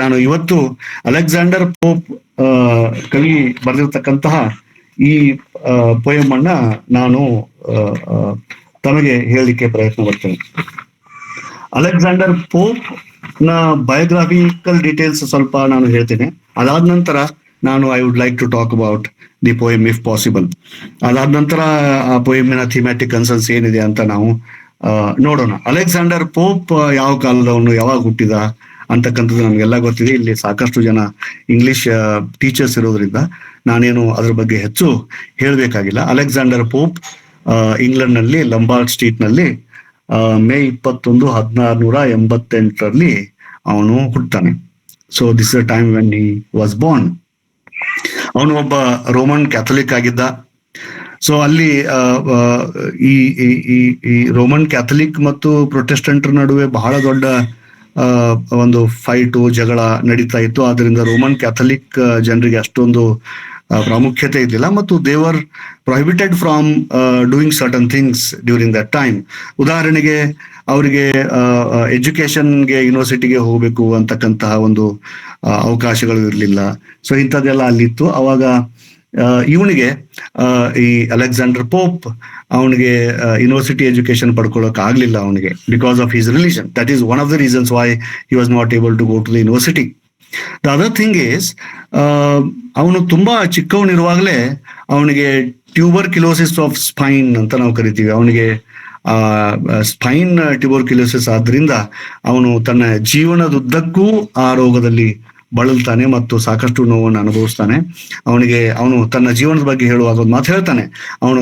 ನಾನು ಇವತ್ತು Alexander pop ಕವಿ ಬರೆದಿರ್ತಕ್ಕಂತಹ ಈ ಪೋಯಮ್ ಅನ್ನ ನಾನು ಆ, ಆ, ತಮಗೆ ಹೇಳಲಿಕ್ಕೆ ಪ್ರಯತ್ನ ಪಡ್ತೇನೆ. ಅಲೆಕ್ಸಾಂಡರ್ ಪೋಪ್ ನ ಬಯೋಗ್ರಾಫಿಕಲ್ ಡೀಟೇಲ್ಸ್ ಸ್ವಲ್ಪ ನಾನು ಹೇಳ್ತೇನೆ. ಅದಾದ ನಂತರ ನಾನು I would like to talk about the poem if possible. ಅದಾದ ನಂತರ ಆ ಪೋಯಮಿನ ಥಿಮ್ಯಾಟಿಕ್ ಕನ್ಸರ್ನ್ಸ್ ಏನಿದೆ ಅಂತ ನಾವು ನೋಡೋಣ. ಅಲೆಕ್ಸಾಂಡರ್ ಪೋಪ್ ಯಾವ ಕಾಲದವನು, ಯಾವಾಗ ಹುಟ್ಟಿದ ಅಂತಕ್ಕಂಥದ್ದು ನಮಗೆಲ್ಲ ಗೊತ್ತಿದೆ. ಇಲ್ಲಿ ಸಾಕಷ್ಟು ಜನ ಇಂಗ್ಲಿಷ್ ಟೀಚರ್ಸ್ ಇರೋದ್ರಿಂದ ನಾನೇನು ಅದ್ರ ಬಗ್ಗೆ ಹೆಚ್ಚು ಹೇಳಬೇಕಾಗಿಲ್ಲ. ಅಲೆಕ್ಸಾಂಡರ್ ಪೋಪ್ ಇಂಗ್ಲೆಂಡ್ ನಲ್ಲಿ ಲಂಬಾರ್ಡ್ ಸ್ಟ್ರೀಟ್ ನಲ್ಲಿ ಮೇ 21, 1688 ಅವನು ಹುಟ್ಟುತ್ತಾನೆ. So this is time when he was born. ಅವನು ಒಬ್ಬ ರೋಮನ್ ಕ್ಯಾಥಲಿಕ್ ಆಗಿದ್ದ. ಸೊ ಅಲ್ಲಿ ಈ ಈ ರೋಮನ್ ಕ್ಯಾಥಲಿಕ್ ಮತ್ತು ಪ್ರೊಟೆಸ್ಟೆಂಟರ್ ನಡುವೆ ಬಹಳ ದೊಡ್ಡ ಒಂದು ಫೈಟು, ಜಗಳ ನಡೀತಾ ಇತ್ತು. ಆದ್ರಿಂದ ರೋಮನ್ ಕ್ಯಾಥಲಿಕ್ ಜನರಿಗೆ ಅಷ್ಟೊಂದು ಪ್ರಾಮುಖ್ಯತೆ ಇದ್ದಿಲ್ಲ ಮತ್ತು ದೇವರ್ prohibited from doing certain things during that time. ಉದಾಹರಣೆಗೆ ಅವರಿಗೆ ಎಜುಕೇಶನ್ಗೆ ಯೂನಿವರ್ಸಿಟಿಗೆ ಹೋಗ್ಬೇಕು ಅಂತಕ್ಕಂತಹ ಒಂದು ಅವಕಾಶಗಳು ಇರಲಿಲ್ಲ. ಸೊ ಇಂಥದ್ದೆಲ್ಲ ಅಲ್ಲಿತ್ತು. ಅವಾಗ ಇವನಿಗೆ ಈ ಅಲೆಕ್ಸಾಂಡರ್ ಪೋಪ್ ಅವನಿಗೆ ಯೂನಿವರ್ಸಿಟಿ ಎಜುಕೇಶನ್ ಪಡ್ಕೊಳ್ಳೋಕೆ ಆಗ್ಲಿಲ್ಲ ಅವನಿಗೆ, because of his religion. That is one of the reasons why he was not able to go to the university. The other thing is, ಅವನು ತುಂಬಾ ಚಿಕ್ಕವನಿರುವಾಗಲೇ ಅವನಿಗೆ ಟ್ಯೂಬರ್ಕ್ಯುಲೋಸಿಸ್ ಆಫ್ ಸ್ಪೈನ್ ಅಂತ ನಾವು ಕರಿತೀವಿ. ಅವನಿಗೆ ಸ್ಪೈನ್ ಟ್ಯೂಬರ್ಕ್ಯುಲೋಸಿಸ್ ಆದ್ರಿಂದ ಅವನು ತನ್ನ ಜೀವನದುದ್ದಕ್ಕೂ ಆ ರೋಗದಲ್ಲಿ ಬಳಲ್ತಾನೆ ಮತ್ತು ಸಾಕಷ್ಟು ನೋವನ್ನು ಅನುಭವಿಸ್ತಾನೆ. ಅವನು ತನ್ನ ಜೀವನದ ಬಗ್ಗೆ ಹೇಳುವಾಗ ಒಂದು ಮಾತು ಹೇಳ್ತಾನೆ. ಅವನ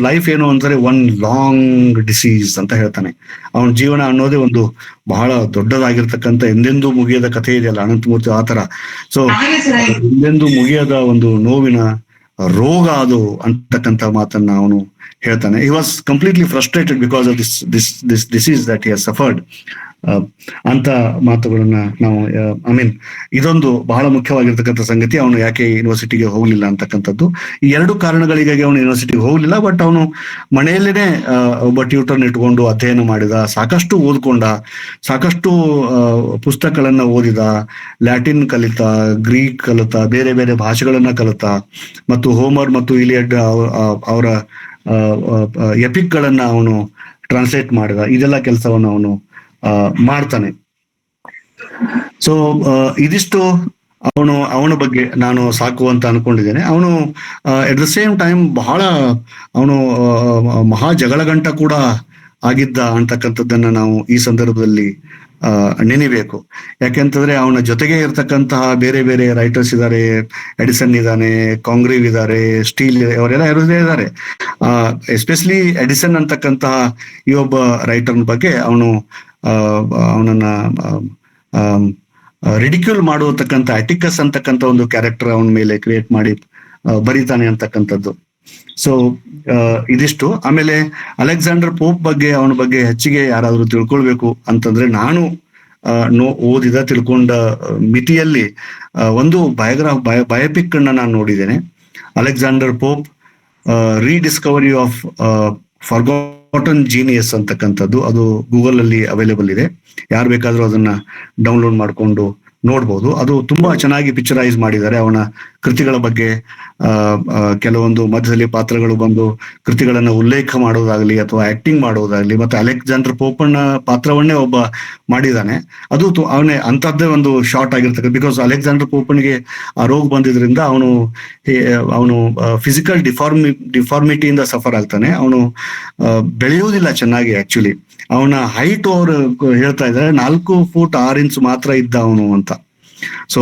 ಲೈಫ್ ಏನು ಅಂತಾರೆ, ಒನ್ ಲಾಂಗ್ ಡಿಸೀಸ್ ಅಂತ ಹೇಳ್ತಾನೆ. ಅವನ ಜೀವನ ಅನ್ನೋದೇ ಒಂದು ಬಹಳ ದೊಡ್ಡದಾಗಿರ್ತಕ್ಕಂಥ ಎಂದೆಂದೂ ಮುಗಿಯದ ಕಥೆ ಇದೆಯಲ್ಲ ಅನಂತಮೂರ್ತಿ ಆ ತರ. ಸೊ ಎಂದೆಂದೂ ಮುಗಿಯದ ಒಂದು ನೋವಿನ ರೋಗ ಅದು ಅಂತಕ್ಕಂಥ ಮಾತನ್ನ ಅವನು ಹೇಳ್ತಾನೆ. He was completely frustrated because of this disease that he has suffered ಅಂತ ಮಾತುಗಳನ್ನ ನಾವು ಇದೊಂದು ಬಹಳ ಮುಖ್ಯವಾಗಿರ್ತಕ್ಕಂಥ ಸಂಗತಿ. ಅವನು ಯಾಕೆ ಯೂನಿವರ್ಸಿಟಿಗೆ ಹೋಗ್ಲಿಲ್ಲ ಅಂತಕ್ಕಂಥದ್ದು. ಈ ಎರಡು ಕಾರಣಗಳಿಗಾಗಿ ಅವನು ಯೂನಿವರ್ಸಿಟಿಗೆ ಹೋಗ್ಲಿಲ್ಲ. ಬಟ್ ಅವನು ಮನೆಯಲ್ಲೇನೆ ಒಬ್ಬ ಟ್ಯೂಟರ್ನ ಇಟ್ಕೊಂಡು ಅಧ್ಯಯನ ಮಾಡಿದ, ಸಾಕಷ್ಟು ಓದ್ಕೊಂಡ, ಸಾಕಷ್ಟು ಪುಸ್ತಕಗಳನ್ನ ಓದಿದ, ಲ್ಯಾಟಿನ್ ಕಲಿತ, ಗ್ರೀಕ್ ಕಲಿತ, ಬೇರೆ ಬೇರೆ ಭಾಷೆಗಳನ್ನ ಕಲಿತ, ಮತ್ತು ಹೋಮರ್ ಮತ್ತು ಇಲಿಯಡ್ ಅವರ ಎಪಿಕ್ ಗಳನ್ನ ಅವನು ಟ್ರಾನ್ಸ್ಲೇಟ್ ಮಾಡಿದ. ಇದೆಲ್ಲ ಕೆಲಸವನ್ನು ಅವನು ಮಾಡ್ತಾನೆ. ಸೊ ಇದಿಷ್ಟು ಅವನ ಬಗ್ಗೆ ನಾನು ಸಾಕು ಅಂತ ಅನ್ಕೊಂಡಿದ್ದೇನೆ. ಅವನು ಎಟ್ ದ ಸೇಮ್ ಟೈಮ್ ಅವನು ಮಹಾ ಜಗಳಗಂಟ ಕೂಡ ಆಗಿದ್ದ ಅಂತಕ್ಕಂಥದ್ದನ್ನ ನಾವು ಈ ಸಂದರ್ಭದಲ್ಲಿ ನೆನಿಬೇಕು. ಯಾಕೆಂತಂದ್ರೆ ಅವನ ಜೊತೆಗೆ ಇರ್ತಕ್ಕಂತಹ ಬೇರೆ ಬೇರೆ ರೈಟರ್ಸ್ ಇದ್ದಾರೆ. ಎಡಿಸನ್ ಇದ್ದಾನೆ, ಕಾಂಗ್ರೀವ್ ಇದ್ದಾರೆ, ಸ್ಟೀಲ್, ಅವರೆಲ್ಲ ಇದ್ದಾರೆ. ಎಸ್ಪೆಷಲಿ ಎಡಿಸನ್ ಅಂತಕ್ಕಂತಹ ಈ ಒಬ್ಬ ರೈಟರ್ನ ಬಗ್ಗೆ ಅವನನ್ನ ರಿಡಿಕ್ಯೂಲ್ ಮಾಡತಕ್ಕಂಥ ಅಟಿಕಸ್ ಅಂತಕ್ಕಂಥ ಒಂದು ಕ್ಯಾರೆಕ್ಟರ್ ಅವನ ಮೇಲೆ ಕ್ರಿಯೇಟ್ ಮಾಡಿ ಬರೀತಾನೆ ಅಂತಕ್ಕಂಥದ್ದು. ಸೊ ಇದಿಷ್ಟು. ಆಮೇಲೆ ಅಲೆಕ್ಸಾಂಡರ್ ಪೋಪ್ ಬಗ್ಗೆ, ಅವನ ಬಗ್ಗೆ ಹೆಚ್ಚಿಗೆ ಯಾರಾದ್ರೂ ತಿಳ್ಕೊಳ್ಬೇಕು ಅಂತಂದ್ರೆ ನಾನು ತಿಳ್ಕೊಂಡ ಮಿತಿಯಲ್ಲಿ ಒಂದು ಬಯೋಪಿಕ್ ಅನ್ನ ನಾನು ನೋಡಿದ್ದೇನೆ. Alexander Pope rediscovery of forgotten genius ಅಂತಕ್ಕಂಥದ್ದು. ಅದು ಗೂಗಲ್ ಅಲ್ಲಿ ಅವೈಲೇಬಲ್ ಇದೆ. ಯಾರು ಬೇಕಾದ್ರೂ ಅದನ್ನ ಡೌನ್ಲೋಡ್ ಮಾಡ್ಕೊಂಡು ನೋಡ್ಬೋದು. ಅದು ತುಂಬಾ ಚೆನ್ನಾಗಿ ಪಿಕ್ಚರೈಸ್ ಮಾಡಿದ್ದಾರೆ. ಅವನ ಕೃತಿಗಳ ಬಗ್ಗೆ ಕೆಲವೊಂದು ಮಧ್ಯದಲ್ಲಿ ಪಾತ್ರಗಳು ಬಂದು ಕೃತಿಗಳನ್ನ ಉಲ್ಲೇಖ ಮಾಡೋದಾಗ್ಲಿ ಅಥವಾ ಆಕ್ಟಿಂಗ್ ಮಾಡೋದಾಗ್ಲಿ, ಮತ್ತೆ ಅಲೆಕ್ಸಾಂಡರ್ ಪೋಪನ್ನ ಪಾತ್ರವನ್ನೇ ಒಬ್ಬ ಮಾಡಿದ್ದಾನೆ. ಅದು ಅವನೇ ಅಂತದ್ದೇ ಒಂದು ಶಾರ್ಟ್ ಆಗಿರ್ತಕ್ಕ. ಬಿಕಾಸ್ ಅಲೆಕ್ಸಾಂಡರ್ ಪೋಪನ್ಗೆ ಆ ರೋಗ ಬಂದಿದ್ರಿಂದ ಅವನು ಫಿಸಿಕಲ್ ಡಿಫಾರ್ಮಿಟಿಯಿಂದ ಸಫರ್ ಆಗ್ತಾನೆ. ಅವನು ಬೆಳೆಯುವುದಿಲ್ಲ ಚೆನ್ನಾಗಿ. ಆಕ್ಚುಲಿ ಅವನ ಹೈಟ್ ಅವರು ಹೇಳ್ತಾ ಇದ್ದಾರೆ 4 ಫೂಟ್ 6 ಇಂಚ್ ಮಾತ್ರ ಇದ್ದ ಅವನು ಅಂತ. ಸೊ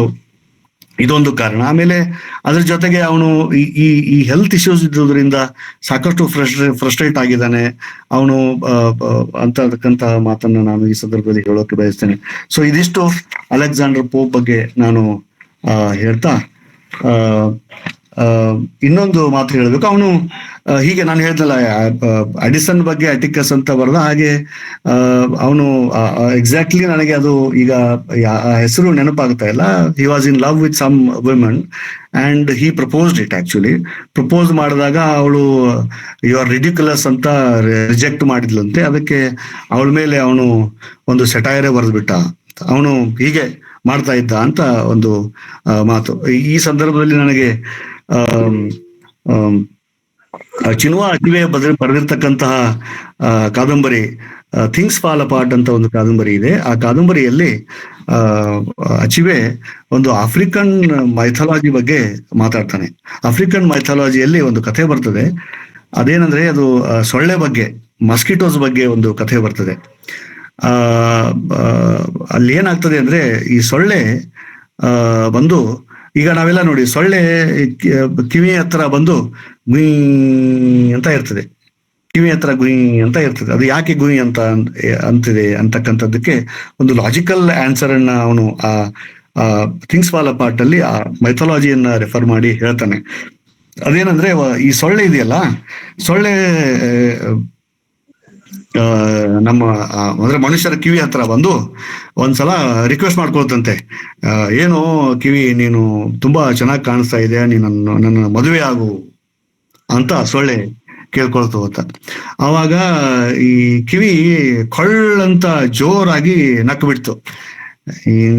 ಇದೊಂದು ಕಾರಣ. ಆಮೇಲೆ ಅದ್ರ ಜೊತೆಗೆ ಅವನು ಈ ಹೆಲ್ತ್ ಇಶ್ಯೂಸ್ ಇದ್ದುದರಿಂದ ಸಾಕಷ್ಟು ಫ್ರಸ್ಟ್ರೇಟ್ ಆಗಿದ್ದಾನೆ ಅವನು ಅಂತಕ್ಕಂಥ ಮಾತನ್ನ ನಾನು ಈ ಸಂದರ್ಭದಲ್ಲಿ ಹೇಳೋಕೆ ಬಯಸ್ತೇನೆ. ಸೊ ಇದಿಷ್ಟು ಅಲೆಕ್ಸಾಂಡರ್ ಪೋಪ್ ಬಗ್ಗೆ ನಾನು ಹೇಳ್ತಾ ಇನ್ನೊಂದು ಮಾತು ಹೇಳಬೇಕು. ಅವನು ಹೀಗೆ ನಾನು ಹೇಳ್ದಲ್ಲ, ಅಡಿಸನ್ ಬಗ್ಗೆ ಅಟಿಕಸ್ ಅಂತ ಬರೆದ ಹಾಗೆ ಅವನು ಎಕ್ಸಾಕ್ಟ್ಲಿ ನನಗೆ ಅದು ಈಗ ಹೆಸರು ನೆನಪಾಗ್ತಾ ಇಲ್ಲ. He was in love with some women and he proposed it. Actually propose ಮಾಡಿದಾಗ ಅವಳು ಯು ಆರ್ ರಿಡಿಕ್ಯುಲಸ್ ಅಂತ ರಿಜೆಕ್ಟ್ ಮಾಡಿದ್ಲಂತೆ. ಅದಕ್ಕೆ ಅವಳ ಮೇಲೆ ಅವನು ಒಂದು ಸೆಟೈರೇ ಬರೆದ್ಬಿಟ್ಟ. ಅವನು ಹೀಗೆ ಮಾಡ್ತಾ ಇದ್ದ ಅಂತ ಒಂದು ಮಾತು. ಈ ಸಂದರ್ಭದಲ್ಲಿ ನನಗೆ ಆಮ್, ಆಮ್, ಚಿನುವಾ ಅಚಿವೆ ಬರೆದಿರ್ತಕ್ಕಂತಹ ಕಾದಂಬರಿ ಥಿಂಗ್ಸ್ ಫಾಲ್ ಅಪಾರ್ಟ್ ಅಂತ ಒಂದು ಕಾದಂಬರಿ ಇದೆ. ಆ ಕಾದಂಬರಿಯಲ್ಲಿ ಆ ಅಚಿವೆ ಒಂದು ಆಫ್ರಿಕನ್ ಮೈಥಾಲಜಿ ಬಗ್ಗೆ ಮಾತಾಡ್ತಾನೆ. ಆಫ್ರಿಕನ್ ಮೈಥಾಲಜಿಯಲ್ಲಿ ಒಂದು ಕಥೆ ಬರ್ತದೆ. ಅದೇನಂದ್ರೆ ಅದು ಸೊಳ್ಳೆ ಬಗ್ಗೆ, ಮಸ್ಕಿಟೋಸ್ ಬಗ್ಗೆ ಒಂದು ಕಥೆ ಬರ್ತದೆ. ಆ ಅಲ್ಲಿ ಏನಾಗ್ತದೆ ಅಂದ್ರೆ ಈ ಸೊಳ್ಳೆ ಬಂದು, ಈಗ ನಾವೆಲ್ಲ ನೋಡಿ ಸೊಳ್ಳೆ ಕಿವಿ ಹತ್ರ ಬಂದು ಗುಯ್ ಅಂತ ಇರ್ತದೆ, ಕಿವಿ ಹತ್ರ ಗುಯ್ ಅಂತ ಇರ್ತದೆ. ಅದು ಯಾಕೆ ಗುಯ್ ಅಂತ ಅಂತಿದೆ ಅಂತಕ್ಕಂಥದ್ದಕ್ಕೆ ಒಂದು ಲಾಜಿಕಲ್ ಆನ್ಸರ್ ಅನ್ನ ಅವನು ಆ ಥಿಂಗ್ಸ್ ಫಾಲ್ ಅಪಾರ್ಟ್ ಅಲ್ಲಿ ಆ ಮೈಥಾಲಜಿಯನ್ನ ರೆಫರ್ ಮಾಡಿ ಹೇಳ್ತಾನೆ. ಅದೇನಂದ್ರೆ ಈ ಸೊಳ್ಳೆ ಇದೆಯಲ್ಲ, ಸೊಳ್ಳೆ ನಮ್ಮ ಅಂದ್ರೆ ಮನುಷ್ಯರ ಕಿವಿ ಹತ್ರ ಬಂದು ಒಂದ್ಸಲ ರಿಕ್ವೆಸ್ಟ್ ಮಾಡ್ಕೊಳ್ತಂತೆ, ಏನು ಕಿವಿ ನೀನು ತುಂಬಾ ಚೆನ್ನಾಗಿ ಕಾಣಿಸ್ತಾ ಇದೆ, ನೀನು ನನ್ನ ಮದುವೆ ಆಗು ಅಂತ ಸೊಳ್ಳೆ ಕೇಳ್ಕೊಳ್ತು ಅಂತ. ಆವಾಗ ಈ ಕಿವಿ ಕೊಳ್ಳಂತ ಜೋರಾಗಿ ನಕ್ಕು ಬಿಡ್ತು.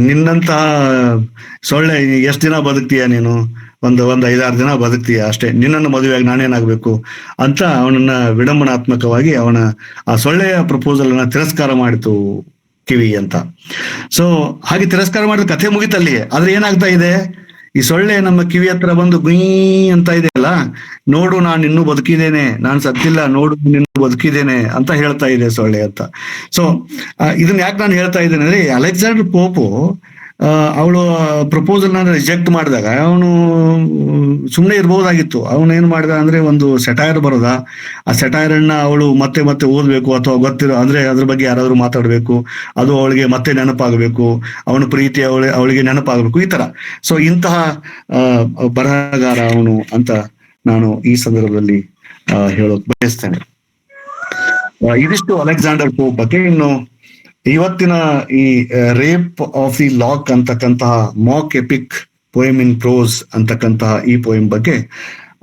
ನಿನ್ನಂತ ಸೊಳ್ಳೆ ಎಷ್ಟ್ ದಿನ ಬದುಕ್ತೀಯ ನೀನು, ಒಂದು 5-6 ದಿನ ಬದುಕ್ತೀಯ ಅಷ್ಟೇ, ನಿನ್ನನ್ನು ಮದುವೆಯಾಗಿ ನಾನೇನಾಗ್ಬೇಕು ಅಂತ ಅವನನ್ನ ವಿಡಂಬನಾತ್ಮಕವಾಗಿ ಅವನ ಆ ಸೊಳ್ಳೆಯ ಪ್ರಪೋಸಲ್ ಅನ್ನ ತಿರಸ್ಕಾರ ಮಾಡಿತು ಕಿವಿ ಅಂತ. ಸೊ ಹಾಗೆ ತಿರಸ್ಕಾರ ಮಾಡಿದ ಕಥೆ ಮುಗಿತಲ್ಲಿಯೇ. ಆದ್ರೆ ಏನಾಗ್ತಾ ಇದೆ, ಈ ಸೊಳ್ಳೆ ನಮ್ಮ ಕಿವಿ ಹತ್ರ ಬಂದು ಗುಯ್ ಅಂತ ಇದೆಯಲ್ಲ, ನೋಡು ನಾನು ಇನ್ನೂ ಬದುಕಿದ್ದೇನೆ, ನಾನು ಸತ್ತಿಲ್ಲ, ನೋಡು ನಿನ್ನೂ ಬದುಕಿದ್ದೇನೆ ಅಂತ ಹೇಳ್ತಾ ಇದೆ ಸೊಳ್ಳೆ ಅಂತ. ಸೊ ಇದನ್ನ ಯಾಕೆ ನಾನು ಹೇಳ್ತಾ ಇದ್ದೇನೆ ಅಂದ್ರೆ, ಅಲೆಕ್ಸಾಂಡರ್ ಪೋಪು ಅವಳು ಪ್ರಪೋಸಲ್ ನ ರಿಜೆಕ್ಟ್ ಮಾಡಿದಾಗ ಅವನು ಸುಮ್ಮನೆ ಇರ್ಬೋದಾಗಿತ್ತು. ಅವನು ಏನ್ ಮಾಡಿದ ಅಂದ್ರೆ ಒಂದು ಸೆಟೈರ್ ಬರೋದ, ಆ ಸೆಟೈರ್ ಅನ್ನ ಅವಳು ಮತ್ತೆ ಮತ್ತೆ ಓದ್ಬೇಕು, ಅಥವಾ ಗೊತ್ತಿರೋ ಅಂದ್ರೆ ಅದ್ರ ಬಗ್ಗೆ ಯಾರಾದ್ರೂ ಮಾತಾಡ್ಬೇಕು, ಅದು ಅವಳಿಗೆ ಮತ್ತೆ ನೆನಪಾಗಬೇಕು, ಅವನ ಪ್ರೀತಿ ಅವಳಿಗೆ ನೆನಪಾಗಬೇಕು, ಈ ತರ. ಸೊ ಇಂತಹ ಬರಹಗಾರ ಅವನು ಅಂತ ನಾನು ಈ ಸಂದರ್ಭದಲ್ಲಿ ಹೇಳೋಕ್ ಬಯಸ್ತೇನೆ. ಇದಿಷ್ಟು ಅಲೆಕ್ಸಾಂಡರ್ ಪೋಪ್ ಬಗ್ಗೆ. ಇನ್ನು ಇವತ್ತಿನ ಈ ರೇಪ್ ಆಫ್ ದಿ ಲಾಕ್ ಅಂತಕ್ಕಂತಹ ಮಾಕ್ ಎಪಿಕ್ ಪೋಯಮ್ ಇನ್ ಪ್ರೋಸ್ ಅಂತಕ್ಕಂತಹ ಈ ಪೋಯಮ್ ಬಗ್ಗೆ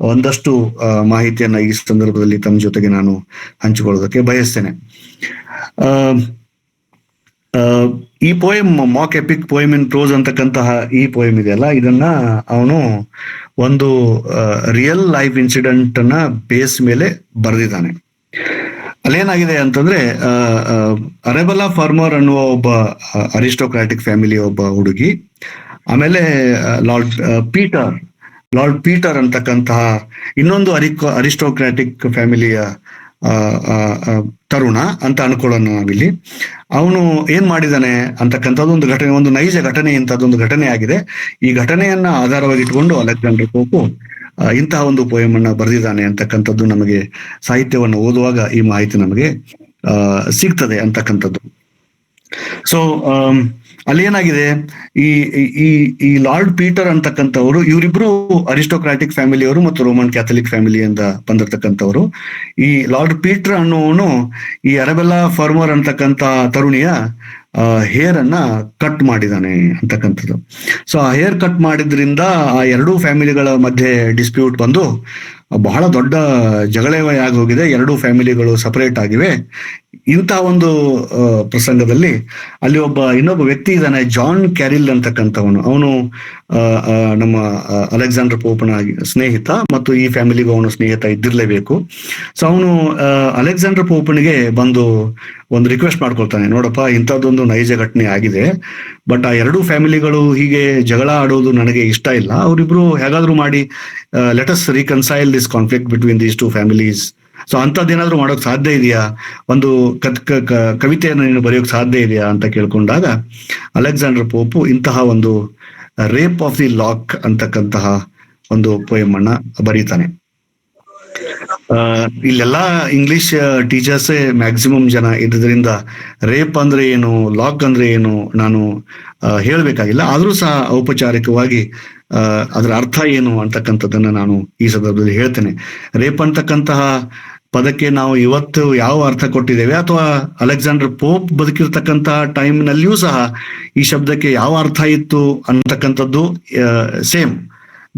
ಒಂದಷ್ಟು ಮಾಹಿತಿಯನ್ನ ಈ ಸಂದರ್ಭದಲ್ಲಿ ತಮ್ಮ ಜೊತೆಗೆ ನಾನು ಹಂಚಿಕೊಳ್ಳೋದಕ್ಕೆ ಬಯಸ್ತೇನೆ. ಈ ಪೋಯಮ್, ಮಾಕ್ ಎಪಿಕ್ ಪೋಯಮ್ ಇನ್ ಪ್ರೋಸ್ ಅಂತಕ್ಕಂತಹ ಈ ಪೋಯಮ್ ಇದೆಯಲ್ಲ, ಇದನ್ನ ಅವನು ಒಂದು ರಿಯಲ್ ಲೈಫ್ ಇನ್ಸಿಡೆಂಟ್ ಅನ್ನ ಬೇಸ್ ಮೇಲೆ ಬರೆದಿದ್ದಾನೆ. ಅಲ್ಲೇನಾಗಿದೆ ಅಂತಂದ್ರೆ, ಅರೆಬೆಲ್ಲಾ ಫಾರ್ಮರ್ ಅನ್ನುವ ಒಬ್ಬ ಅರಿಸ್ಟೋಕ್ರಾಟಿಕ್ ಫ್ಯಾಮಿಲಿಯ ಒಬ್ಬ ಹುಡುಗಿ, ಆಮೇಲೆ ಲಾರ್ಡ್ ಪೀಟರ್ ಅಂತಕ್ಕಂತಹ ಇನ್ನೊಂದು ಅರಿಸ್ಟೋಕ್ರಾಟಿಕ್ ಫ್ಯಾಮಿಲಿಯ ತರುಣ ಅಂತ ಅನ್ಕೊಳ್ಳೋಣ ನಾವಿಲ್ಲಿ. ಅವನು ಏನ್ ಮಾಡಿದಾನೆ ಅಂತಕ್ಕಂಥದ್ದು ಒಂದು ಘಟನೆ, ಒಂದು ನೈಜ ಘಟನೆ ಇಂಥದ್ದೊಂದು ಘಟನೆ ಆಗಿದೆ. ಈ ಘಟನೆಯನ್ನ ಆಧಾರವಾಗಿ ಇಟ್ಕೊಂಡು ಅಲೆಕ್ಸಾಂಡರ್ ಪೋಪು ಇಂತಹ ಒಂದು ಪೋಯಮ್ ಅನ್ನ ಬರೆದಿದ್ದಾನೆ ಅಂತಕ್ಕಂಥದ್ದು ನಮಗೆ ಸಾಹಿತ್ಯವನ್ನು ಓದುವಾಗ ಈ ಮಾಹಿತಿ ನಮಗೆ ಸಿಗ್ತದೆ ಅಂತಕ್ಕಂಥದ್ದು. ಸೊ ಅಲ್ಲಿ ಏನಾಗಿದೆ, ಈ ಈ ಈ ಲಾರ್ಡ್ ಪೀಟರ್ ಅಂತಕ್ಕಂಥವ್ರು, ಇವರಿಬ್ರು ಅರಿಸ್ಟೋಕ್ರಾಟಿಕ್ ಫ್ಯಾಮಿಲಿಯವರು ಮತ್ತು ರೋಮನ್ ಕ್ಯಾಥಲಿಕ್ ಫ್ಯಾಮಿಲಿಯಿಂದ ಬಂದಿರತಕ್ಕಂಥವ್ರು. ಈ ಲಾರ್ಡ್ ಪೀಟರ್ ಅನ್ನೋನು ಈ ಅರೆಬೆಲ್ಲಾ ಫಾರ್ಮರ್ ಅಂತಕ್ಕಂಥ ತರುಣಿಯ ಹೇರ್ ಅನ್ನ ಕಟ್ ಮಾಡಿದಾನೆ ಅಂತಕ್ಕಂಥದ್ದು. ಸೊ ಆ ಹೇರ್ ಕಟ್ ಮಾಡಿದ್ರಿಂದ ಆ ಎರಡೂ ಫ್ಯಾಮಿಲಿಗಳ ಮಧ್ಯೆ ಡಿಸ್ಪ್ಯೂಟ್ ಬಂದು ಬಹಳ ದೊಡ್ಡ ಜಗಳವೇ ಆಗಿ ಹೋಗಿದೆ. ಎರಡೂ ಫ್ಯಾಮಿಲಿಗಳು ಸಪರೇಟ್ ಆಗಿವೆ. ಇಂಥ ಒಂದು ಪ್ರಸಂಗದಲ್ಲಿ ಅಲ್ಲಿ ಇನ್ನೊಬ್ಬ ವ್ಯಕ್ತಿ ಇದ್ದಾನೆ, ಜಾನ್ ಕ್ಯಾರಿಲ್ ಅಂತಕ್ಕಂಥವನು. ಅವನು ನಮ್ಮ ಅಲೆಕ್ಸಾಂಡರ್ ಪೋಪನ ಸ್ನೇಹಿತ ಮತ್ತು ಈ ಫ್ಯಾಮಿಲಿಗೂ ಅವನು ಸ್ನೇಹಿತ ಇದ್ದಿರ್ಲೇಬೇಕು. ಸೊ ಅವನು ಅಲೆಕ್ಸಾಂಡರ್ ಪೋಪನಿಗೆ ಬಂದು ಒಂದು ರಿಕ್ವೆಸ್ಟ್ ಮಾಡ್ಕೊಳ್ತಾನೆ, ನೋಡಪ್ಪ ಇಂಥದ್ದೊಂದು ನೈಜ ಘಟನೆ ಆಗಿದೆ, ಬಟ್ ಆ ಎರಡೂ ಫ್ಯಾಮಿಲಿಗಳು ಹೀಗೆ ಜಗಳ ಆಡೋದು ನನಗೆ ಇಷ್ಟ ಇಲ್ಲ. ಅವರಿಬ್ರು ಹೇಗಾದ್ರೂ ಮಾಡಿ let us reconcile this conflict between these two families. So ಅಂಥದ್ದೇನಾದ್ರೂ ಮಾಡೋಕ್ ಸಾಧ್ಯ ಇದೆಯಾ, ಒಂದು ಕವಿತೆಯನ್ನು ನೀನು ಬರೆಯೋಕ್ ಸಾಧ್ಯ ಇದೆಯಾ ಅಂತ ಕೇಳ್ಕೊಂಡಾಗ ಅಲೆಕ್ಸಾಂಡರ್ ಪೋಪು ಇಂತಹ ಒಂದು ರೇಪ್ ಆಫ್ ದಿ ಲಾಕ್ ಅಂತಕ್ಕಂತಹ ಒಂದು ಪೋಯಮ್ ಅನ್ನ ಬರೀತಾನೆ. ಇಲ್ಲೆಲ್ಲ ಇಂಗ್ಲಿಷ್ ಟೀಚರ್ಸೇ ಮ್ಯಾಕ್ಸಿಮಮ್ ಜನ ಇದ್ರಿಂದ ರೇಪ್ ಅಂದ್ರೆ ಏನು, ಲಾಕ್ ಅಂದ್ರೆ ಏನು ನಾನು ಹೇಳ್ಬೇಕಾಗಿಲ್ಲ. ಆದ್ರೂ ಸಹ ಔಪಚಾರಿಕವಾಗಿ ಅದರ ಅರ್ಥ ಏನು ಅಂತಕ್ಕಂಥದ್ದನ್ನ ನಾನು ಈ ಸಂದರ್ಭದಲ್ಲಿ ಹೇಳ್ತೇನೆ. ರೇಪ್ ಅಂತಕ್ಕಂತಹ ಪದಕ್ಕೆ ನಾವು ಇವತ್ತು ಯಾವ ಅರ್ಥ ಕೊಟ್ಟಿದ್ದೇವೆ, ಅಥವಾ ಅಲೆಕ್ಸಾಂಡರ್ ಪೋಪ್ ಬದುಕಿರ್ತಕ್ಕಂತಹ ಟೈಮ್ನಲ್ಲಿಯೂ ಸಹ ಈ ಶಬ್ದಕ್ಕೆ ಯಾವ ಅರ್ಥ ಇತ್ತು ಅಂತಕ್ಕಂಥದ್ದು same.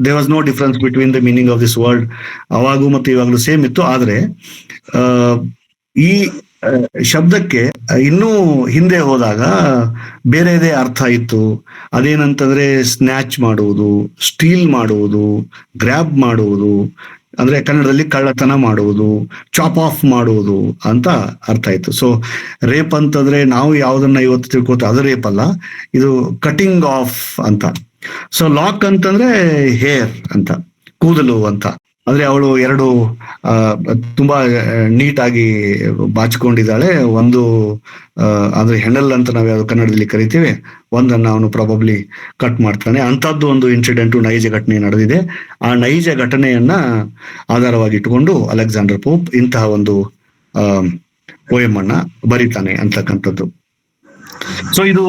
There was no difference between the meaning of this word. ಅವಾಗೂ ಮತ್ತು ಇವಾಗಲೂ ಸೇಮ್ ಇತ್ತು. ಆದ್ರೆ ಈ ಶಬ್ದಕ್ಕೆ ಇನ್ನೂ ಹಿಂದೆ ಹೋದಾಗ ಬೇರೆದೇ ಅರ್ಥ ಇತ್ತು. ಅದೇನಂತಂದ್ರೆ ಸ್ನ್ಯಾಚ್ ಮಾಡುವುದು, ಸ್ಟೀಲ್ ಮಾಡುವುದು, ಗ್ರ್ಯಾಬ್ ಮಾಡುವುದು, ಅಂದ್ರೆ ಕನ್ನಡದಲ್ಲಿ ಕಳ್ಳತನ ಮಾಡುವುದು, ಚಾಪ್ ಆಫ್ ಮಾಡುವುದು ಅಂತ ಅರ್ಥ ಇತ್ತು. ಸೊ ರೇಪ್ ಅಂತಂದ್ರೆ ನಾವು ಯಾವ್ದನ್ನ ಇವತ್ತು ತಿಳ್ಕೊತ ಅದು ರೇಪ್ ಅಲ್ಲ, ಇದು ಕಟಿಂಗ್ ಆಫ್ ಅಂತ. ಸೊ ಲಾಕ್ ಅಂತಂದ್ರೆ ಹೇರ್ ಅಂತ, ಕೂದಲು ಅಂತ. ಅಂದ್ರೆ ಅವಳು ಎರಡು ತುಂಬಾ ನೀಟಾಗಿ ಬಾಚಿಕೊಂಡಿದ್ದಾಳೆ. ಒಂದು ಅಂದ್ರೆ ಹೆಣಲ್ ಅಂತ ನಾವು ಯಾವ್ದು ಕನ್ನಡದಲ್ಲಿ ಕರಿತೀವಿ, ಒಂದನ್ನ ಅವನು ಪ್ರಾಬಬ್ಲಿ ಕಟ್ ಮಾಡ್ತಾನೆ. ಅಂತದ್ದು ಒಂದು ಇನ್ಸಿಡೆಂಟು, ನೈಜ ಘಟನೆ ನಡೆದಿದೆ. ಆ ನೈಜ ಘಟನೆಯನ್ನ ಆಧಾರವಾಗಿ ಇಟ್ಟುಕೊಂಡು ಅಲೆಕ್ಸಾಂಡರ್ ಪೋಪ್ ಇಂತಹ ಒಂದು ಪೋಯಮ್ ಅನ್ನ ಬರೀತಾನೆ ಅಂತಕ್ಕಂಥದ್ದು. ಸೊ ಇದು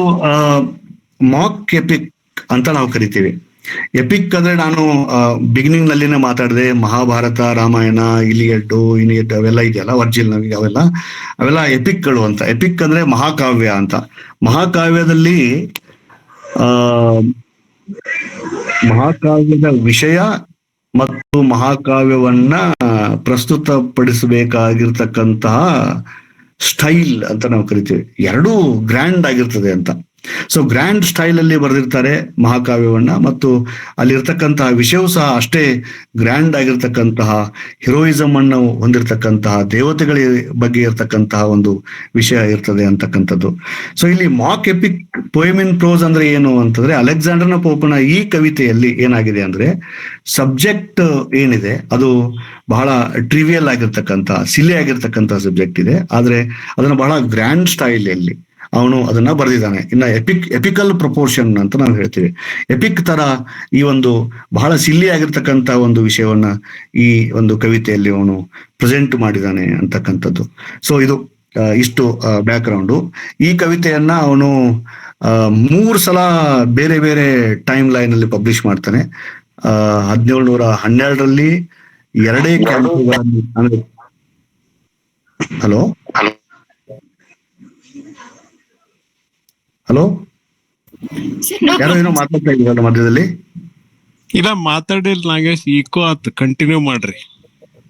ಮಾಕ್ ಎಪಿಕ್ ಅಂತ ನಾವು ಕರಿತೀವಿ. ಎಪಿಕ್ ಅಂದ್ರೆ ನಾನು ಬಿಗಿನಿಂಗ್ ನಲ್ಲಿನೇ ಮಾತಾಡಿದೆ, ಮಹಾಭಾರತ, ರಾಮಾಯಣ, ಇಲಿಯಡ್ ಅವೆಲ್ಲ ಇದೆಯಲ್ಲ, ವರ್ಜಿಲ್ ನಮಗೆ ಅವೆಲ್ಲ ಎಪಿಕ್ಗಳು ಅಂತ. ಎಪಿಕ್ ಅಂದ್ರೆ ಮಹಾಕಾವ್ಯ ಅಂತ. ಮಹಾಕಾವ್ಯದಲ್ಲಿ ಮಹಾಕಾವ್ಯದ ವಿಷಯ ಮತ್ತು ಮಹಾಕಾವ್ಯವನ್ನ ಪ್ರಸ್ತುತಪಡಿಸಬೇಕಾಗಿರ್ತಕ್ಕಂತಹ ಸ್ಟೈಲ್ ಅಂತ ನಾವು ಕರಿತೀವಿ. ಎರಡೂ ಗ್ರ್ಯಾಂಡ್ ಆಗಿರ್ತದೆ ಅಂತ. ಸೊ ಗ್ರ್ಯಾಂಡ್ ಸ್ಟೈಲ್ ಅಲ್ಲಿ ಬರೆದಿರ್ತಾರೆ ಮಹಾಕಾವ್ಯವನ್ನ, ಮತ್ತು ಅಲ್ಲಿರ್ತಕ್ಕಂತಹ ವಿಷಯವೂ ಸಹ ಅಷ್ಟೇ ಗ್ರ್ಯಾಂಡ್ ಆಗಿರ್ತಕ್ಕಂತಹ ಹಿರೋಯಿಸಮ್ ಅನ್ನು ಹೊಂದಿರತಕ್ಕಂತಹ ದೇವತೆಗಳ ಬಗ್ಗೆ ಇರತಕ್ಕಂತಹ ಒಂದು ವಿಷಯ ಇರ್ತದೆ ಅಂತಕ್ಕಂಥದ್ದು. ಸೊ ಇಲ್ಲಿ ಮಾಕ್ ಎಪಿಕ್ ಪೋಯಮ್ ಇನ್ ಪ್ರೋಸ್ ಅಂದ್ರೆ ಏನು ಅಂತಂದ್ರೆ, ಅಲೆಕ್ಸಾಂಡರ್ನ ಪೋಪನ ಈ ಕವಿತೆಯಲ್ಲಿ ಏನಾಗಿದೆ ಅಂದ್ರೆ, ಸಬ್ಜೆಕ್ಟ್ ಏನಿದೆ ಅದು ಬಹಳ ಟ್ರಿವಿಯಲ್ ಆಗಿರ್ತಕ್ಕಂಥ, ಸಿಲಿ ಆಗಿರ್ತಕ್ಕಂಥ ಸಬ್ಜೆಕ್ಟ್ ಇದೆ. ಆದ್ರೆ ಅದನ್ನ ಬಹಳ ಗ್ರ್ಯಾಂಡ್ ಸ್ಟೈಲ್ ಅಲ್ಲಿ ಅವನು ಅದನ್ನ ಬರೆದಿದ್ದಾನೆ. ಇನ್ನ ಎಪಿಕಲ್ ಪ್ರಪೋರ್ಷನ್ ಅಂತ ನಾವು ಹೇಳ್ತೀವಿ. ಎಪಿಕ್ ತರ ಈ ಒಂದು ಬಹಳ ಸಿಲ್ಲಿ ಆಗಿರ್ತಕ್ಕಂಥ ಒಂದು ವಿಷಯವನ್ನ ಈ ಒಂದು ಕವಿತೆಯಲ್ಲಿ ಅವನು ಪ್ರೆಸೆಂಟ್ ಮಾಡಿದ್ದಾನೆ ಅಂತಕ್ಕಂಥದ್ದು. ಸೊ ಇದು ಇಷ್ಟು ಬ್ಯಾಕ್ ಗ್ರೌಂಡು. ಈ ಕವಿತೆಯನ್ನ ಅವನು 3 ಸಲ ಬೇರೆ ಬೇರೆ ಟೈಮ್ ಲೈನ್ ಅಲ್ಲಿ ಪಬ್ಲಿಷ್ ಮಾಡ್ತಾನೆ. 1712ರಲ್ಲಿ 2 ಕ್ಯಾಂಟೋಗಳಲ್ಲಿ. ಹಲೋ ಹಲೋ ಯಾರೋ ಏನೋ ಮಾತಾಡ್ತಾ ಇದ್ದೀರಲ್ಲ ಮಧ್ಯದಲ್ಲಿ? ಇಲ್ಲ ಮಾತಾಡಿಲ್ಲ ನಾಗೇಶ್, ಈಕೋ ಆತ್, ಕಂಟಿನ್ಯೂ ಮಾಡ್ರಿ.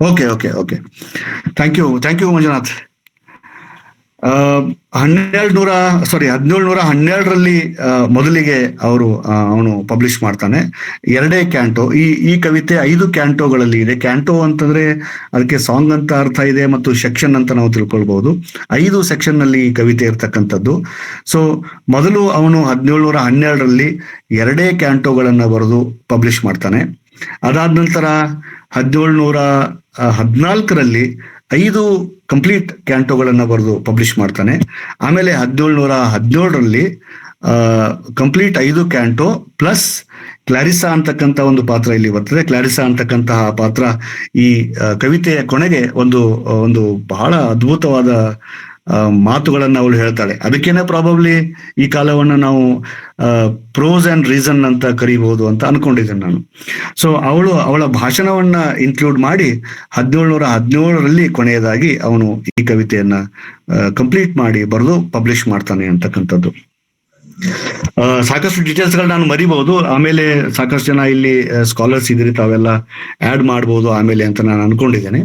Okay okay okay, thank you Manjunath. 1712ರಲ್ಲಿ ಮೊದಲಿಗೆ ಅವನು ಪಬ್ಲಿಷ್ ಮಾಡ್ತಾನೆ 2 ಕ್ಯಾಂಟೋ. ಈ ಕವಿತೆ 5 ಕ್ಯಾಂಟೋಗಳಲ್ಲಿ ಇದೆ. ಕ್ಯಾಂಟೋ ಅಂತಂದ್ರೆ ಅದಕ್ಕೆ ಸಾಂಗ್ ಅಂತ ಅರ್ಥ ಇದೆ, ಮತ್ತು ಸೆಕ್ಷನ್ ಅಂತ ನಾವು ತಿಳ್ಕೊಳ್ಬಹುದು. 5 ಸೆಕ್ಷನ್ ನಲ್ಲಿ ಈ ಕವಿತೆ ಇರ್ತಕ್ಕಂಥದ್ದು. ಸೊ ಮೊದಲು ಅವನು 1712ರಲ್ಲಿ 2 ಕ್ಯಾಂಟೋಗಳನ್ನ ಬರೆದು ಪಬ್ಲಿಷ್ ಮಾಡ್ತಾನೆ. ಅದಾದ ನಂತರ 1714ರಲ್ಲಿ 5 ಕಂಪ್ಲೀಟ್ ಕ್ಯಾಂಟೋಗಳನ್ನ ಬರೆದು ಪಬ್ಲಿಷ್ ಮಾಡ್ತಾನೆ. ಆಮೇಲೆ 1717ರಲ್ಲಿ ಕಂಪ್ಲೀಟ್ 5 ಕ್ಯಾಂಟೋ ಪ್ಲಸ್ ಕ್ಲಾರಿಸಾ ಅಂತಕ್ಕಂಥ ಒಂದು ಪಾತ್ರ ಇಲ್ಲಿ ಬರ್ತದೆ. ಕ್ಲಾರಿಸಾ ಅಂತಕ್ಕಂತಹ ಪಾತ್ರ ಈ ಕವಿತೆಯ ಕೊನೆಗೆ ಒಂದು ಬಹಳ ಅದ್ಭುತವಾದ ಮಾತುಗಳನ್ನ ಅವಳು ಹೇಳ್ತಾಳೆ. ಅದಕ್ಕೇನೆ ಪ್ರಾಬಬ್ಲಿ ಈ ಕಾಲವನ್ನ ನಾವು ಪ್ರೋಸ್ ಅಂಡ್ ರೀಸನ್ ಅಂತ ಕರಿಬಹುದು ಅಂತ ಅನ್ಕೊಂಡಿದ್ದೇನೆ ನಾನು. ಸೊ ಅವಳ ಭಾಷಣವನ್ನ ಇನ್ಕ್ಲೂಡ್ ಮಾಡಿ 1717ರಲ್ಲಿ ಕೊನೆಯದಾಗಿ ಅವನು ಈ ಕವಿತೆಯನ್ನ ಕಂಪ್ಲೀಟ್ ಮಾಡಿ ಬರೆದು ಪಬ್ಲಿಷ್ ಮಾಡ್ತಾನೆ ಅಂತಕ್ಕಂಥದ್ದು. ಸಾಕಷ್ಟು ಡೀಟೇಲ್ಸ್ ಗಳು ನಾನು ಮರಿಬಹುದು, ಆಮೇಲೆ ಸಾಕಷ್ಟು ಜನ ಇಲ್ಲಿ ಸ್ಕಾಲರ್ಸ್ ಇದ್ರಿ, ತಾವೆಲ್ಲ ಆಡ್ ಮಾಡ್ಬೋದು ಆಮೇಲೆ ಅಂತ ನಾನು ಅನ್ಕೊಂಡಿದ್ದೇನೆ.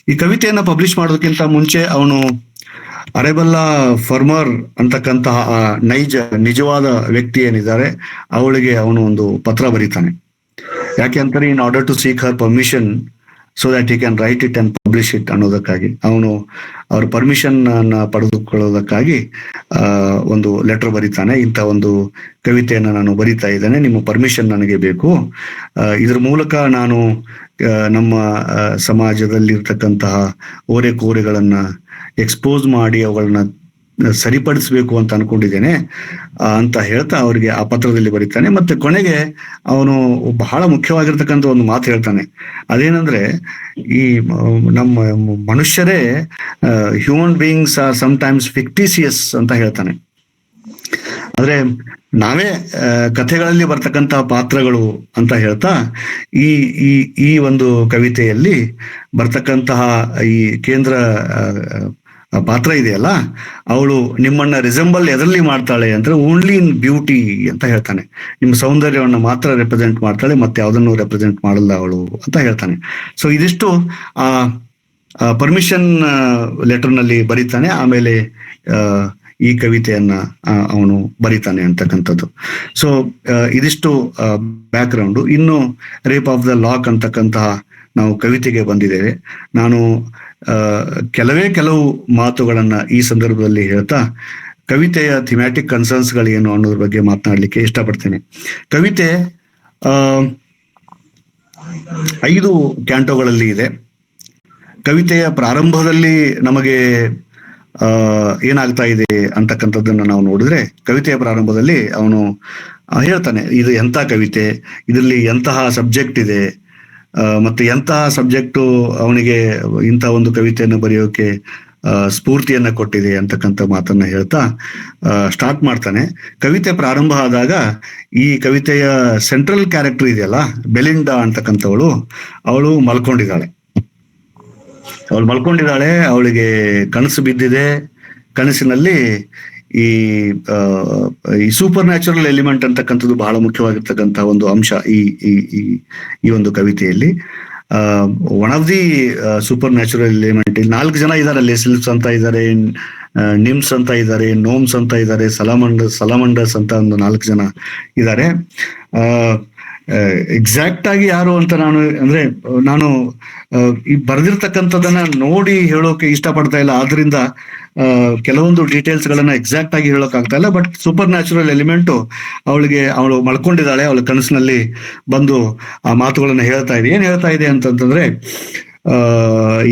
ಈ ಕವಿತೆಯನ್ನ ಪಬ್ಲಿಷ್ ಮಾಡೋದಕ್ಕಿಂತ ಮುಂಚೆ ಅವನು ಅರೆಬೆಲ್ಲಾ ಫರ್ಮರ್ ಅಂತಕ್ಕಂತಹ ನಿಜವಾದ ವ್ಯಕ್ತಿ ಏನಿದ್ದಾರೆ ಅವಳಿಗೆ ಅವನು ಒಂದು ಪತ್ರ ಬರೀತಾನೆ. ಯಾಕೆ ಅಂತಾರೆ, in order to seek her permission so that he can write it and publish it ಅನ್ನೋದಕ್ಕಾಗಿ ಅವನು ಅವ್ರ ಪರ್ಮಿಷನ್ ಅನ್ನ ಪಡೆದುಕೊಳ್ಳೋದಕ್ಕಾಗಿ ಒಂದು ಲೆಟರ್ ಬರೀತಾನೆ. ಇಂಥ ಒಂದು ಕವಿತೆಯನ್ನ ನಾನು ಬರೀತಾ ಇದ್ದೇನೆ, ನಿಮ್ಮ ಪರ್ಮಿಷನ್ ನನಗೆ ಬೇಕು. ಇದ್ರ ಮೂಲಕ ನಾನು ನಮ್ಮ ಸಮಾಜದಲ್ಲಿರ್ತಕ್ಕಂತಹ ಓರೆಕೋರೆಗಳನ್ನ ಎಕ್ಸ್ಪೋಸ್ ಮಾಡಿ ಅವುಗಳನ್ನ ಸರಿಪಡಿಸ್ಬೇಕು ಅಂತ ಅನ್ಕೊಂಡಿದ್ದೇನೆ ಅಂತ ಹೇಳ್ತಾ ಅವರಿಗೆ ಆ ಪತ್ರದಲ್ಲಿ ಬರೀತಾನೆ. ಮತ್ತೆ ಕೊನೆಗೆ ಅವನು ಬಹಳ ಮುಖ್ಯವಾಗಿರ್ತಕ್ಕಂಥ ಒಂದು ಮಾತು ಹೇಳ್ತಾನೆ. ಅದೇನಂದ್ರೆ, ಈ ನಮ್ಮ ಮನುಷ್ಯರೇ ಹ್ಯೂಮನ್ ಬೀಯಿಂಗ್ಸ್ ಆರ್ ಸಮ್ಟೈಮ್ಸ್ ಫಿಕ್ಟಿಸಿಯಸ್ ಅಂತ ಹೇಳ್ತಾನೆ. ಅಂದ್ರೆ ನಾವೇ ಕಥೆಗಳಲ್ಲಿ ಬರ್ತಕ್ಕಂತಹ ಪಾತ್ರಗಳು ಅಂತ ಹೇಳ್ತಾ ಈ ಈ ಈ ಒಂದು ಕವಿತೆಯಲ್ಲಿ ಬರ್ತಕ್ಕಂತಹ ಈ ಕೇಂದ್ರ ಪಾತ್ರ ಇದೆಯಲ್ಲ, ಅವಳು ನಿಮ್ಮನ್ನ ರಿಸೆಂಬಲ್ ಎದರಲ್ಲಿ ಮಾಡ್ತಾಳೆ ಅಂದ್ರೆ ಓನ್ಲಿ ಇನ್ ಬ್ಯೂಟಿ ಅಂತ ಹೇಳ್ತಾನೆ. ನಿಮ್ಮ ಸೌಂದರ್ಯವನ್ನು ಮಾತ್ರ ರೆಪ್ರೆಸೆಂಟ್ ಮಾಡ್ತಾಳೆ, ಮತ್ತೆ ಯಾವುದನ್ನು ರೆಪ್ರೆಸೆಂಟ್ ಮಾಡಲ್ಲ ಅವಳು ಅಂತ ಹೇಳ್ತಾನೆ. ಸೊ ಇದಿಷ್ಟು ಪರ್ಮಿಷನ್ ಲೆಟರ್ನಲ್ಲಿ ಬರೀತಾನೆ. ಆಮೇಲೆ ಆ, ಈ ಕವಿತೆಯನ್ನ ಅವನು ಬರೀತಾನೆ ಅಂತಕ್ಕಂಥದ್ದು. ಸೊ ಇದಿಷ್ಟು ಬ್ಯಾಕ್ ಗ್ರೌಂಡು. ಇನ್ನು ರೇಪ್ ಆಫ್ ದ ಲಾಕ್ ಅಂತಕ್ಕಂತಹ ನಾವು ಕವಿತೆಗೆ ಬಂದಿದ್ದೇವೆ. ನಾನು ಕೆಲವು ಮಾತುಗಳನ್ನ ಈ ಸಂದರ್ಭದಲ್ಲಿ ಹೇಳ್ತಾ ಕವಿತೆಯ ಥಿಮ್ಯಾಟಿಕ್ ಕನ್ಸರ್ನ್ಸ್ಗಳೇನು ಅನ್ನೋದ್ರ ಬಗ್ಗೆ ಮಾತನಾಡ್ಲಿಕ್ಕೆ ಇಷ್ಟಪಡ್ತೇನೆ. ಕವಿತೆ 5 ಕ್ಯಾಂಟೋಗಳಲ್ಲಿ ಇದೆ. ಕವಿತೆಯ ಪ್ರಾರಂಭದಲ್ಲಿ ನಮಗೆ ಏನಾಗ್ತಾ ಇದೆ ಅಂತಕ್ಕಂಥದ್ದನ್ನ ನಾವು ನೋಡಿದ್ರೆ, ಕವಿತೆಯ ಪ್ರಾರಂಭದಲ್ಲಿ ಅವನು ಹೇಳ್ತಾನೆ, ಇದು ಎಂಥ ಕವಿತೆ, ಇದರಲ್ಲಿ ಎಂತಹ ಸಬ್ಜೆಕ್ಟ್ ಇದೆ, ಮತ್ತೆ ಎಂತಹ ಸಬ್ಜೆಕ್ಟು ಅವನಿಗೆ ಇಂಥ ಒಂದು ಕವಿತೆಯನ್ನು ಬರೆಯೋಕೆ ಸ್ಫೂರ್ತಿಯನ್ನ ಕೊಟ್ಟಿದೆ ಅಂತಕ್ಕಂಥ ಮಾತನ್ನ ಹೇಳ್ತಾ ಸ್ಟಾರ್ಟ್ ಮಾಡ್ತಾನೆ. ಕವಿತೆ ಪ್ರಾರಂಭ ಆದಾಗ ಈ ಕವಿತೆಯ ಸೆಂಟ್ರಲ್ ಕ್ಯಾರೆಕ್ಟರ್ ಇದೆಯಲ್ಲ, ಬೆಲಿಂಡಾ ಅಂತಕ್ಕಂಥವಳು, ಅವಳು ಮಲ್ಕೊಂಡಿದ್ದಾಳೆ. ಅವಳಿಗೆ ಕನಸು ಬಿದ್ದಿದೆ. ಕನಸಿನಲ್ಲಿ ಈ ಸೂಪರ್ ನ್ಯಾಚುರಲ್ ಎಲಿಮೆಂಟ್ ಅಂತಕ್ಕಂಥದ್ದು ಬಹಳ ಮುಖ್ಯವಾಗಿರ್ತಕ್ಕಂಥ ಒಂದು ಅಂಶ ಈ ಒಂದು ಕವಿತೆಯಲ್ಲಿ. One of the supernatural element, ಇಲ್ಲಿ 4 ಜನ ಇದ್ದಾರೆ ಅಲ್ಲಿ. ಸಿಲ್ಫ್ಸ್ ಅಂತ ಇದ್ದಾರೆ, ನಿಮ್ಸ್ ಅಂತ ಇದ್ದಾರೆ, ನೋಮ್ಸ್ ಅಂತ ಇದ್ದಾರೆ, ಸಲಾಮಂಡರ್ಸ್ ಅಂತ ಒಂದು 4 ಜನ ಇದ್ದಾರೆ. ಎಕ್ಸಾಕ್ಟ್ ಆಗಿ ಯಾರು ಅಂತ ನಾನು ಈ ಬರೆದಿರ್ತಕ್ಕಂಥದ್ದನ್ನ ನೋಡಿ ಹೇಳೋಕೆ ಇಷ್ಟಪಡ್ತಾ ಇಲ್ಲ. ಆದ್ರಿಂದ ಕೆಲವೊಂದು ಡೀಟೇಲ್ಸ್ ಗಳನ್ನ ಎಕ್ಸಾಕ್ಟ್ ಆಗಿ ಹೇಳೋಕ್ ಆಗ್ತಾ ಇಲ್ಲ. ಬಟ್ ಸೂಪರ್ ನ್ಯಾಚುರಲ್ ಎಲಿಮೆಂಟು ಅವಳು ಮಲ್ಕೊಂಡಿದ್ದಾಳೆ. ಅವಳ ಕನಸಿನಲ್ಲಿ ಬಂದು ಆ ಮಾತುಗಳನ್ನ ಹೇಳ್ತಾ ಇದೆ. ಏನ್ ಹೇಳ್ತಾ ಇದೆ ಅಂತಂತಂದ್ರೆ,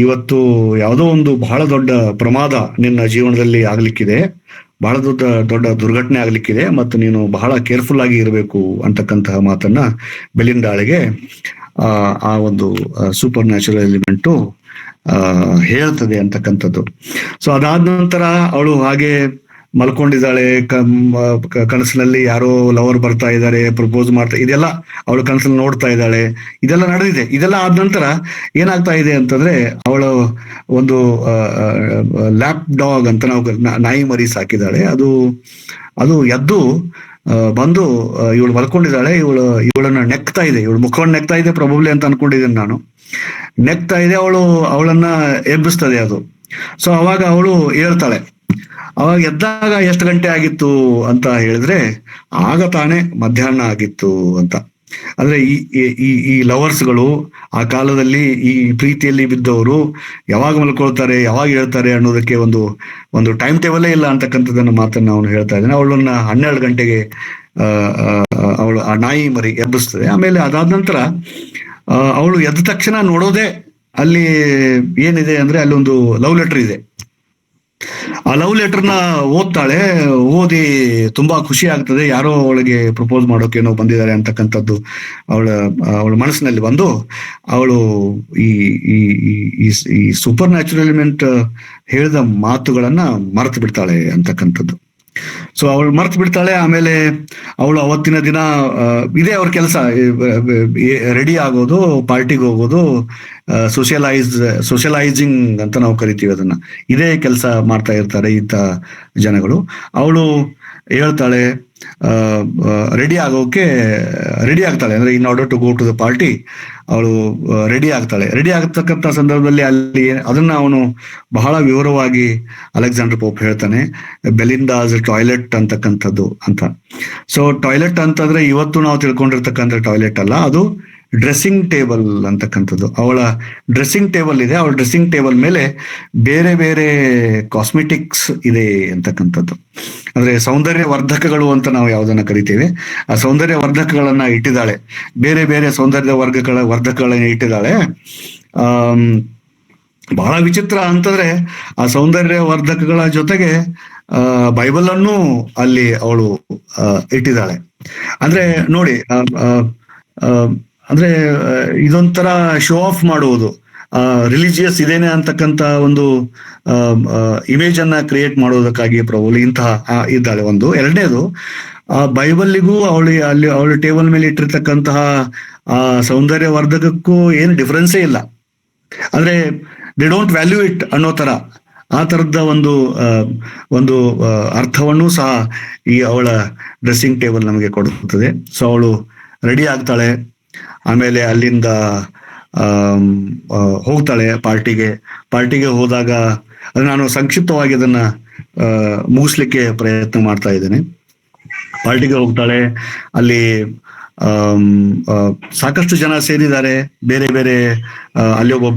ಇವತ್ತು ಯಾವುದೋ ಒಂದು ಬಹಳ ದೊಡ್ಡ ಪ್ರಮಾದ ನಿನ್ನ ಜೀವನದಲ್ಲಿ ಆಗ್ಲಿಕ್ಕಿದೆ, ಬಹಳ ದೊಡ್ಡ ದುರ್ಘಟನೆ ಆಗ್ಲಿಕ್ಕಿದೆ, ಮತ್ತು ನೀನು ಬಹಳ ಕೇರ್ಫುಲ್ ಆಗಿ ಇರಬೇಕು ಅಂತಕ್ಕಂತಹ ಮಾತನ್ನ ಬೆಲಿಂಡಾಳಿಗೆ ಆ ಒಂದು ಸೂಪರ್ ನ್ಯಾಚುರಲ್ ಎಲಿಮೆಂಟು ಹೇಳ್ತದೆ ಅಂತಕ್ಕಂಥದ್ದು. ಸೊ ಅದಾದ ನಂತರ ಅವಳು ಹಾಗೆ ಮಲ್ಕೊಂಡಿದ್ದಾಳೆ. ಕನಸಿನಲ್ಲಿ ಯಾರೋ ಲವರ್ ಬರ್ತಾ ಇದ್ದಾರೆ, ಪ್ರಪೋಸ್ ಮಾಡ್ತಾ, ಇದೆಲ್ಲ ಅವಳು ಕನಸಲ್ಲಿ ನೋಡ್ತಾ ಇದ್ದಾಳೆ. ಇದೆಲ್ಲ ನಡೆದಿದೆ. ಇದೆಲ್ಲ ಆದ ನಂತರ ಏನಾಗ್ತಾ ಇದೆ ಅಂತಂದ್ರೆ, ಅವಳು ಒಂದು ಲ್ಯಾಪ್ ಡಾಗ್ ಅಂತ ನಾವು ನಾಯಿ ಮರಿ ಸಾಕಿದ್ದಾಳೆ. ಅದು ಎದ್ದು ಬಂದು ಇವಳು ಮಲ್ಕೊಂಡಿದ್ದಾಳೆ. ಇವಳನ್ನ ನೆಕ್ತಾ ಇದೆ, ಇವಳು ಮುಖವನ್ನು ನೆಕ್ತಾ ಇದೆ ಪ್ರೊಬಬ್ಲಿ ಅಂತ ಅನ್ಕೊಂಡಿದ್ದೀನಿ ನಾನು. ನೆಕ್ತಾ ಇದೆ, ಅವಳನ್ನ ಎಬ್ಬಿಸ್ತದೆ ಅದು. ಸೊ ಅವಾಗ ಅವಳು ಹೇಳ್ತಾಳೆ. ಅವಾಗ ಎದ್ದಾಗ ಎಷ್ಟು ಗಂಟೆ ಆಗಿತ್ತು ಅಂತ ಹೇಳಿದ್ರೆ, ಆಗ ತಾನೇ ಮಧ್ಯಾಹ್ನ ಆಗಿತ್ತು ಅಂತ. ಅಂದ್ರೆ ಈ ಲವರ್ಸ್ಗಳು ಆ ಕಾಲದಲ್ಲಿ ಈ ಪ್ರೀತಿಯಲ್ಲಿ ಬಿದ್ದವರು ಯಾವಾಗ ಮಲ್ಕೊಳ್ತಾರೆ, ಯಾವಾಗ ಹೇಳ್ತಾರೆ ಅನ್ನೋದಕ್ಕೆ ಒಂದು ಟೈಮ್ ಟೇಬಲೇ ಇಲ್ಲ ಅಂತಕ್ಕಂಥದ್ದನ್ನ ಮಾತನ್ನ ಅವನು ಹೇಳ್ತಾ ಇದ್ದಾನೆ. ಅವಳನ್ನ 12 ಗಂಟೆಗೆ ಅವಳು ಆ ನಾಯಿ ಮರಿ ಎಬ್ಬಿಸ್ತದೆ. ಆಮೇಲೆ ಅದಾದ ನಂತರ ಅವಳು ಎದ್ದ ತಕ್ಷಣ ನೋಡೋದೇ ಅಲ್ಲಿ ಏನಿದೆ ಅಂದ್ರೆ, ಅಲ್ಲಿ ಒಂದು ಲವ್ ಲೆಟರ್ ಇದೆ. ಆ ಲವ್ ಲೆಟರ್ನ ಓದ್ತಾಳೆ. ಓದಿ ತುಂಬಾ ಖುಷಿ ಆಗ್ತದೆ. ಯಾರೋ ಅವಳಿಗೆ ಪ್ರಪೋಸ್ ಮಾಡೋಕೇನೋ ಬಂದಿದ್ದಾರೆ ಅಂತಕ್ಕಂಥದ್ದು ಅವಳ ಮನಸ್ಸಿನಲ್ಲಿ ಬಂದು, ಅವಳು ಈ ಸೂಪರ್ ನ್ಯಾಚುರಲ್ ಎಲಿಮೆಂಟ್ ಹೇಳಿದ ಮಾತುಗಳನ್ನ ಮರೆತು ಬಿಡ್ತಾಳೆ ಅಂತಕ್ಕಂಥದ್ದು. ಸೊ ಅವಳು ಮರ್ತು ಬಿಡ್ತಾಳೆ. ಆಮೇಲೆ ಅವಳು ಅವತ್ತಿನ ದಿನ ಇದೇ ಅವ್ರ ಕೆಲಸ, ರೆಡಿ ಆಗೋದು, ಪಾರ್ಟಿಗೆ ಹೋಗೋದು, ಸೋಷಿಯಲೈಸಿಂಗ್ ಅಂತ ನಾವು ಕರಿತೀವಿ ಅದನ್ನ. ಇದೇ ಕೆಲಸ ಮಾಡ್ತಾ ಇರ್ತಾರೆ ಇಂಥ ಜನಗಳು. ಅವಳು ಹೇಳ್ತಾಳೆ, ರೆಡಿ ಆಗ್ತಾಳೆ ಅಂದ್ರೆ in order to go to the party ಅವಳು ರೆಡಿ ಆಗ್ತಕ್ಕಂಥ ಸಂದರ್ಭದಲ್ಲಿ ಅಲ್ಲಿ ಅದನ್ನ ಅವನು ಬಹಳ ವಿವರವಾಗಿ ಅಲೆಕ್ಸಾಂಡರ್ ಪೋಪ್ ಹೇಳ್ತಾನೆ, ಬೆಲಿಂದಾಸ್ ಟಾಯ್ಲೆಟ್ ಅಂತಕ್ಕಂಥದ್ದು ಅಂತ. ಸೊ ಟಾಯ್ಲೆಟ್ ಅಂತಂದ್ರೆ ಇವತ್ತು ನಾವು ತಿಳ್ಕೊಂಡಿರ್ತಕ್ಕಂಥ ಟಾಯ್ಲೆಟ್ ಅಲ್ಲ, ಅದು ಡ್ರೆಸ್ಸಿಂಗ್ ಟೇಬಲ್ ಅಂತಕ್ಕಂಥದ್ದು. ಅವಳ ಡ್ರೆಸ್ಸಿಂಗ್ ಟೇಬಲ್ ಇದೆ. ಅವಳ ಡ್ರೆಸ್ಸಿಂಗ್ ಟೇಬಲ್ ಮೇಲೆ ಬೇರೆ ಬೇರೆ ಕಾಸ್ಮೆಟಿಕ್ಸ್ ಇದೆ ಅಂತಕ್ಕಂಥದ್ದು. ಅಂದ್ರೆ ಸೌಂದರ್ಯ ವರ್ಧಕಗಳು ಅಂತ ನಾವು ಯಾವ್ದನ್ನ ಕರಿತೇವೆ, ಆ ಸೌಂದರ್ಯ ವರ್ಧಕಗಳನ್ನ ಇಟ್ಟಿದ್ದಾಳೆ. ಬೇರೆ ಬೇರೆ ಸೌಂದರ್ಯ ವರ್ಧಕಗಳನ್ನ ಇಟ್ಟಿದ್ದಾಳೆ. ಬಹಳ ವಿಚಿತ್ರ ಅಂತಂದ್ರೆ, ಆ ಸೌಂದರ್ಯ ವರ್ಧಕಗಳ ಜೊತೆಗೆ ಬೈಬಲ್ ಅನ್ನು ಅಲ್ಲಿ ಅವಳು ಇಟ್ಟಿದ್ದಾಳೆ. ಅಂದ್ರೆ ನೋಡಿ, ಅಂದ್ರೆ ಇದೊಂಥರ ಶೋ ಆಫ್ ಮಾಡುವುದು, ರಿಲಿಜಿಯಸ್ ಇದೇನೆ ಅಂತಕ್ಕಂಥ ಒಂದು ಇಮೇಜ್ ಅನ್ನ ಕ್ರಿಯೇಟ್ ಮಾಡೋದಕ್ಕಾಗಿ ಪ್ರಭು ಇಂತಹ ಇದ್ದಾಳೆ. ಒಂದು. ಎರಡನೇದು, ಆ ಬೈಬಲ್ಗೂ ಅವಳ ಟೇಬಲ್ ಮೇಲೆ ಇಟ್ಟಿರ್ತಕ್ಕಂತಹ ಆ ಸೌಂದರ್ಯ ವರ್ಧಕಕ್ಕೂ ಏನು ಡಿಫ್ರೆನ್ಸೇ ಇಲ್ಲ. ಅಂದ್ರೆ ದೇ ಡೋಂಟ್ ವ್ಯಾಲ್ಯೂ ಇಟ್ ಅನ್ನೋ ತರ, ಆ ತರದ ಒಂದು ಅರ್ಥವನ್ನು ಸಹ ಈ ಅವಳ ಡ್ರೆಸ್ಸಿಂಗ್ ಟೇಬಲ್ ನಮಗೆ ಕೊಡುತ್ತದೆ. ಸೊ ಅವಳು ರೆಡಿ ಆಗ್ತಾಳೆ. ಆಮೇಲೆ ಅಲ್ಲಿಂದ ಹೋಗ್ತಾಳೆ ಪಾರ್ಟಿಗೆ ಹೋದಾಗ ನಾನು ಸಂಕ್ಷಿಪ್ತವಾಗಿ ಅದನ್ನ ಮುಗಿಸ್ಲಿಕ್ಕೆ ಪ್ರಯತ್ನ ಮಾಡ್ತಾ ಇದ್ದೇನೆ. ಪಾರ್ಟಿಗೆ ಹೋಗ್ತಾಳೆ, ಅಲ್ಲಿ ಸಾಕಷ್ಟು ಜನ ಸೇರಿದ್ದಾರೆ, ಬೇರೆ ಬೇರೆ ಅಲ್ಲಿ ಒಬ್ಬ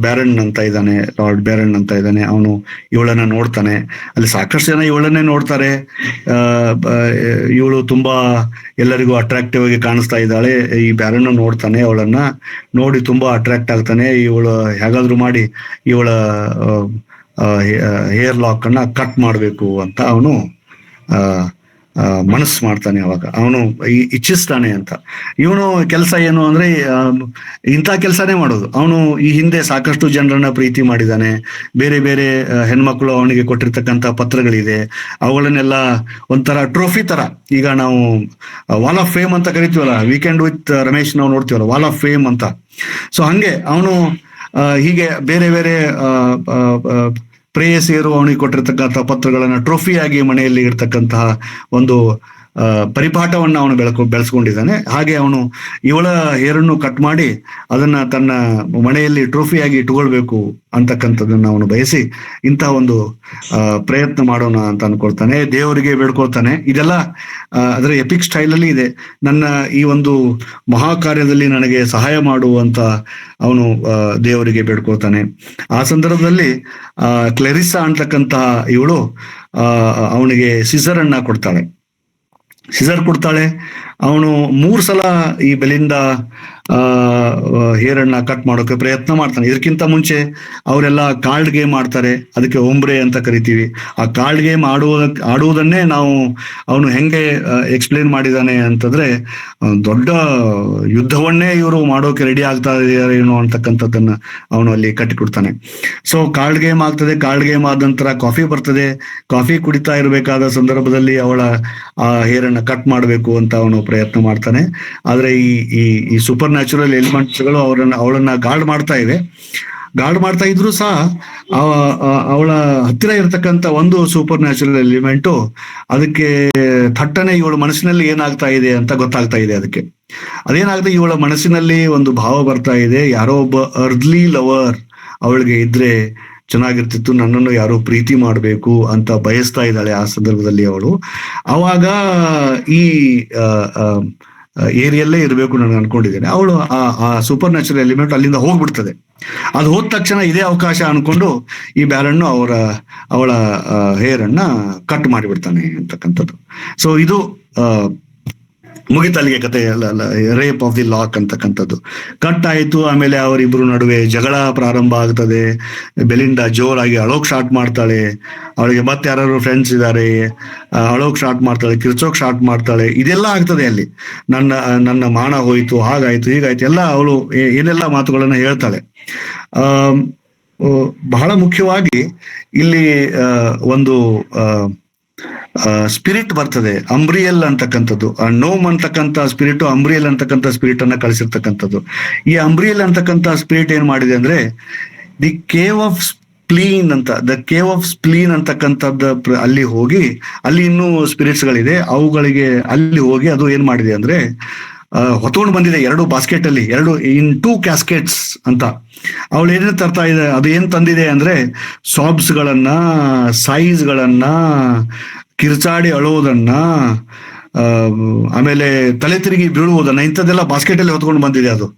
ಬ್ಯಾರನ್ ಅಂತ ಇದ್ದಾನೆ, ಲಾರ್ಡ್ ಬ್ಯಾರನ್ ಅಂತ ಇದ್ದಾನೆ. ಅವನು ಇವಳನ್ನ ನೋಡ್ತಾನೆ, ಅಲ್ಲಿ ಸಾಕಷ್ಟು ಜನ ಇವಳನ್ನೇ ನೋಡ್ತಾರೆ. ಇವಳು ತುಂಬಾ ಎಲ್ಲರಿಗೂ ಅಟ್ರಾಕ್ಟಿವ್ ಆಗಿ ಕಾಣಿಸ್ತಾ ಇದ್ದಾಳೆ. ಈ ಬ್ಯಾರನ್ ನೋಡ್ತಾನೆ, ಅವಳನ್ನ ನೋಡಿ ತುಂಬಾ ಅಟ್ರಾಕ್ಟ್ ಆಗ್ತಾನೆ. ಇವಳು ಹೇಗಾದ್ರೂ ಮಾಡಿ ಇವಳ ಹೇರ್ ಲಾಕ್ ಅನ್ನ ಕಟ್ ಮಾಡ್ಬೇಕು ಅಂತ ಅವನು ಮನಸ್ಸು ಮಾಡ್ತಾನೆ. ಅವಾಗ ಅವನು ಇಚ್ಛಿಸ್ತಾನೆ ಅಂತ. ಇವನು ಕೆಲಸ ಏನು ಅಂದ್ರೆ ಇಂಥ ಕೆಲಸನೇ ಮಾಡೋದು. ಅವನು ಈ ಹಿಂದೆ ಸಾಕಷ್ಟು ಜನರನ್ನ ಪ್ರೀತಿ ಮಾಡಿದ್ದಾನೆ. ಬೇರೆ ಬೇರೆ ಹೆಣ್ಮಕ್ಳು ಅವನಿಗೆ ಕೊಟ್ಟಿರ್ತಕ್ಕಂಥ ಪತ್ರಗಳಿದೆ, ಅವುಗಳನ್ನೆಲ್ಲ ಒಂಥರ ಟ್ರೋಫಿ ತರ, ಈಗ ನಾವು ವಾಲ್ ಆಫ್ ಫೇಮ್ ಅಂತ ಕರಿತೀವಲ್ಲ, ವೀಕೆಂಡ್ ವಿತ್ ರಮೇಶ್ ನಾವು ನೋಡ್ತೀವಲ್ಲ, ವಾಲ್ ಆಫ್ ಫೇಮ್ ಅಂತ. ಸೊ ಹಂಗೆ ಅವನು ಹೀಗೆ ಬೇರೆ ಬೇರೆ ಪ್ರೇಯಸಿಯರು ಅವನಿಗೆ ಕೊಟ್ಟಿರ್ತಕ್ಕಂಥ ಪತ್ರಗಳನ್ನ ಟ್ರೋಫಿಯಾಗಿ ಮನೆಯಲ್ಲಿ ಇರ್ತಕ್ಕಂತಹ ಒಂದು ಪರಿಪಾಠವನ್ನ ಅವನು ಬೆಳೆಸ್ಕೊಂಡಿದ್ದಾನೆ. ಹಾಗೆ ಅವನು ಇವಳ ಹೇರನ್ನು ಕಟ್ ಮಾಡಿ ಅದನ್ನ ತನ್ನ ಮನೆಯಲ್ಲಿ ಟ್ರೋಫಿಯಾಗಿ ಇಟ್ಕೊಳ್ಬೇಕು ಅಂತಕ್ಕಂಥದ್ದನ್ನ ಅವನು ಬಯಸಿ ಇಂತಹ ಒಂದು ಪ್ರಯತ್ನ ಮಾಡೋಣ ಅಂತ ಅನ್ಕೊಳ್ತಾನೆ. ದೇವರಿಗೆ ಬೇಡ್ಕೊಳ್ತಾನೆ. ಇದೆಲ್ಲ ಅದರ ಎಪಿಕ್ ಸ್ಟೈಲ್ ಅಲ್ಲಿ ಇದೆ. ನನ್ನ ಈ ಒಂದು ಮಹಾ ಕಾರ್ಯದಲ್ಲಿ ನನಗೆ ಸಹಾಯ ಮಾಡುವಂತ ಅವನು ದೇವರಿಗೆ ಬೇಡ್ಕೊಳ್ತಾನೆ. ಆ ಸಂದರ್ಭದಲ್ಲಿ ಕ್ಲೆರಿಸಾ ಅಂತಕ್ಕಂತಹ ಇವಳು ಅವನಿಗೆ ಸಿಸರ್ ಅನ್ನ ಕೊಡ್ತಾಳೆ. ಅವನು 3 ಸಲ ಈ ಬೆಲಿಂದ ಹೇರನ್ನ ಕಟ್ ಮಾಡೋಕೆ ಪ್ರಯತ್ನ ಮಾಡ್ತಾನೆ. ಇದಕ್ಕಿಂತ ಮುಂಚೆ ಅವರೆಲ್ಲ ಕಾರ್ಡ್ ಗೇಮ್ ಆಡ್ತಾರೆ, ಅದಕ್ಕೆ ಒಂಬ್ರೆ ಅಂತ ಕರಿತೀವಿ. ಆ ಕಾರ್ಡ್ ಗೇಮ್ ಆಡುವುದನ್ನೇ ಅವನು ಹೆಂಗೆ ಎಕ್ಸ್ಪ್ಲೇನ್ ಮಾಡಿದಾನೆ ಅಂತಂದ್ರೆ, ದೊಡ್ಡ ಯುದ್ಧವನ್ನೇ ಇವರು ಮಾಡೋಕೆ ರೆಡಿ ಆಗ್ತಾ ಇದ್ದಾರೆ ಏನೋ ಅಂತಕ್ಕಂಥದ್ದನ್ನ ಅವನು ಅಲ್ಲಿ ಕಟ್ಟಿಕೊಡ್ತಾನೆ. ಸೊ ಕಾರ್ಡ್ ಗೇಮ್ ಆಗ್ತದೆ. ಕಾರ್ಡ್ ಗೇಮ್ ಆದ ನಂತರ ಕಾಫಿ ಬರ್ತದೆ. ಕಾಫಿ ಕುಡಿತಾ ಇರಬೇಕಾದ ಸಂದರ್ಭದಲ್ಲಿ ಅವಳ ಆ ಹೇರನ್ನ ಕಟ್ ಮಾಡಬೇಕು ಅಂತ ಅವನು ಪ್ರಯತ್ನ ಮಾಡ್ತಾನೆ. ಆದ್ರೆ ಈ ಸೂಪರ್ ನ್ಯಾಚುರಲ್ ಎಲಿಮೆಂಟ್ಸ್ಗಳು ಅವಳನ್ನ ಗಾರ್ಡ್ ಮಾಡ್ತಾ ಇದ್ರು ಸಹ ಅವಳ ಹತ್ತಿರ ಇರತಕ್ಕಂತ ಒಂದು ಸೂಪರ್ ನ್ಯಾಚುರಲ್ ಎಲಿಮೆಂಟು ಅದಕ್ಕೆ ಥಟ್ಟನೆ ಇವಳ ಮನಸ್ಸಿನಲ್ಲಿ ಏನಾಗ್ತಾ ಇದೆ ಅಂತ ಗೊತ್ತಾಗ್ತಾ ಇದೆ. ಅದೇನಾಗ್ತದೆ, ಇವಳ ಮನಸ್ಸಿನಲ್ಲಿ ಒಂದು ಭಾವ ಬರ್ತಾ ಇದೆ. ಯಾರೋ ಒಬ್ಬ ಅರ್ಲಿ ಲವರ್ ಅವಳಿಗೆ ಇದ್ರೆ ಚೆನ್ನಾಗಿರ್ತಿತ್ತು, ನನ್ನನ್ನು ಯಾರೋ ಪ್ರೀತಿ ಮಾಡಬೇಕು ಅಂತ ಬಯಸ್ತಾ ಇದ್ದಾಳೆ ಆ ಸಂದರ್ಭದಲ್ಲಿ ಅವಳು. ಅವಾಗ ಈ ಏರಿಯಲ್ಲೇ ಇರಬೇಕು ನಾನು ಅನ್ಕೊಂಡಿದ್ದೇನೆ. ಅವಳು ಆ ಸೂಪರ್ ನ್ಯಾಚುರಲ್ ಎಲಿಮೆಂಟ್ ಅಲ್ಲಿಂದ ಹೋಗ್ಬಿಡ್ತದೆ. ಅದು ಹೋದ ತಕ್ಷಣ ಇದೇ ಅವಕಾಶ ಅನ್ಕೊಂಡು ಈ ಬ್ಯಾರನ್ನು ಅವಳ ಹೇರ್ ಅನ್ನ ಕಟ್ ಮಾಡಿಬಿಡ್ತಾನೆ ಅಂತಕ್ಕಂಥದ್ದು. ಸೊ ಇದು ಮುಗಿತಲ್ಲಿಗೆ ಕತೆ, ರೇಪ್ ಆಫ್ ದಿ ಲಾಕ್ ಅಂತಕ್ಕಂಥದ್ದು ಕಟ್ ಆಯ್ತು. ಆಮೇಲೆ ಅವರಿಬ್ರು ನಡುವೆ ಜಗಳ ಪ್ರಾರಂಭ ಆಗ್ತದೆ. ಬೆಲಿಂಡಾ ಜೋರಾಗಿ ಅಳೋಕ್ ಸ್ಟಾರ್ಟ್ ಮಾಡ್ತಾಳೆ. ಅವಳಿಗೆ ಮತ್ತೆ ಯಾರು ಫ್ರೆಂಡ್ಸ್ ಇದ್ದಾರೆ, ಅಳೋಕ್ ಸ್ಟಾರ್ಟ್ ಮಾಡ್ತಾಳೆ, ಕಿರ್ಚೋಕ್ ಸ್ಟಾರ್ಟ್ ಮಾಡ್ತಾಳೆ. ಇದೆಲ್ಲ ಆಗ್ತದೆ ಅಲ್ಲಿ. ನನ್ನ ಮಾನ ಹೋಯ್ತು, ಹಾಗಾಯ್ತು, ಹೀಗಾಯ್ತು, ಎಲ್ಲ ಅವಳು ಏನೆಲ್ಲ ಮಾತುಗಳನ್ನ ಹೇಳ್ತಾಳೆ. ಬಹಳ ಮುಖ್ಯವಾಗಿ ಇಲ್ಲಿ ಒಂದು ಸ್ಪಿರಿಟ್ ಬರ್ತದೆ, ಅಂಬ್ರಿಯಲ್ ಅಂತಕ್ಕಂಥದ್ದು. ನೋಮ್ ಅಂತಕ್ಕಂಥ ಸ್ಪಿರಿಟ್ ಅಂಬ್ರಿಯಲ್ ಅಂತಕ್ಕಂಥ ಸ್ಪಿರಿಟ್ ಅನ್ನ ಕಳಿಸಿರ್ತಕ್ಕಂಥದ್ದು. ಈ ಅಂಬ್ರಿಯಲ್ ಅಂತಕ್ಕಂಥ ಸ್ಪಿರಿಟ್ ಏನ್ ಮಾಡಿದೆ ಅಂದ್ರೆ, ದ ಕೇವ್ ಆಫ್ ಸ್ಪ್ಲೀನ್ ಅಂತಕ್ಕಂಥದ್ದು ಅಲ್ಲಿ ಹೋಗಿ, ಅಲ್ಲಿ ಇನ್ನೂ ಸ್ಪಿರಿಟ್ಸ್ ಗಳಿದೆ, ಅವುಗಳಿಗೆ ಅಲ್ಲಿ ಹೋಗಿ ಅದು ಏನ್ ಮಾಡಿದೆ ಅಂದ್ರೆ ಹೊತ್ಕೊಂಡು ಬಂದಿದೆ 2 ಬಾಸ್ಕೆಟ್ ಅಲ್ಲಿ, 2 ಕ್ಯಾಸ್ಕೆಟ್ಸ್ ಅಂತ. ಅವಳು ಏನೇನು ತರ್ತಾ ಇದೆ, ಅದು ಏನ್ ತಂದಿದೆ ಅಂದ್ರೆ ಸಾಬ್ಸ್ ಗಳನ್ನ, ಸೈಜ್ ಗಳನ್ನ, ಕಿರ್ಚಾಡಿ ಅಳುವುದನ್ನ, ಆಮೇಲೆ ತಲೆ ತಿರುಗಿ ಬೀಳುವುದನ್ನ, ಇಂಥದ್ದೆಲ್ಲ ಬಾಸ್ಕೆಟ್ ಅಲ್ಲಿ ಹೊತ್ಕೊಂಡು ಬಂದಿದೆ. ಅದು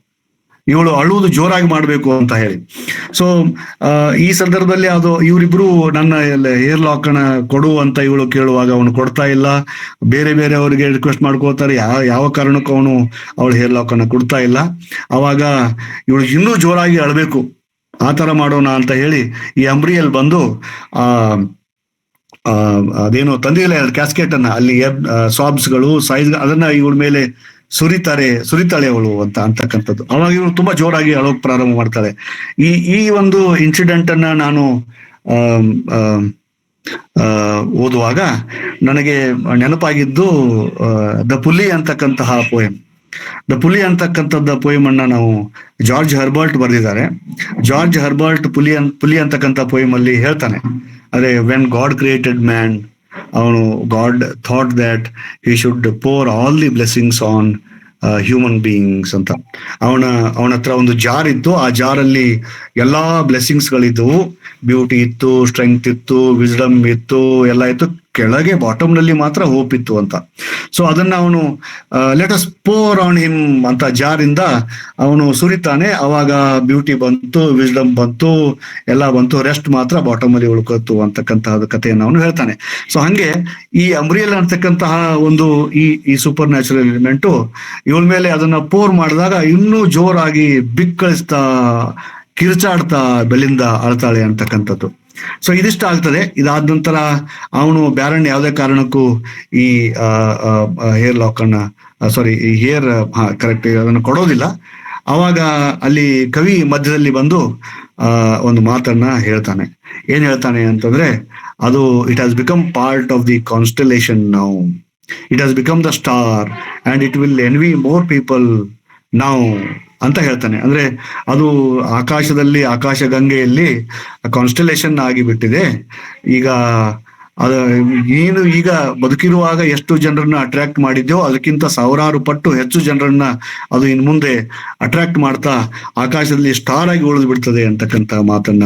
ಇವಳು ಅಳುವುದು ಜೋರಾಗಿ ಮಾಡ್ಬೇಕು ಅಂತ ಹೇಳಿ. ಸೊ ಈ ಸಂದರ್ಭದಲ್ಲಿ ಇವರಿಬ್ರು ನನ್ನ ಹೇರ್ ಲಾಕ್ ಅನ್ನ ಕೊಡು ಅಂತ ಇವಳು ಕೇಳುವಾಗ ಅವನು ಕೊಡ್ತಾ ಇಲ್ಲ. ಬೇರೆ ಬೇರೆ ಅವರಿಗೆ ರಿಕ್ವೆಸ್ಟ್ ಮಾಡ್ಕೋತಾರೆ, ಯಾವ ಕಾರಣಕ್ಕೂ ಅವಳು ಹೇರ್ ಲಾಕ್ ಅನ್ನ ಕೊಡ್ತಾ ಇಲ್ಲ. ಅವಾಗ ಇವಳು ಇನ್ನೂ ಜೋರಾಗಿ ಅಳಬೇಕು, ಆ ತರ ಮಾಡೋಣ ಅಂತ ಹೇಳಿ ಈ ಅಂಬ್ರಿಯಲ್ಲಿ ಬಂದು ಅದೇನೋ ತಂದಿಲ್ಲ 2 ಕ್ಯಾಸ್ಕೆಟ್ ಅನ್ನ, ಅಲ್ಲಿ ಸಾಬ್ಸ್ಗಳು, ಸೈಜ್, ಅದನ್ನ ಇವಳ ಮೇಲೆ ಸುರಿತಾಳೆ ಅವಳು ಅಂತಕ್ಕಂಥದ್ದು. ಅವಾಗ ಇವಳು ತುಂಬಾ ಜೋರಾಗಿ ಅಳೋಕ್ ಪ್ರಾರಂಭ ಮಾಡ್ತಾಳೆ. ಈ ಒಂದು ಇನ್ಸಿಡೆಂಟ್ ಅನ್ನ ನಾನು ಓದುವಾಗ ನನಗೆ ನೆನಪಾಗಿದ್ದು ದ ಪುಲಿ ಅಂತಕ್ಕಂತಹ ಪೋಯಮ್. ದ ಪುಲಿ ಅಂತಕ್ಕಂಥದ್ದು ಪೋಯಮ್ ಅನ್ನ ನಾವು ಜಾರ್ಜ್ ಹರ್ಬರ್ಟ್ ಬರೆದಿದ್ದಾರೆ. ಜಾರ್ಜ್ ಹರ್ಬರ್ಟ್ ಪುಲಿ ಅಂತಕ್ಕಂಥ ಪೋಯಮ್ ಅಲ್ಲಿ ಹೇಳ್ತಾನೆ, ಅದೇ when God created man, God thought that he should pour all the blessings on human beings ಅಂತ. ಅವನ ಹತ್ರ ಒಂದು ಜಾರ್ ಇತ್ತು, ಆ ಜಾರಲ್ಲಿ ಎಲ್ಲಾ ಬ್ಲೆಸ್ಸಿಂಗ್ಸ್ ಗಳಿದ್ದವು, ಬ್ಯೂಟಿ ಇತ್ತು, ಸ್ಟ್ರೆಂಗ್ತ್ ಇತ್ತು, ವಿಸ್ಡಮ್ ಇತ್ತು, ಎಲ್ಲ ಇತ್ತು. ಕೆಳಗೆ ಬಾಟಮ್ ನಲ್ಲಿ ಮಾತ್ರ ಹೋಪ್ ಇತ್ತು ಅಂತ. ಸೊ ಅದನ್ನ ಅವನು let us pour on him ಅಂತ ಜಾರಿಂದ ಅವನು ಸುರಿತಾನೆ. ಅವಾಗ ಬ್ಯೂಟಿ ಬಂತು, ವಿಸ್ಡಮ್ ಬಂತು, ಎಲ್ಲ ಬಂತು, ರೆಸ್ಟ್ ಮಾತ್ರ ಬಾಟಮ್ ಅಲ್ಲಿ ಉಳ್ಕೋತು ಅಂತಕ್ಕಂತಹ ಕಥೆಯನ್ನು ಅವನು ಹೇಳ್ತಾನೆ. ಸೊ ಹಂಗೆ ಈ ಅಂಬ್ರಿಯಲ್ ಅಂತಕ್ಕಂತಹ ಒಂದು ಈ ಸೂಪರ್ ನ್ಯಾಚುರಲ್ ಎಲಿಮೆಂಟು ಇವಳ ಮೇಲೆ ಅದನ್ನ ಪೋರ್ ಮಾಡಿದಾಗ ಇನ್ನೂ ಜೋರಾಗಿ ಬಿಕ್ಕಳಿಸ್ತಾ ಕಿರ್ಚಾಡ್ತಾ ಬೆಳಿಂದ ಅಳ್ತಾಳೆ ಅಂತಕ್ಕಂಥದ್ದು. ಸೊ ಇದಿಷ್ಟ ಆಗ್ತದೆ. ಇದಾದ ನಂತರ ಅವನು ಬ್ಯಾರನ್ ಯಾವುದೇ ಕಾರಣಕ್ಕೂ ಈ ಹೇರ್ ಲಾಕ್ ಅನ್ನ ಸಾರಿ ಈ ಹೇರ್ ಕರೆಕ್ಟ್ ಅದನ್ನು ಕೊಡೋದಿಲ್ಲ. ಅವಾಗ ಅಲ್ಲಿ ಕವಿ ಮಧ್ಯದಲ್ಲಿ ಬಂದು ಒಂದು ಮಾತನ್ನ ಹೇಳ್ತಾನೆ. ಏನ್ ಹೇಳ್ತಾನೆ ಅಂತಂದ್ರೆ, ಅದು it has become part of the constellation now, it has become the star and it will envy more people now ಅಂತ ಹೇಳ್ತಾನೆ. ಅಂದ್ರೆ ಅದು ಆಕಾಶದಲ್ಲಿ, ಆಕಾಶ ಗಂಗೆಯಲ್ಲಿ ಕಾನ್ಸ್ಟಲೇಷನ್ ಆಗಿಬಿಟ್ಟಿದೆ. ಈಗ ಅದ ನೀನು ಈಗ ಬದುಕಿರುವಾಗ ಎಷ್ಟು ಜನರನ್ನ ಅಟ್ರಾಕ್ಟ್ ಮಾಡಿದ್ಯೋ ಅದಕ್ಕಿಂತ ಸಾವಿರಾರು ಪಟ್ಟು ಹೆಚ್ಚು ಜನರನ್ನ ಅದು ಇನ್ ಮುಂದೆ ಅಟ್ರಾಕ್ಟ್ ಮಾಡ್ತಾ ಆಕಾಶದಲ್ಲಿ ಸ್ಟಾರ್ ಆಗಿ ಉಳಿದು ಬಿಡ್ತದೆ ಅಂತಕ್ಕಂಥ ಮಾತನ್ನ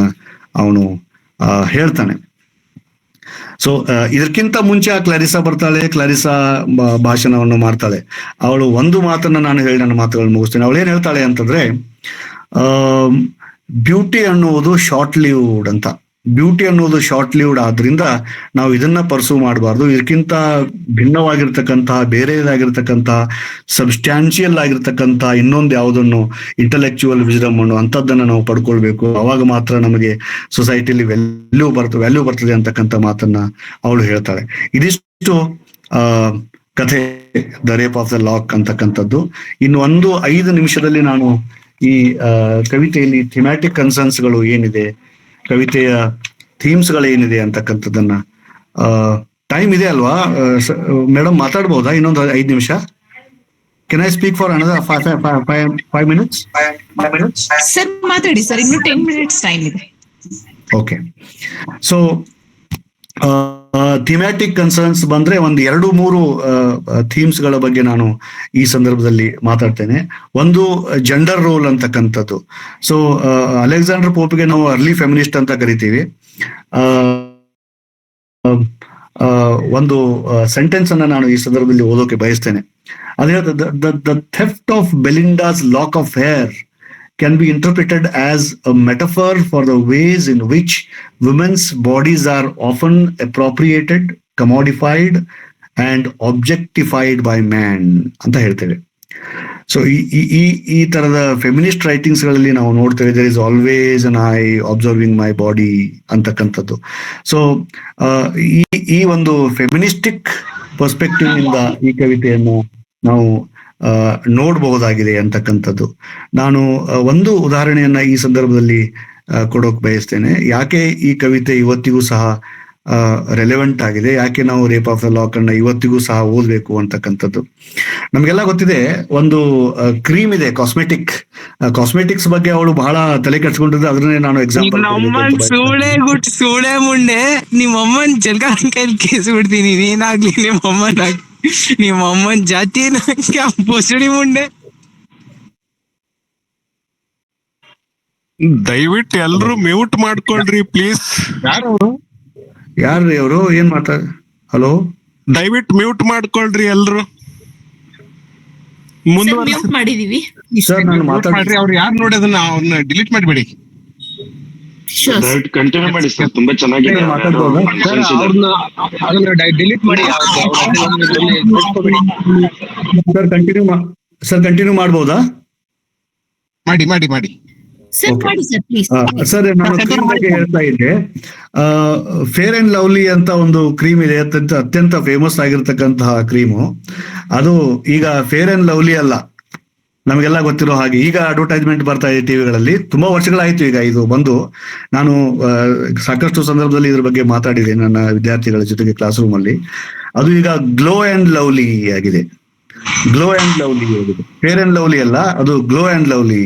ಅವನು ಹೇಳ್ತಾನೆ. ಸೊ ಇದಕ್ಕಿಂತ ಮುಂಚೆ ಆ ಕ್ಲಾರಿಸಾ ಬರ್ತಾಳೆ. ಕ್ಲಾರಿಸಾ ಭಾಷಣವನ್ನು ಮಾಡ್ತಾಳೆ. ಅವಳು ಒಂದು ಮಾತನ್ನ ನಾನು ಹೇಳಿ ನನ್ನ ಮಾತುಗಳನ್ನು ಮುಗಿಸ್ತೇನೆ. ಅವಳು ಏನ್ ಹೇಳ್ತಾಳೆ ಅಂತಂದ್ರೆ, ಬ್ಯೂಟಿ ಅನ್ನುವುದು ಶಾರ್ಟ್ ಲಿವ್ಡ್ ಅಂತ. ಬ್ಯೂಟಿ ಅನ್ನೋದು ಶಾರ್ಟ್ ಲಿವ್ಡ್ ಆದ್ರಿಂದ ನಾವು ಇದನ್ನ ಪರ್ಸೂ ಮಾಡಬಾರ್ದು. ಇದಕ್ಕಿಂತ ಭಿನ್ನವಾಗಿರ್ತಕ್ಕಂತಹ, ಬೇರೆದಾಗಿರ್ತಕ್ಕಂತಹ, ಸಬ್ಸ್ಟ್ಯಾನ್ಷಿಯಲ್ ಆಗಿರ್ತಕ್ಕಂಥ ಇನ್ನೊಂದು ಯಾವುದನ್ನು ಇಂಟೆಲೆಕ್ಚುವಲ್ ವಿಸ್ಡಮ್ ಅನ್ನೋ ಅಂಥದ್ದನ್ನ ನಾವು ಪಡ್ಕೊಳ್ಬೇಕು. ಅವಾಗ ಮಾತ್ರ ನಮಗೆ ಸೊಸೈಟಿಲಿ ವ್ಯಾಲ್ಯೂ ಬರ್ತದೆ ಅಂತಕ್ಕಂಥ ಮಾತನ್ನ ಅವಳು ಹೇಳ್ತಾಳೆ. ಇದಿಷ್ಟು ಕಥೆ the rape of the lock ಅಂತಕ್ಕಂಥದ್ದು. ಇನ್ನು 5 ನಿಮಿಷದಲ್ಲಿ ನಾನು ಈ ಕವಿತೆಯಲ್ಲಿ ಥಿಮ್ಯಾಟಿಕ್ ಕನ್ಸರ್ನ್ಸ್ಗಳು ಏನಿದೆ, ಕವಿತೆಯ ಥೀಮ್ಸ್ ಗಳೇನಿದೆ ಅಂತಕ್ಕಂಥದ್ದನ್ನ, ಟೈಮ್ ಇದೆ ಅಲ್ವಾ ಮೇಡಮ್, ಮಾತಾಡ್ಬೋದಾ ಇನ್ನೊಂದು 5 ನಿಮಿಷ? Can I speak for another 5 minutes? Sir ಮಾತಾಡಿ ಸರ್, ಇನ್ನು 10 minutes ಟೈಮ್ ಇದೆ. ಓಕೆ. ಸೊ ಥಿಮ್ಯಾಟಿಕ್ ಕನ್ಸರ್ನ್ಸ್ ಬಂದ್ರೆ ಒಂದು 2-3 ಥೀಮ್ಸ್ ಗಳ ಬಗ್ಗೆ ನಾನು ಈ ಸಂದರ್ಭದಲ್ಲಿ ಮಾತಾಡ್ತೇನೆ. ಒಂದು ಜೆಂಡರ್ ರೋಲ್ ಅಂತಕ್ಕಂಥದ್ದು. ಸೊ ಅಲೆಕ್ಸಾಂಡರ್ ಪೋಪ್ಗೆ ನಾವು ಅರ್ಲಿ ಫೆಮಿನಿಸ್ಟ್ ಅಂತ ಕರಿತೀವಿ. ಒಂದು ಸೆಂಟೆನ್ಸ್ ಅನ್ನ ನಾನು ಈ ಸಂದರ್ಭದಲ್ಲಿ ಓದೋಕೆ ಬಯಸ್ತೇನೆ. ಅದೇ the theft of Belinda's lock of hair can be interpreted as a metaphor for the ways in which women's bodies are often appropriated, commodified and objectified by man ಅಂತ ಹೇಳ್ತೇವೆ. ಸೊ ಈ ತರದ ಫೆಮಿನಿಸ್ಟ್ ರೈಟಿಂಗ್ಸ್ ಗಳಲ್ಲಿ ನಾವು ನೋಡ್ತೇವೆ, there is always an I observing my body ಅಂತಕ್ಕಂಥದ್ದು. So ಈ ಒಂದು ಫೆಮಿನಿಸ್ಟಿಕ್ ಪರ್ಸ್ಪೆಕ್ಟಿವ್ ಇಂದ ಈ ಕವಿತೆಯನ್ನು ನಾವು ನೋಡಬಹುದಾಗಿದೆ ಅಂತಕ್ಕಂಥದ್ದು. ನಾನು ಒಂದು ಉದಾಹರಣೆಯನ್ನ ಈ ಸಂದರ್ಭದಲ್ಲಿ ಕೊಡೋಕೆ ಬಯಸ್ತೇನೆ. ಯಾಕೆ ಈ ಕವಿತೆ ಇವತ್ತಿಗೂ ಸಹ ರೆಲೆವೆಂಟ್ ಆಗಿದೆ, ಯಾಕೆ ನಾವು ರೇಪ್ ಆಫ್ ದ ಲಾಕ್ ಅನ್ನ ಇವತ್ತಿಗೂ ಸಹ ಓದ್ಬೇಕು ಅಂತಕ್ಕಂಥದ್ದು. ನಮ್ಗೆಲ್ಲ ಗೊತ್ತಿದೆ, ಒಂದು ಕ್ರೀಮ್ ಇದೆ, ಕಾಸ್ಮೆಟಿಕ್ಸ್ ಬಗ್ಗೆ ಅವಳು ಬಹಳ ತಲೆ ಕೆಡ್ಸ್ಕೊಂಡಿದ್ದೆ. ಅದನ್ನೇ ನಾನು ಎಕ್ಸಾಂಪಲ್ ಸೂಳೆ ಮುಂಡೆ ನಿಮ್ಮಮ್ಮನ್ ಜಲ್ಗ ಕೈಲಿ ಕೇಸ್ ಬಿಡ್ತೀನಿ, ನೀನಾಗ್ಲಿ ನಿಮ್ಮಮ್ಮನ್ ಜಾತಿ ಬೊಸಡಿ ಮುಂಡೆ. ದಯವಿಟ್ಟು ಎಲ್ರು ಮ್ಯೂಟ್ ಮಾಡ್ಕೊಳ್ರಿ ಪ್ಲೀಸ್. ಯಾರ್ರಿ ಅವರು ಏನ್ ಹಲೋ, ದಯವಿಟ್ಟು ಮ್ಯೂಟ್ ಮಾಡ್ಕೊಳ್ರಿ ಎಲ್ರು. ಮ್ಯೂಟ್ ಮಾಡಿದೀವಿ ಸರ್, ನಾನು ಮಾಡ್ರಿ. ಅವ್ರು ಯಾರು ನೋಡಿ ಅದನ್ನ ಅವ್ರನ್ನ ಡಿಲೀಟ್ ಮಾಡಿಬಿಡಿ. ಕಂಟಿನ್ಯೂ ಮಾಡಿ ಸರ್, ತುಂಬಾ ಚೆನ್ನಾಗಿದೆ. ಡಿಲೀಟ್ ಮಾಡಿ ಸರ್ ಕಂಟಿನ್ಯೂ ಮಾಡ್ಬೋದಾ? ಮಾಡಿ ಮಾಡಿ ಮಾಡಿ ಸರ್, ಮಾಡಿ ಸರ್ ಪ್ಲೀಸ್. ಸರ್, ನಾನು ಕ್ರೀಮ್ ಬಗ್ಗೆ ಹೇಳ್ತಾ ಇದ್ದೆ. ಫೇರ್ ಅಂಡ್ ಲವ್ಲಿ ಅಂತ ಒಂದು ಕ್ರೀಮ್ ಇದೆ, ಅತ್ಯಂತ ಫೇಮಸ್ ಆಗಿರ್ತಕ್ಕಂತಹ ಕ್ರೀಮು. ಅದು ಈಗ ಫೇರ್ ಅಂಡ್ ಲವ್ಲಿ ಅಲ್ಲ, ನಮಗೆಲ್ಲ ಗೊತ್ತಿರೋ ಹಾಗೆ ಈಗ ಅಡ್ವರ್ಟೈಸ್ಮೆಂಟ್ ಬರ್ತಾ ಇದೆ ಟಿವಿಗಳಲ್ಲಿ. ತುಂಬಾ ವರ್ಷಗಳಾಯ್ತು ಈಗ ಇದು ಬಂದು. ನಾನು ಸಾಕಷ್ಟು ಸಂದರ್ಭದಲ್ಲಿ ಇದ್ರ ಬಗ್ಗೆ ಮಾತಾಡಿದೆ ನನ್ನ ವಿದ್ಯಾರ್ಥಿಗಳ ಜೊತೆಗೆ ಕ್ಲಾಸ್ ರೂಮ್ ಅಲ್ಲಿ. ಅದು ಈಗ ಗ್ಲೋ ಅಂಡ್ ಲವ್ಲಿ ಆಗಿದೆ. ಫೇರ್ ಅಂಡ್ ಲವ್ಲಿ ಅಲ್ಲ, ಅದು Glow and Lovely.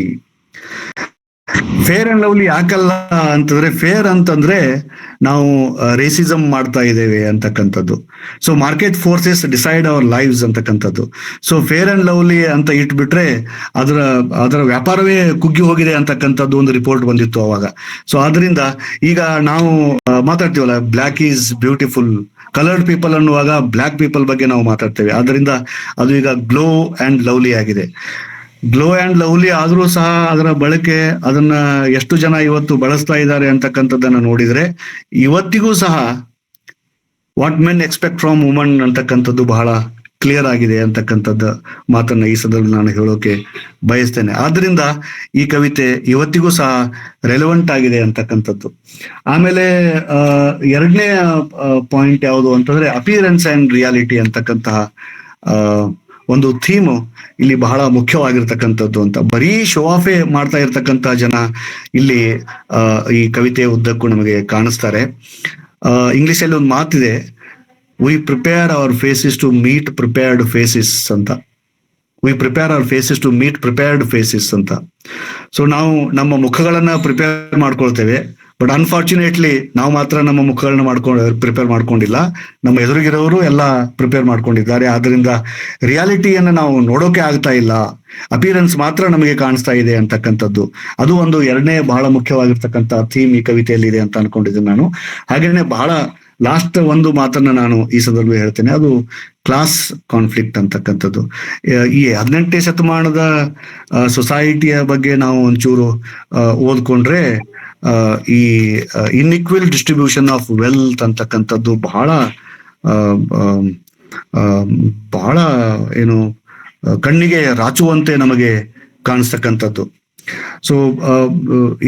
Fair and Lovely ಯಾಕಲ್ಲ ಅಂತಂದ್ರೆ, ಫೇರ್ ಅಂತಂದ್ರೆ ನಾವು ರೇಸಿಸಮ್ ಮಾಡ್ತಾ ಇದ್ದೇವೆ ಅಂತಕ್ಕಂಥದ್ದು. So market forces decide our lives ಅಂತಕ್ಕಂಥದ್ದು. ಸೊ ಫೇರ್ ಅಂಡ್ ಲವ್ಲಿ ಅಂತ ಇಟ್ಬಿಟ್ರೆ ಅದರ ವ್ಯಾಪಾರವೇ ಕುಗ್ಗಿ ಹೋಗಿದೆ ಅಂತಕ್ಕಂಥದ್ದು ಒಂದು ರಿಪೋರ್ಟ್ ಬಂದಿತ್ತು ಅವಾಗ. ಸೊ ಆದ್ರಿಂದ ಈಗ ನಾವು ಮಾತಾಡ್ತೀವಲ್ಲ, black is beautiful, coloured people ಅನ್ನುವಾಗ ಬ್ಲ್ಯಾಕ್ ಪೀಪಲ್ ಬಗ್ಗೆ ನಾವು ಮಾತಾಡ್ತೇವೆ. ಆದ್ರಿಂದ ಅದು ಈಗ ಗ್ಲೋ ಅಂಡ್ ಲವ್ಲಿ ಆಗಿದೆ. ಗ್ಲೋ ಅಂಡ್ ಲವ್ಲಿ ಆದ್ರೂ ಸಹ ಅದರ ಬಳಕೆ, ಅದನ್ನ ಎಷ್ಟು ಜನ ಇವತ್ತು ಬಳಸ್ತಾ ಇದ್ದಾರೆ ಅಂತಕ್ಕಂಥದ್ದನ್ನ ನೋಡಿದ್ರೆ, ಇವತ್ತಿಗೂ ಸಹ what men expect from woman ಅಂತಕ್ಕಂಥದ್ದು ಬಹಳ ಕ್ಲಿಯರ್ ಆಗಿದೆ ಅಂತಕ್ಕಂಥದ್ದು ಮಾತನ್ನ ಈ ಸಂದರ್ಭದಲ್ಲಿ ನಾನು ಹೇಳೋಕೆ ಬಯಸ್ತೇನೆ. ಆದ್ರಿಂದ ಈ ಕವಿತೆ ಇವತ್ತಿಗೂ ಸಹ ರೆಲೆವೆಂಟ್ ಆಗಿದೆ ಅಂತಕ್ಕಂಥದ್ದು. ಆಮೇಲೆ ಎರಡನೇ ಪಾಯಿಂಟ್ ಯಾವುದು ಅಂತಂದ್ರೆ, ಅಪಿಯರೆನ್ಸ್ ಅಂಡ್ ರಿಯಾಲಿಟಿ ಅಂತಕ್ಕಂತಹ ಒಂದು ಥೀಮ್ ಇಲ್ಲಿ ಬಹಳ ಮುಖ್ಯವಾಗಿರ್ತಕ್ಕಂಥದ್ದು ಅಂತ. ಬರೀ ಶೋ ಆಫೇ ಮಾಡ್ತಾ ಇರ್ತಕ್ಕಂಥ ಜನ ಇಲ್ಲಿ ಈ ಕವಿತೆಯ ಉದ್ದಕ್ಕೂ ನಮಗೆ ಕಾಣಿಸ್ತಾರೆ. ಇಂಗ್ಲಿಷ್ ಅಲ್ಲಿ ಒಂದು ಮಾತಿದೆ, we prepare our faces to meet prepared faces ಅಂತ. We prepare our faces to meet prepared faces ಅಂತ. ಸೊ ನಾವು ನಮ್ಮ ಮುಖಗಳನ್ನ ಪ್ರಿಪೇರ್ ಮಾಡ್ಕೊಳ್ತೇವೆ, ಬಟ್ ಅನ್ಫಾರ್ಚುನೇಟ್ಲಿ ನಾವು ಮಾತ್ರ ನಮ್ಮ ಮುಖಗಳನ್ನ ಪ್ರಿಪೇರ್ ಮಾಡ್ಕೊಂಡಿಲ್ಲ, ನಮ್ಮ ಎದುರಿಗಿರೋರು ಎಲ್ಲ ಪ್ರಿಪೇರ್ ಮಾಡ್ಕೊಂಡಿದ್ದಾರೆ. ಆದ್ರಿಂದ ರಿಯಾಲಿಟಿಯನ್ನು ನಾವು ನೋಡೋಕೆ ಆಗ್ತಾ ಇಲ್ಲ, ಅಪಿಯರೆನ್ಸ್ ಮಾತ್ರ ನಮಗೆ ಕಾಣಿಸ್ತಾ ಇದೆ ಅಂತಕ್ಕಂಥದ್ದು. ಅದು ಒಂದು ಎರಡನೇ ಬಹಳ ಮುಖ್ಯವಾಗಿರ್ತಕ್ಕಂಥ ಥೀಮ್ ಈ ಕವಿತೆಯಲ್ಲಿ ಇದೆ ಅಂತ ಅನ್ಕೊಂಡಿದ್ದೀನಿ ನಾನು. ಹಾಗೇನೆ ಬಹಳ ಲಾಸ್ಟ್ ಒಂದು ಮಾತನ್ನ ನಾನು ಈ ಸಂದರ್ಭದಲ್ಲಿ ಹೇಳ್ತೇನೆ, ಅದು ಕ್ಲಾಸ್ ಕಾನ್ಫ್ಲಿಕ್ಟ್ ಅಂತಕ್ಕಂಥದ್ದು. ಈ 18ನೇ ಶತಮಾನದ ಸೊಸೈಟಿಯ ಬಗ್ಗೆ ನಾವು ಒಂಚೂರು ಓದ್ಕೊಂಡ್ರೆ, ಈ ಇನ್ಇಕ್ವಲ್ ಡಿಸ್ಟ್ರಿಬ್ಯೂಷನ್ ಆಫ್ ವೆಲ್ತ್ ಅಂತಕ್ಕಂಥದ್ದು ಬಹಳ ಬಹಳ ಏನು ಕಣ್ಣಿಗೆ ರಾಚುವಂತೆ ನಮಗೆ ಕಾಣಿಸ್ತಕ್ಕಂಥದ್ದು. ಸೊ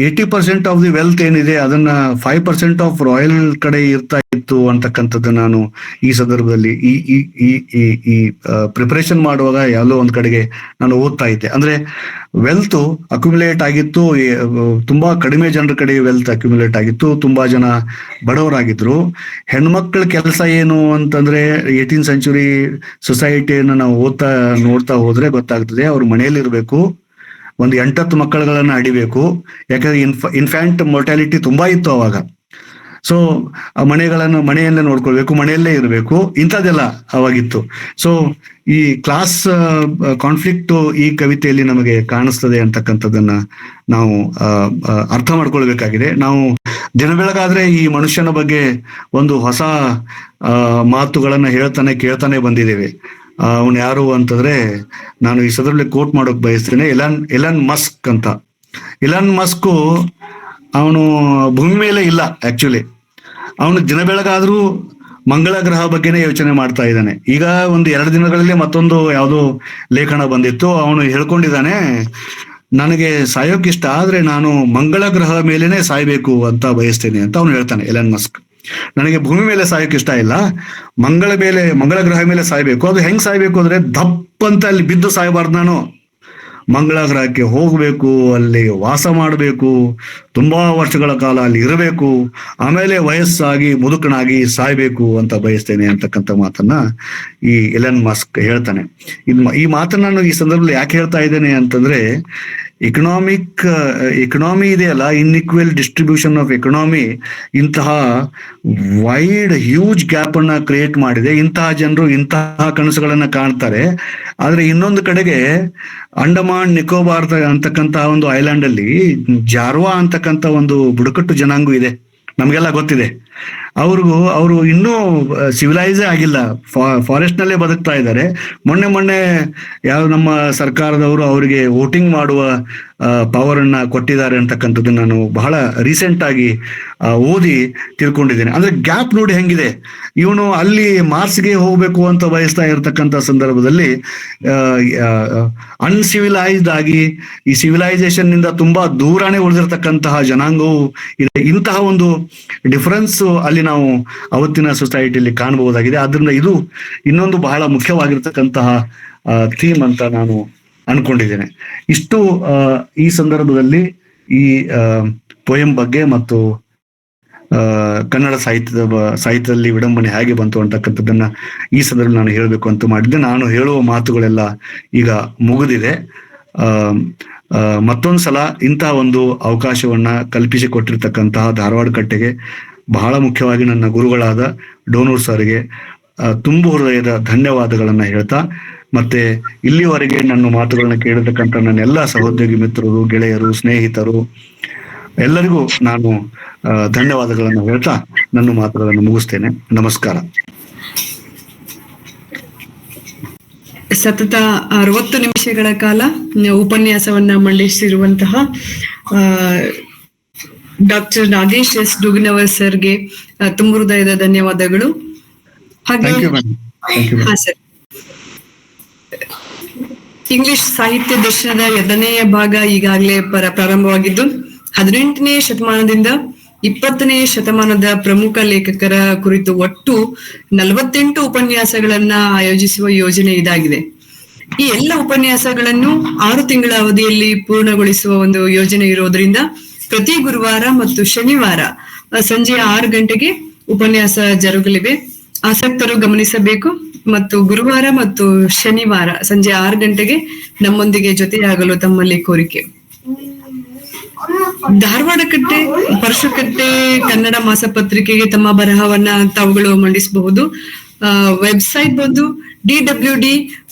80% ಆಫ್ ದಿ ವೆಲ್ತ್ ಏನಿದೆ ಅದನ್ನ 5% ಆಫ್ ರಾಯಲ್ ಕಡೆ ಇರ್ತಾ ಇತ್ತು ಅಂತಕ್ಕಂಥದ್ದು ನಾನು ಈ ಸಂದರ್ಭದಲ್ಲಿ ಈ ಪ್ರಿಪರೇಷನ್ ಮಾಡುವಾಗ ಎಲ್ಲೋ ಒಂದ್ ಕಡೆಗೆ ನಾನು ಓದ್ತಾ ಇದ್ದೆ. ಅಂದ್ರೆ ವೆಲ್ತ್ ಅಕ್ಯುಮುಲೇಟ್ ಆಗಿತ್ತು, ತುಂಬಾ ಕಡಿಮೆ ಜನರ ಕಡೆ ವೆಲ್ತ್ ಅಕ್ಯುಮುಲೇಟ್ ಆಗಿತ್ತು, ತುಂಬಾ ಜನ ಬಡವರಾಗಿದ್ರು. ಹೆಣ್ಮಕ್ಳ ಕೆಲಸ ಏನು ಅಂತಂದ್ರೆ 18th ಸೆಂಚುರಿ ಸೊಸೈಟಿಯನ್ನು ನಾವು ನೋಡ್ತಾ ಹೋದ್ರೆ ಗೊತ್ತಾಗ್ತದೆ, ಅವ್ರು ಮನೆಯಲ್ಲಿ ಇರ್ಬೇಕು, ಒಂದು 8-10 ಮಕ್ಕಳುಗಳನ್ನ ಹಡಿಬೇಕು. ಯಾಕಂದ್ರೆ ಇನ್ಫ್ಯಾಂಟ್ ಮೊರ್ಟಾಲಿಟಿ ತುಂಬಾ ಇತ್ತು ಅವಾಗ. ಸೊ ಆ ಮನೆಯಲ್ಲೇ ನೋಡ್ಕೊಳ್ಬೇಕು, ಮನೆಯಲ್ಲೇ ಇರಬೇಕು, ಇಂಥದ್ದೆಲ್ಲ ಅವಾಗಿತ್ತು. ಸೊ ಈ ಕ್ಲಾಸ್ ಕಾನ್ಫ್ಲಿಕ್ಟ್ ಈ ಕವಿತೆಯಲ್ಲಿ ನಮಗೆ ಕಾಣಿಸ್ತದೆ ಅಂತಕ್ಕಂಥದ್ದನ್ನ ನಾವು ಅರ್ಥ ಮಾಡ್ಕೊಳ್ಬೇಕಾಗಿದೆ. ನಾವು ದಿನ ಬೆಳಗಾದ್ರೆ ಈ ಮನುಷ್ಯನ ಬಗ್ಗೆ ಒಂದು ಹೊಸ ಮಾತುಗಳನ್ನ ಕೇಳ್ತಾನೆ ಬಂದಿದ್ದೇವೆ. ಅವನು ಯಾರು ಅಂತಂದ್ರೆ, ನಾನು ಈ ಸಂದರ್ಭದಲ್ಲಿ ಕೋಟ್ ಮಾಡೋಕ್ ಬಯಸ್ತೇನೆ, ಎಲನ್ ಮಸ್ಕ್ ಅಂತ. ಎಲನ್ ಮಸ್ಕು ಅವನು ಭೂಮಿ ಮೇಲೆ ಇಲ್ಲ, ಆಕ್ಚುಲಿ ಅವನು ದಿನ ಬೆಳಗಾದ್ರೂ ಮಂಗಳ ಗ್ರಹ ಬಗ್ಗೆನೇ ಯೋಚನೆ ಮಾಡ್ತಾ ಇದ್ದಾನೆ. ಈಗ ಒಂದು 2 ದಿನಗಳಲ್ಲಿ ಮತ್ತೊಂದು ಯಾವುದೋ ಲೇಖನ ಬಂದಿತ್ತು, ಅವನು ಹೇಳ್ಕೊಂಡಿದ್ದಾನೆ, ನನಗೆ ಸಾಯೋಕ್ಕಿಷ್ಟ ಆದ್ರೆ ನಾನು ಮಂಗಳ ಗ್ರಹ ಮೇಲೇನೆ ಸಾಯ್ಬೇಕು ಅಂತ ಬಯಸ್ತೇನೆ ಅಂತ ಅವನು ಹೇಳ್ತಾನೆ, ಎಲನ್ ಮಸ್ಕ್. ನನಗೆ ಭೂಮಿ ಮೇಲೆ ಸಾಯೋಕೆ ಇಷ್ಟ ಇಲ್ಲ, ಮಂಗಳ ಗ್ರಹ ಮೇಲೆ ಸಾಯ್ಬೇಕು. ಅದು ಹೆಂಗ್ ಸಾಯ್ಬೇಕು ಅಂದ್ರೆ, ದಪ್ಪ ಅಂತ ಅಲ್ಲಿ ಬಿದ್ದು ಸಾಯಬಾರ್ದು, ನಾನು ಮಂಗಳ ಗ್ರಹಕ್ಕೆ ಹೋಗ್ಬೇಕು, ಅಲ್ಲಿ ವಾಸ ಮಾಡಬೇಕು, ತುಂಬಾ ವರ್ಷಗಳ ಕಾಲ ಅಲ್ಲಿ ಇರಬೇಕು, ಆಮೇಲೆ ವಯಸ್ಸಾಗಿ ಮುದುಕನಾಗಿ ಸಾಯ್ಬೇಕು ಅಂತ ಬಯಸ್ತೇನೆ ಅಂತಕ್ಕಂಥ ಮಾತನ್ನ ಈ ಎಲನ್ ಮಸ್ಕ್ ಹೇಳ್ತಾನೆ. ಈ ಮಾತನ್ನ ನಾನು ಈ ಸಂದರ್ಭದಲ್ಲಿ ಯಾಕೆ ಹೇಳ್ತಾ ಇದ್ದೇನೆ ಅಂತಂದ್ರೆ, ಎಕನಾಮಿ ಇದೆಯಲ್ಲ, ಇನ್ಇಕ್ವಲ್ ಡಿಸ್ಟ್ರಿಬ್ಯೂಷನ್ ಆಫ್ ಎಕನಾಮಿ ಇಂತಹ ವೈಡ್ ಹ್ಯೂಜ್ ಗ್ಯಾಪ್ ಅನ್ನ ಕ್ರಿಯೇಟ್ ಮಾಡಿದೆ. ಇಂತಹ ಜನರು ಇಂತಹ ಕನಸುಗಳನ್ನ ಕಾಣ್ತಾರೆ. ಆದ್ರೆ ಇನ್ನೊಂದು ಕಡೆಗೆ ಅಂಡಮಾನ್ ನಿಕೋಬಾರ್ ಅಂತಕ್ಕಂತಹ ಒಂದು ಐಲ್ಯಾಂಡ್ ಅಲ್ಲಿ ಜಾರ್ವಾ ಅಂತಕ್ಕಂಥ ಒಂದು ಬುಡಕಟ್ಟು ಜನಾಂಗ ಇದೆ, ನಮಗೆಲ್ಲ ಗೊತ್ತಿದೆ. ಅವರು ಇನ್ನೂ ಸಿವಿಲೈಸೇ ಆಗಿಲ್ಲ, ಫಾರೆಸ್ಟ್ ನಲ್ಲೇ ಬದುಕ್ತಾ ಇದ್ದಾರೆ. ಮೊನ್ನೆ ಯಾವ ನಮ್ಮ ಸರ್ಕಾರದವರು ಅವರಿಗೆ ವೋಟಿಂಗ್ ಮಾಡುವ ಪವರ್ ಅನ್ನ ಕೊಟ್ಟಿದ್ದಾರೆ ಅಂತಕ್ಕಂಥದ್ದು ನಾನು ಬಹಳ ರೀಸೆಂಟ್ ಆಗಿ ಓದಿ ತಿಳ್ಕೊಂಡಿದ್ದೇನೆ. ಅಂದ್ರೆ ಗ್ಯಾಪ್ ನೋಡಿ ಹೆಂಗಿದೆ. ಇವನು ಅಲ್ಲಿ ಮಾರ್ಸ್ಗೆ ಹೋಗ್ಬೇಕು ಅಂತ ಬಯಸ್ತಾ ಇರತಕ್ಕಂಥ ಸಂದರ್ಭದಲ್ಲಿ ಅನ್ಸಿವಿಲೈಸ್ಡ್ ಆಗಿ ಈ ಸಿವಿಲೈಸೇಷನ್ ನಿಂದ ತುಂಬಾ ದೂರನೇ ಉಳಿದಿರ್ತಕ್ಕಂತಹ ಜನಾಂಗವು ಇದೆ. ಇಂತಹ ಒಂದು ಡಿಫರೆನ್ಸ್ ಅಲ್ಲಿ ನಾವು ಅವತ್ತಿನ ಸೊಸೈಟಿಯಲ್ಲಿ ಕಾಣಬಹುದಾಗಿದೆ. ಆದ್ರಿಂದ ಇದು ಇನ್ನೊಂದು ಬಹಳ ಮುಖ್ಯವಾಗಿರ್ತಕ್ಕಂತಹ ಥೀಮ್ ಅಂತ ನಾನು ಅನ್ಕೊಂಡಿದ್ದೇನೆ. ಇಷ್ಟು ಈ ಸಂದರ್ಭದಲ್ಲಿ ಈ ಪೋಯಂ ಬಗ್ಗೆ ಮತ್ತು ಕನ್ನಡ ಸಾಹಿತ್ಯದಲ್ಲಿ ವಿಡಂಬನೆ ಹೇಗೆ ಬಂತು ಅಂತಕ್ಕಂಥದ್ದನ್ನ ಈ ಸಂದರ್ಭದಲ್ಲಿ ನಾನು ಹೇಳಬೇಕು ಅಂತ ಮಾಡಿದ್ದೆ. ನಾನು ಹೇಳುವ ಮಾತುಗಳೆಲ್ಲ ಈಗ ಮುಗಿದಿದೆ. ಮತ್ತೊಂದ್ಸಲ ಇಂತಹ ಒಂದು ಅವಕಾಶವನ್ನ ಕಲ್ಪಿಸಿಕೊಟ್ಟಿರ್ತಕ್ಕಂತಹ ಧಾರವಾಡ ಕಟ್ಟೆಗೆ, ಬಹಳ ಮುಖ್ಯವಾಗಿ ನನ್ನ ಗುರುಗಳಾದ ಡೋನೂರ್ ಸರ್ಗೆ ತುಂಬು ಹೃದಯದ ಧನ್ಯವಾದಗಳನ್ನ ಹೇಳ್ತಾ, ಮತ್ತೆ ಇಲ್ಲಿವರೆಗೆ ನನ್ನ ಮಾತುಗಳನ್ನ ಕೇಳಿರ್ತಕ್ಕಂಥ ನನ್ನ ಎಲ್ಲ ಸಹೋದ್ಯೋಗಿ ಮಿತ್ರರು, ಗೆಳೆಯರು, ಸ್ನೇಹಿತರು ಎಲ್ಲರಿಗೂ ನಾನು ಧನ್ಯವಾದಗಳನ್ನು ಹೇಳ್ತಾ ನನ್ನ ಮಾತುಗಳನ್ನು ಮುಗಿಸ್ತೇನೆ. ನಮಸ್ಕಾರ. ಸತತ 60 ನಿಮಿಷಗಳ ಕಾಲ ಉಪನ್ಯಾಸವನ್ನ ಮಂಡಿಸಿರುವಂತಹ ಡಾಕ್ಟರ್ ನಾಗೇಶ್ ಎಸ್ ಡುಗನವರ್ ಸರ್ಗೆ ತುಂಬ ಹೃದಯದ ಧನ್ಯವಾದಗಳು. ಹಾಗೆ ಹಾ ಸರ್, ಇಂಗ್ಲಿಷ್ ಸಾಹಿತ್ಯ ದರ್ಶನದ 2ನೇ ಭಾಗ ಈಗಾಗಲೇ ಪ್ರಾರಂಭವಾಗಿದ್ದು, 18ನೇ ಶತಮಾನದಿಂದ 20ನೇ ಶತಮಾನದ ಪ್ರಮುಖ ಲೇಖಕರ ಕುರಿತು ಒಟ್ಟು 48 ಉಪನ್ಯಾಸಗಳನ್ನ ಆಯೋಜಿಸುವ ಯೋಜನೆ ಇದಾಗಿದೆ. ಈ ಎಲ್ಲ ಉಪನ್ಯಾಸಗಳನ್ನು 6 ತಿಂಗಳ ಅವಧಿಯಲ್ಲಿ ಪೂರ್ಣಗೊಳಿಸುವ ಒಂದು ಯೋಜನೆ ಇರೋದ್ರಿಂದ ಪ್ರತಿ ಗುರುವಾರ ಮತ್ತು ಶನಿವಾರ ಸಂಜೆ 6 ಗಂಟೆಗೆ ಉಪನ್ಯಾಸ ಜರುಗಲಿವೆ. ಆಸಕ್ತರು ಗಮನಿಸಬೇಕು ಮತ್ತು ಗುರುವಾರ ಮತ್ತು ಶನಿವಾರ ಸಂಜೆ 6 ಗಂಟೆಗೆ ನಮ್ಮೊಂದಿಗೆ ಜೊತೆಯಾಗಲು ತಮ್ಮಲ್ಲಿ ಕೋರಿಕೆ. ಧಾರವಾಡ ಕಟ್ಟೆ ಪರಶುಕಟ್ಟೆ ಕನ್ನಡ ಮಾಸಪತ್ರಿಕೆಗೆ ತಮ್ಮ ಬರಹವನ್ನ ತಾವುಗಳು ಮಂಡಿಸಬಹುದು. ವೆಬ್ಸೈಟ್ ಬಂದು DWD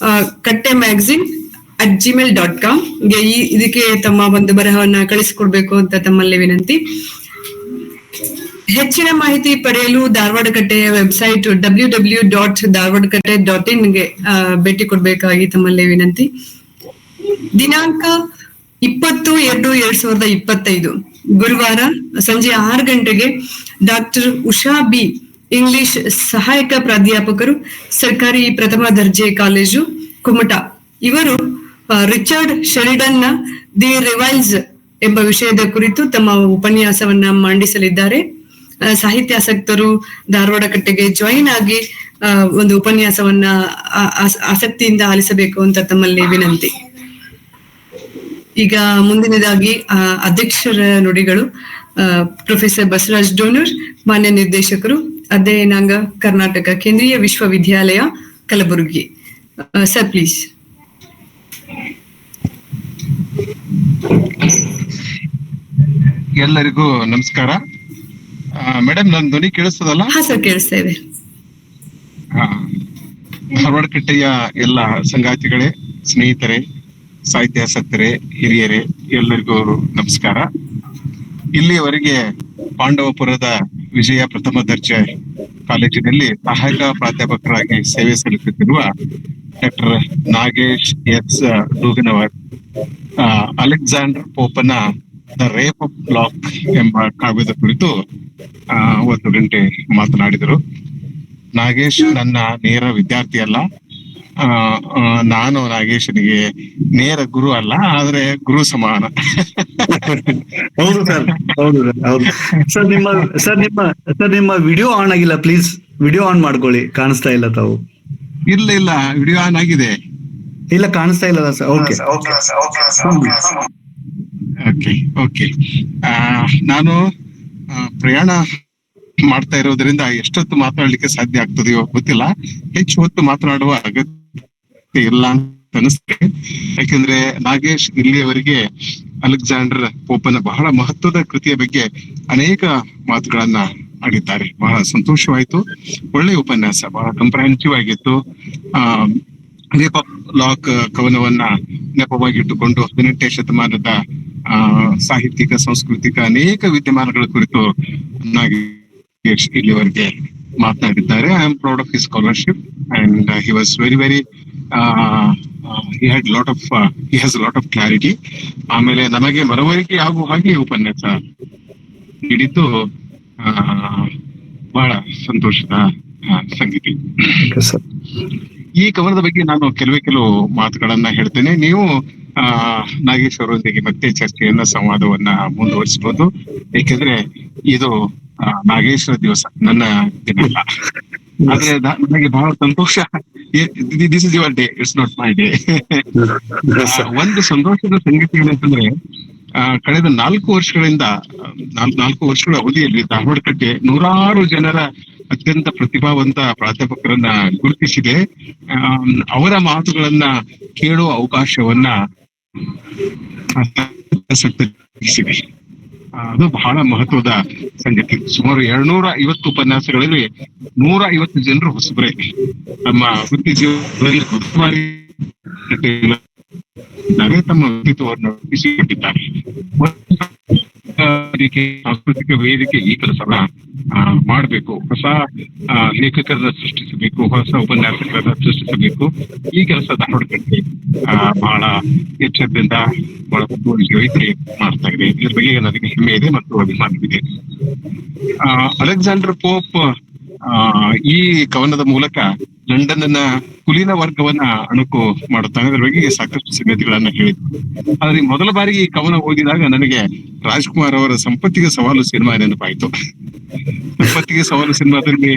ಕಟ್ಟೆ magazine@gmail.com ಇದಕ್ಕೆ ತಮ್ಮ ಒಂದು ಬರಹವನ್ನ ಕಳಿಸಿಕೊಡ್ಬೇಕು ಅಂತ ತಮ್ಮಲ್ಲಿ ವಿನಂತಿ. ಹೆಚ್ಚಿನ ಮಾಹಿತಿ ಪಡೆಯಲು ಧಾರವಾಡ ಕಟ್ಟೆಯ ವೆಬ್ಸೈಟ್ www.dharwadkatte.in ಗೆ ಭೇಟಿ ಕೊಡ್ಬೇಕಾಗಿ ತಮ್ಮಲ್ಲಿ ವಿನಂತಿ. ದಿನಾಂಕ 20/2/2025 ಗುರುವಾರ ಸಂಜೆ 6 ಗಂಟೆಗೆ ಡಾಕ್ಟರ್ ಉಷಾ ಬಿ, ಇಂಗ್ಲಿಷ್ ಸಹಾಯಕ ಪ್ರಾಧ್ಯಾಪಕರು, ಸರ್ಕಾರಿ ಪ್ರಥಮ ದರ್ಜೆ ಕಾಲೇಜು ಕುಮಟಾ, ಇವರು ರಿಚರ್ಡ್ ಶೆರಿಡನ್ ನ ದಿ ರಿವೈಲ್ಸ್ ಎಂಬ ವಿಷಯದ ಕುರಿತು ತಮ್ಮ ಉಪನ್ಯಾಸವನ್ನ ಮಂಡಿಸಲಿದ್ದಾರೆ. ಸಾಹಿತ್ಯಾಸಕ್ತರು ಧಾರವಾಡ ಕಟ್ಟೆಗೆ ಜಾಯಿನ್ ಆಗಿ ಒಂದು ಉಪನ್ಯಾಸವನ್ನ ಆಸಕ್ತಿಯಿಂದ ಆಲಿಸಬೇಕು ಅಂತ ತಮ್ಮಲ್ಲಿ ವಿನಂತಿ. ಈಗ ಮುಂದಿನದಾಗಿ ಅಧ್ಯಕ್ಷರ ನುಡಿಗಳು. ಪ್ರೊಫೆಸರ್ ಬಸವರಾಜ್ ಡೋನೂರ್, ಮಾನ್ಯ ನಿರ್ದೇಶಕರು, ಅಧ್ಯಯನಾಂಗ, ಕರ್ನಾಟಕ ಕೇಂದ್ರೀಯ ವಿಶ್ವವಿದ್ಯಾಲಯ ಕಲಬುರಗಿ. Sir please. ಎಲ್ಲರಿಗೂ ನಮಸ್ಕಾರ. ಮೇಡಮ್, ನನ್ನ ಧ್ವನಿ ಕೇಳಿಸ್ತದಲ್ಲ? ಹಾ ಸರ್, ಕೇಳಿಸ್ತಾ ಇದೆ. ಧಾರವಾಡ ಕಟ್ಟೆಯ ಎಲ್ಲ ಸಂಗಾತಿಗಳೇ, ಸ್ನೇಹಿತರೆ, ಸಾಹಿತ್ಯಾಸಕ್ತರೇ, ಹಿರಿಯರೇ, ಎಲ್ಲರಿಗೂ ನಮಸ್ಕಾರ. ಇಲ್ಲಿಯವರೆಗೆ ಪಾಂಡವಪುರದ ವಿಜಯ ಪ್ರಥಮ ದರ್ಜೆ ಕಾಲೇಜಿನಲ್ಲಿ ಸಹಾಯಕ ಪ್ರಾಧ್ಯಾಪಕರಾಗಿ ಸೇವೆ ಸಲ್ಲಿಸುತ್ತಿರುವ doctor Nagesh S Duganavar Alexander ಪೋಪನ ದ ರೇಪ್ ಆಫ್ ಲಾಕ್ ಎಂಬ ಕಾವ್ಯದ ಕುರಿತು 1 ಗಂಟೆ ಮಾತನಾಡಿದರು. ನಾಗೇಶ್ ನನ್ನ ನೇರ ವಿದ್ಯಾರ್ಥಿ ಅಲ್ಲ, ನಾನು ನಾಗೇಶನಿಗೆ ನೇರ ಗುರು ಅಲ್ಲ, ಆದ್ರೆ ಗುರು ಸಮಾನ. ಹೌದು ಸರ್, ಹೌದು ಹೌದು ಸರ್. ನಿಮ್ಮ ವಿಡಿಯೋ ಆನ್ ಆಗಿಲ್ಲ, ಪ್ಲೀಸ್ ವಿಡಿಯೋ ಆನ್ ಮಾಡ್ಕೊಳ್ಳಿ. ಕಾಣಿಸ್ತಾ ಇಲ್ಲ ತಾವು? ಇಲ್ಲ, ವಿಡಿಯೋ ಆನ್ ಆಗಿದೆ. ಇಲ್ಲ, ಕಾಣಿಸ್ತಾ ಇಲ್ಲ ಸರ್. ಓಕೆ. ನಾನು ಪ್ರಯಾಣ ಮಾಡ್ತಾ ಇರೋದ್ರಿಂದ ಎಷ್ಟೊತ್ತು ಮಾತನಾಡ್ಲಿಕ್ಕೆ ಸಾಧ್ಯ ಆಗ್ತದೆಯೋ ಗೊತ್ತಿಲ್ಲ. ಹೆಚ್ಚು ಹೊತ್ತು ಮಾತನಾಡುವ ಅಗತ್ಯ ಇಲ್ಲ ಅಂತ ಅನಿಸ್ತದೆ. ಯಾಕೆಂದ್ರೆ ನಾಗೇಶ್ ಇಲ್ಲಿಯವರೆಗೆ ಅಲೆಕ್ಸಾಂಡರ್ ಪೋಪನ ಬಹಳ ಮಹತ್ವದ ಕೃತಿಯ ಬಗ್ಗೆ ಅನೇಕ ಮಾತುಗಳನ್ನ ಆಡಿದ್ದಾರೆ. ಬಹಳ ಸಂತೋಷವಾಯ್ತು. ಒಳ್ಳೆಯ ಉಪನ್ಯಾಸ, ಬಹಳ ಕಂಪ್ರಹೆನ್ಸಿವ್ ಆಗಿತ್ತು. ರೇಪ್ ಆಫ್ ಲಾಕ್ ಕವನವನ್ನ ನೆಪವಾಗಿಟ್ಟುಕೊಂಡು 18ನೇ ಶತಮಾನದ ಸಾಹಿತ್ಯಿಕ, ಸಾಂಸ್ಕೃತಿಕ ಅನೇಕ ವಿದ್ಯಮಾನಗಳ ಕುರಿತು ನಾಗೇಶ್ ಇಲ್ಲಿವರೆಗೆ ಮಾತನಾಡಿದ್ದಾರೆ. I am proud of his scholarship and he was very he has a lot of clarity. ಆಮೇಲೆ ನಮಗೆ ಮನವರಿಕೆ ಆಗುವ ಹಾಗೆ ಉಪನ್ಯಾಸ ನೀಡಿದ್ದು ಬಹಳ ಸಂತೋಷದ ಸಂಗತಿ. ಈ ಕವನದ ಬಗ್ಗೆ ನಾನು ಕೆಲವು ಮಾತುಗಳನ್ನ ಹೇಳ್ತೇನೆ. ನೀವು ನಾಗೇಶ್ ಅವರೊಂದಿಗೆ ಮತ್ತೆ ಚರ್ಚೆಯನ್ನ, ಸಂವಾದವನ್ನ ಮುಂದುವರಿಸಬಹುದು. ಏಕೆಂದ್ರೆ ಇದು ನಾಗೇಶ್ವರ ದಿವಸ, ನನ್ನ ದಿನ ಅಲ್ಲ. ಆದ್ರೆ ನನಗೆ ಬಹಳ ಸಂತೋಷ. This is your day, it's not my day. ಒಂದು ಸಂತೋಷದ ಸಂಗತಿ ಏನಂತಂದ್ರೆ, ಕಳೆದ 4 ವರ್ಷಗಳ ಅವಧಿಯಲ್ಲಿ ಧಾರವಾಡ ಕಟ್ಟೆ 100 ಜನರ ಅತ್ಯಂತ ಪ್ರತಿಭಾವಂತ ಪ್ರಾಧ್ಯಾಪಕರನ್ನ ಗುರುತಿಸಿದೆ. ಅವರ ಮಾತುಗಳನ್ನ ಕೇಳುವ ಅವಕಾಶವನ್ನ ಸಂಕಟಿಸಿದೆ. ಅದು ಬಹಳ ಮಹತ್ವದ ಸಂಗತಿ. ಸುಮಾರು 250 ಉಪನ್ಯಾಸಗಳಲ್ಲಿ 150 ಜನರು ಹೊಸಬರೇ ತಮ್ಮ ವೃತ್ತಿ ಜೀವನದಲ್ಲಿ ತಮ್ಮ ವ್ಯಕ್ತಿತ್ವವನ್ನು ರೂಪಿಸಿಕೊಂಡಿದ್ದಾರೆ. ಸಾಂಸ್ಕೃತಿಕ ವೇದಿಕೆ ಈ ಕೆಲಸನ ಮಾಡಬೇಕು, ಹೊಸ ಲೇಖಕರನ್ನ ಸೃಷ್ಟಿಸಬೇಕು, ಹೊಸ ಉಪನ್ಯಾಸಕರನ್ನ ಸೃಷ್ಟಿಸಬೇಕು. ಈ ಕೆಲಸ ಧಾರವಾಡದಲ್ಲಿ ಬಹಳ ಎಚ್ಚರದಿಂದ ಬಹಳ ಮುಂದುವರಿಸಿ ಮಾಡ್ತಾ ಇದೆ. ಇದ್ರ ಬಗ್ಗೆ ನನಗೆ ಹೆಮ್ಮೆ ಇದೆ ಮತ್ತು ಅಭಿಮಾನವಿದೆ. ಅಲೆಕ್ಸಾಂಡರ್ ಪೋಪ್ ಈ ಕವನದ ಮೂಲಕ ಲಂಡನ್ನ ಕುಲೀನ ವರ್ಗವನ್ನ ಅಣುಕು ಮಾಡುತ್ತಾನೆ. ಅದ್ರ ಬಗ್ಗೆ ಸಾಕಷ್ಟು ಸಂಗತಿಗಳನ್ನ ಹೇಳಿದ್ರು. ಆದ್ರೆ ಮೊದಲ ಬಾರಿಗೆ ಈ ಕವನ ಓದಿದಾಗ ನನಗೆ ರಾಜ್ಕುಮಾರ್ ಅವರ ಸಂಪತ್ತಿಗೆ ಸವಾಲು ಸಿನಿಮಾ ನೆನಪಾಯ್ತು. ಸಂಪತ್ತಿಗೆ ಸವಾಲು ಸಿನಿಮಾದಲ್ಲಿ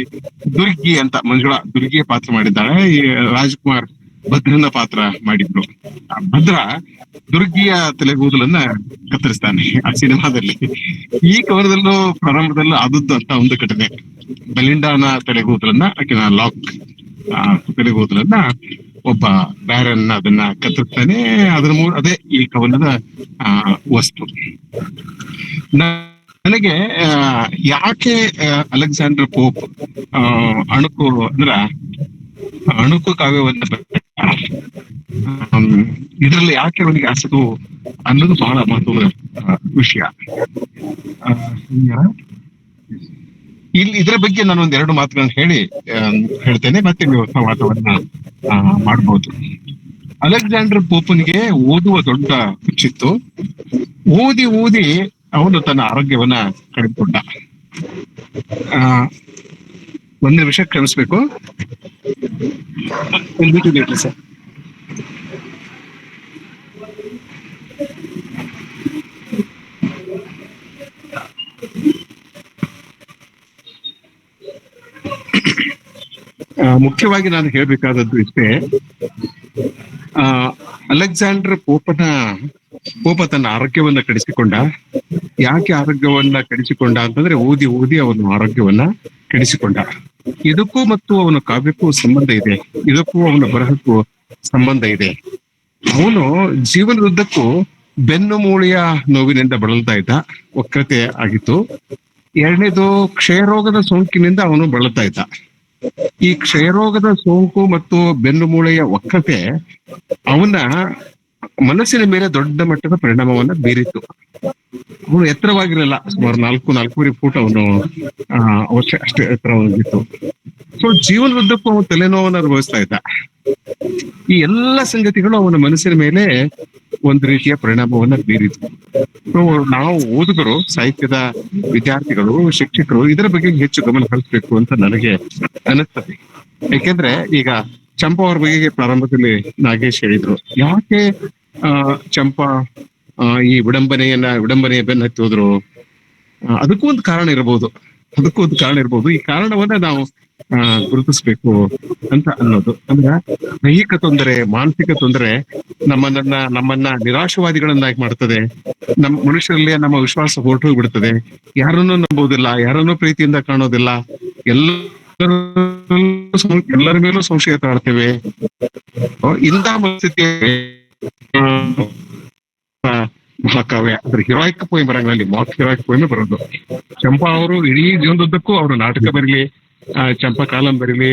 ದುರ್ಗಿ ಅಂತ ಮಂಜುಳಾ ದುರ್ಗಿಯ ಪಾತ್ರ ಮಾಡಿದ್ದಾಳೆ. ಈ ರಾಜ್ಕುಮಾರ್ ಭದ್ರನ ಪಾತ್ರ ಮಾಡಿದ್ರು. ಆ ಭದ್ರ ದುರ್ಗಿಯ ತಲೆಗೂದಲನ್ನ ಕತ್ತರಿಸ್ತಾನೆ ಆ ಸಿನಿಮಾದಲ್ಲಿ. ಈ ಕವನದಲ್ಲೂ ಪ್ರಾರಂಭದಲ್ಲೂ ಆದದ್ದು ಅಂತ ಒಂದು ಘಟನೆ. ಬೆಲಿಂಡಾನ ತಲೆಗೂದಲನ್ನ ಆಕಿನ ಲಾಕ್ ತಲೆಗೂದಲನ್ನ ಒಬ್ಬ ಬ್ಯಾರನ್ನ ಅದನ್ನ ಕತ್ತರಿಸ್ತಾನೆ. ಅದೇ ಈ ಕವನದ ವಸ್ತು. ನನಗೆ ಯಾಕೆ ಅಲೆಕ್ಸಾಂಡರ್ ಪೋಪ್ ಅಣುಕು ಕಾವ್ಯವನ್ನ ಇದರಲ್ಲಿ ಯಾಕೆ ಅವನಿಗೆ ಆಸಕ್ತಿ ಅನ್ನೋದು ಬಹಳ ಮಹತ್ವದ ವಿಷಯ. ಇದರ ಬಗ್ಗೆ ನಾನು ಒಂದೆರಡು ಮಾತುಗಳನ್ನ ಹೇಳ್ತೇನೆ, ಮತ್ತೆ ನೀವು ಸಂವಾದವನ್ನ ಮಾಡಬಹುದು. ಅಲೆಕ್ಸಾಂಡರ್ ಪೋಪನಿಗೆ ಓದುವ ದೊಡ್ಡ ಹುಚ್ಚಿತ್ತು. ಓದಿ ಅವನು ತನ್ನ ಆರೋಗ್ಯವನ್ನ ಕಳೆದುಕೊಂಡ. ಒಂದೇ ವಿಷಯ ಕ್ಷಮಿಸ್ಬೇಕು. ಸರ್, ಮುಖ್ಯವಾಗಿ ನಾನು ಹೇಳ್ಬೇಕಾದದ್ದು ಇಷ್ಟೇ. ಅಲೆಕ್ಸಾಂಡರ್ ಪೋಪ ತನ್ನ ಆರೋಗ್ಯವನ್ನ ಕೆಡಿಸಿಕೊಂಡ. ಯಾಕೆ ಆರೋಗ್ಯವನ್ನ ಕೆಡಿಸಿಕೊಂಡ ಅಂತಂದ್ರೆ ಓದಿ ಅವನು ಆರೋಗ್ಯವನ್ನ ಕೆಡಿಸಿಕೊಂಡ. ಇದಕ್ಕೂ ಮತ್ತು ಅವನ ಕಾವ್ಯಕ್ಕೂ ಸಂಬಂಧ ಇದೆ, ಇದಕ್ಕೂ ಅವನ ಬರಹಕ್ಕೂ ಸಂಬಂಧ ಇದೆ. ಅವನು ಜೀವನದುದ್ದಕ್ಕೂ ಬೆನ್ನು ಮೂಳೆಯ ನೋವಿನಿಂದ ಬಳಲ್ತಾ ಇದ್ದ, ವಕ್ರತೆ ಆಗಿತ್ತು. ಎರಡನೇದು ಕ್ಷಯರೋಗದ ಸೋಂಕಿನಿಂದ ಅವನು ಬಳಲ್ತಾ ಇದ್ದ. ಈ ಕ್ಷಯರೋಗದ ಸೋಂಕು ಮತ್ತು ಬೆನ್ನು ಮೂಳೆಯ ವಕ್ರತೆ ಅವನ ಮನಸ್ಸಿನ ಮೇಲೆ ದೊಡ್ಡ ಮಟ್ಟದ ಪರಿಣಾಮವನ್ನ ಬೀರಿತ್ತು. ಅವನು ಎತ್ತರವಾಗಿರಲಿಲ್ಲ, ಸುಮಾರು 4-4.5 ಫೂಟ್ ಅವನು ಅಷ್ಟೇ ಎತ್ತರವಾಗಿತ್ತು. ಸೊ ಜೀವನದುದ್ದಕ್ಕೂ ಅವನು ತಲೆನೋವನ್ನು ಅನುಭವಿಸ್ತಾ ಇದ್ದ. ಈ ಎಲ್ಲ ಸಂಗತಿಗಳು ಅವನ ಮನಸ್ಸಿನ ಮೇಲೆ ಒಂದು ರೀತಿಯ ಪರಿಣಾಮವನ್ನ ಬೀರಿತು. ಸೊ ನಾವು ಓದುಗರು, ಸಾಹಿತ್ಯದ ವಿದ್ಯಾರ್ಥಿಗಳು, ಶಿಕ್ಷಕರು ಇದರ ಬಗ್ಗೆ ಹೆಚ್ಚು ಗಮನ ಹರಿಸಬೇಕು ಅಂತ ನನಗೆ ಅನಿಸ್ತದೆ. ಯಾಕೆಂದ್ರೆ ಈಗ ಚಂಪಾ ಅವ್ರ ಬಗ್ಗೆ ಪ್ರಾರಂಭದಲ್ಲಿ ನಾಗೇಶ್ ಹೇಳಿದ್ರು. ಯಾಕೆ ಚಂಪಾ ಈ ವಿಡಂಬನೆಯ ಬೆನ್ನ ಹತ್ತಿ ಹೋದ್ರು? ಅದಕ್ಕೂ ಒಂದು ಕಾರಣ ಇರಬಹುದು. ಈ ಕಾರಣವನ್ನ ನಾವು ಗುರುತಿಸ್ಬೇಕು ಅಂತ ಅನ್ನೋದು. ಅಂದ್ರೆ ದೈಹಿಕ ತೊಂದರೆ, ಮಾನಸಿಕ ತೊಂದರೆ ನಮ್ಮನ್ನ ನಿರಾಶವಾದಿಗಳನ್ನಾಗಿ ಮಾಡ್ತದೆ. ನಮ್ಮ ಮನುಷ್ಯರಲ್ಲಿ ನಮ್ಮ ವಿಶ್ವಾಸ ಹೊರಟು ಬಿಡ್ತದೆ. ಯಾರನ್ನೂ ನಂಬೋದಿಲ್ಲ, ಯಾರನ್ನೂ ಪ್ರೀತಿಯಿಂದ ಕಾಣೋದಿಲ್ಲ, ಎಲ್ಲರ ಮೇಲೂ ಸಂಶಯ ತಾಳ್ತೇವೆ. ಇಂಥ ಪರಿಸ್ಥಿತಿ ಮಹಾಕಾವ್ಯ ಅಂದ್ರೆ ಹಿರಾಯಿಕ್ ಪೋಯಮ್ ಬರಂಗಲ್ಲಿ ಮಾಕ್ ಹಿರಾಯಿಕ್ ಪೋಯಮೇ ಬರೋದು. ಚಂಪಾ ಅವರು ಇಡೀ ಜೀವನದುದ್ದಕ್ಕೂ ಅವರು ನಾಟಕ ಬರೀಲಿ, ಚಂಪಾ ಕಾಲಂ ಬರೀಲಿ,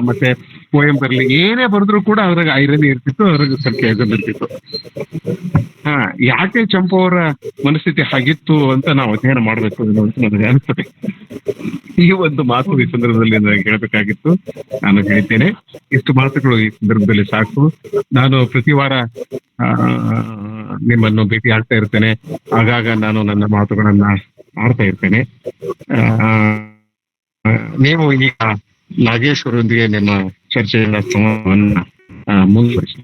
ಮತ್ತೆ ಪೋಯಂ ಬರಲಿ, ಏನೇ ಬರೆದ್ರು ಕೂಡ ಅದ್ರಾಗ ಐರನಿ ಇರ್ತಿತ್ತು, ಅದ್ರಾಗ ಸಂಖ್ಯೆ ಇರ್ತಿತ್ತು. ಯಾಕೆ ಚಂಪಾ ಅವರ ಮನಸ್ಥಿತಿ ಹಾಗಿತ್ತು ಅಂತ ನಾವು ಅಧ್ಯಯನ ಮಾಡ್ಬೇಕು ಅಂತ ನನಗೆ ಅನಿಸ್ತದೆ. ಈ ಒಂದು ಮಾತು ಈ ಸಂದರ್ಭದಲ್ಲಿ ನನಗೆ ಹೇಳ್ಬೇಕಾಗಿತ್ತು, ನಾನು ಹೇಳಿದ್ದೇನೆ. ಇಷ್ಟು ಮಾತುಗಳು ಈ ಸಂದರ್ಭದಲ್ಲಿ ಸಾಕು. ನಾನು ಪ್ರತಿ ವಾರ ನಿಮ್ಮನ್ನು ಭೇಟಿ ಆಗ್ತಾ ಇರ್ತೇನೆ. ಆಗಾಗ ನಾನು ನನ್ನ ಮಾತುಗಳನ್ನ ಆಡ್ತಾ ಇರ್ತೇನೆ. ನೀವು ಈಗ ನಾಗೇಶ್ವರೊಂದಿಗೆ ನಿಮ್ಮ ಚರ್ಚೆಯ ಸಂವಾದವನ್ನ ಮುಂದುವರಿಸಿ.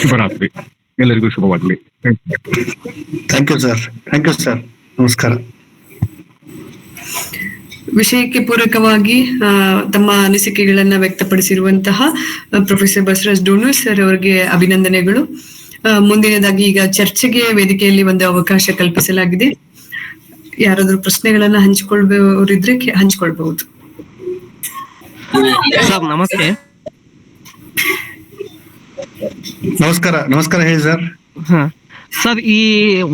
ಶುಭರಾತ್ರಿ, ಎಲ್ಲರಿಗೂ ಶುಭವಾಗಲಿ. Thank you sir. ನಮಸ್ಕಾರ. ವಿಷಯಕ್ಕೆ ಪೂರಕವಾಗಿ ತಮ್ಮ ಅನಿಸಿಕೆಗಳನ್ನ ವ್ಯಕ್ತಪಡಿಸಿರುವಂತಹ ಪ್ರೊಫೆಸರ್ ಬಸವರಾಜ್ ಡೋಣೂರ್ ಸರ್ ಅವರಿಗೆ ಅಭಿನಂದನೆಗಳು. ಮುಂದಿನದಾಗಿ ಈಗ ಚರ್ಚೆಗೆ ವೇದಿಕೆಯಲ್ಲಿ ಒಂದು ಅವಕಾಶ ಕಲ್ಪಿಸಲಾಗಿದೆ. ಯಾರಾದ್ರೂ ಪ್ರಶ್ನೆಗಳನ್ನ ಹಂಚಿಕೊಳ್ಳೋರಿದ್ರೆ ಹಂಚಿಕೊಳ್ಬಹುದು. ಸರ್ ನಮಸ್ತೆ. ನಮಸ್ಕಾರ ಹೇಳಿ ಸರ್. ಸರ್, ಈ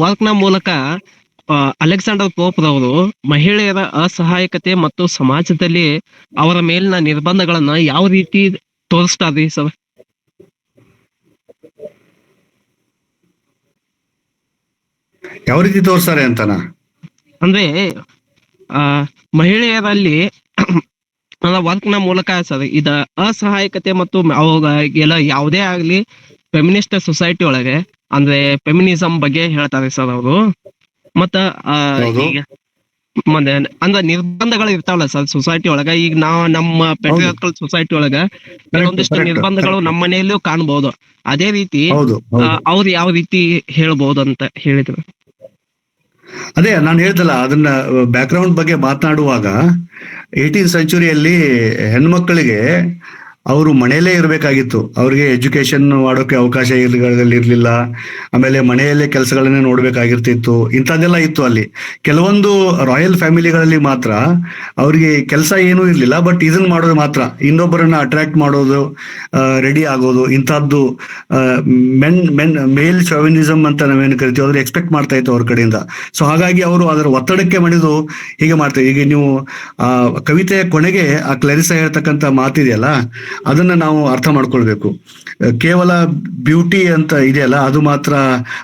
ವರ್ಕ್ ನ ಮೂಲಕ ಅಲೆಕ್ಸಾಂಡರ್ ಪೋಪ್ ರವರು ಮಹಿಳೆಯರ ಅಸಹಾಯಕತೆ ಮತ್ತು ಸಮಾಜದಲ್ಲಿ ಅವರ ಮೇಲಿನ ನಿರ್ಬಂಧಗಳನ್ನ ಯಾವ ರೀತಿ ತೋರಿಸ್ತಾರ್ರಿ ಸರ್? ಯಾವ ರೀತಿ ತೋರ್ಸ್ತಾರೆ ಅಂತನಾ? ಅಂದ್ರೆ ಮಹಿಳೆಯರಲ್ಲಿ ವರ್ಕ್ ನ ಮೂಲಕ ಸರ್ ಇದ ಅಸಹಾಯಕತೆ ಮತ್ತು ಅವಾಗೆಲ್ಲ ಯಾವುದೇ ಆಗ್ಲಿ ಫೆಮಿನಿಸ್ಟ್ ಸೊಸೈಟಿ ಒಳಗೆ ಅಂದ್ರೆ ಫೆಮಿನಿಸಂ ಬಗ್ಗೆ ಹೇಳ್ತಾರೆ ಸರ್ ಅವರು. ಮತ್ತ ಮತ್ತೆ ಅಂದ್ರೆ ನಿರ್ಬಂಧಗಳು ಇರ್ತಾವಲ್ಲ ಸರ್ ಸೊಸೈಟಿ ಒಳಗ. ಈಗ ನಾವು ನಮ್ಮ ಪೆಟ್ರಿಯಾರ್ಕಲ್ ಸೊಸೈಟಿ ಒಳಗ ಕೆಲವೊಂದಿಷ್ಟು ನಿರ್ಬಂಧಗಳು ನಮ್ಮ ಮನೆಯಲ್ಲೂ ಕಾಣ್ಬಹುದು. ಅದೇ ರೀತಿ ಅವ್ರು ಯಾವ ರೀತಿ ಹೇಳ್ಬಹುದು ಅಂತ ಹೇಳಿದ್ರು. ಅದೇ ನಾನು ಹೇಳ್ದಲ್ಲ, ಅದನ್ನ ಬ್ಯಾಕ್ ಗ್ರೌಂಡ್ ಬಗ್ಗೆ ಮಾತನಾಡುವಾಗ 18th ಸೆಂಚುರಿಯಲ್ಲಿ ಹೆಣ್ಮಕ್ಳಿಗೆ ಅವರು ಮನೆಯಲ್ಲೇ ಇರಬೇಕಾಗಿತ್ತು. ಅವ್ರಿಗೆ ಎಜುಕೇಶನ್ ಮಾಡೋಕೆ ಅವಕಾಶ ಇರ್ಲಿಲ್ಲ. ಆಮೇಲೆ ಮನೆಯಲ್ಲೇ ಕೆಲಸಗಳನ್ನೇ ನೋಡ್ಬೇಕಾಗಿರ್ತಿತ್ತು. ಇಂಥದ್ದೆಲ್ಲ ಇತ್ತು ಅಲ್ಲಿ. ಕೆಲವೊಂದು ರಾಯಲ್ ಫ್ಯಾಮಿಲಿಗಳಲ್ಲಿ ಮಾತ್ರ ಅವ್ರಿಗೆ ಕೆಲಸ ಏನೂ ಇರ್ಲಿಲ್ಲ, ಬಟ್ ಇದನ್ನ ಮಾಡೋದು ಮಾತ್ರ, ಇನ್ನೊಬ್ಬರನ್ನ ಅಟ್ರಾಕ್ಟ್ ಮಾಡೋದು, ರೆಡಿ ಆಗೋದು, ಇಂಥದ್ದು ಮೇಲ್ ಶಾವಿನಿಸಮ್ ಅಂತ ನಾವೇನು ಕರಿತೀವಿ, ಅದ್ರ ಎಕ್ಸ್ಪೆಕ್ಟ್ ಮಾಡ್ತಾ ಇತ್ತು ಅವ್ರ ಕಡೆಯಿಂದ. ಸೊ ಹಾಗಾಗಿ ಅವರು ಅದರ ಒತ್ತಡಕ್ಕೆ ಮಣಿದು ಹೀಗೆ ಮಾಡ್ತಾರೆ. ಈಗ ನೀವು ಕವಿತೆಯ ಕೊನೆಗೆ ಆ ಕ್ಲರಿಸಾ ಹೇಳ್ತಕ್ಕಂಥ ಮಾತಿದೆಯಲ್ಲ, ಅದನ್ನ ನಾವು ಅರ್ಥ ಮಾಡ್ಕೊಳ್ಬೇಕು. ಕೇವಲ ಬ್ಯೂಟಿ ಅಂತ ಇದೆಯಲ್ಲ, ಅದು ಮಾತ್ರ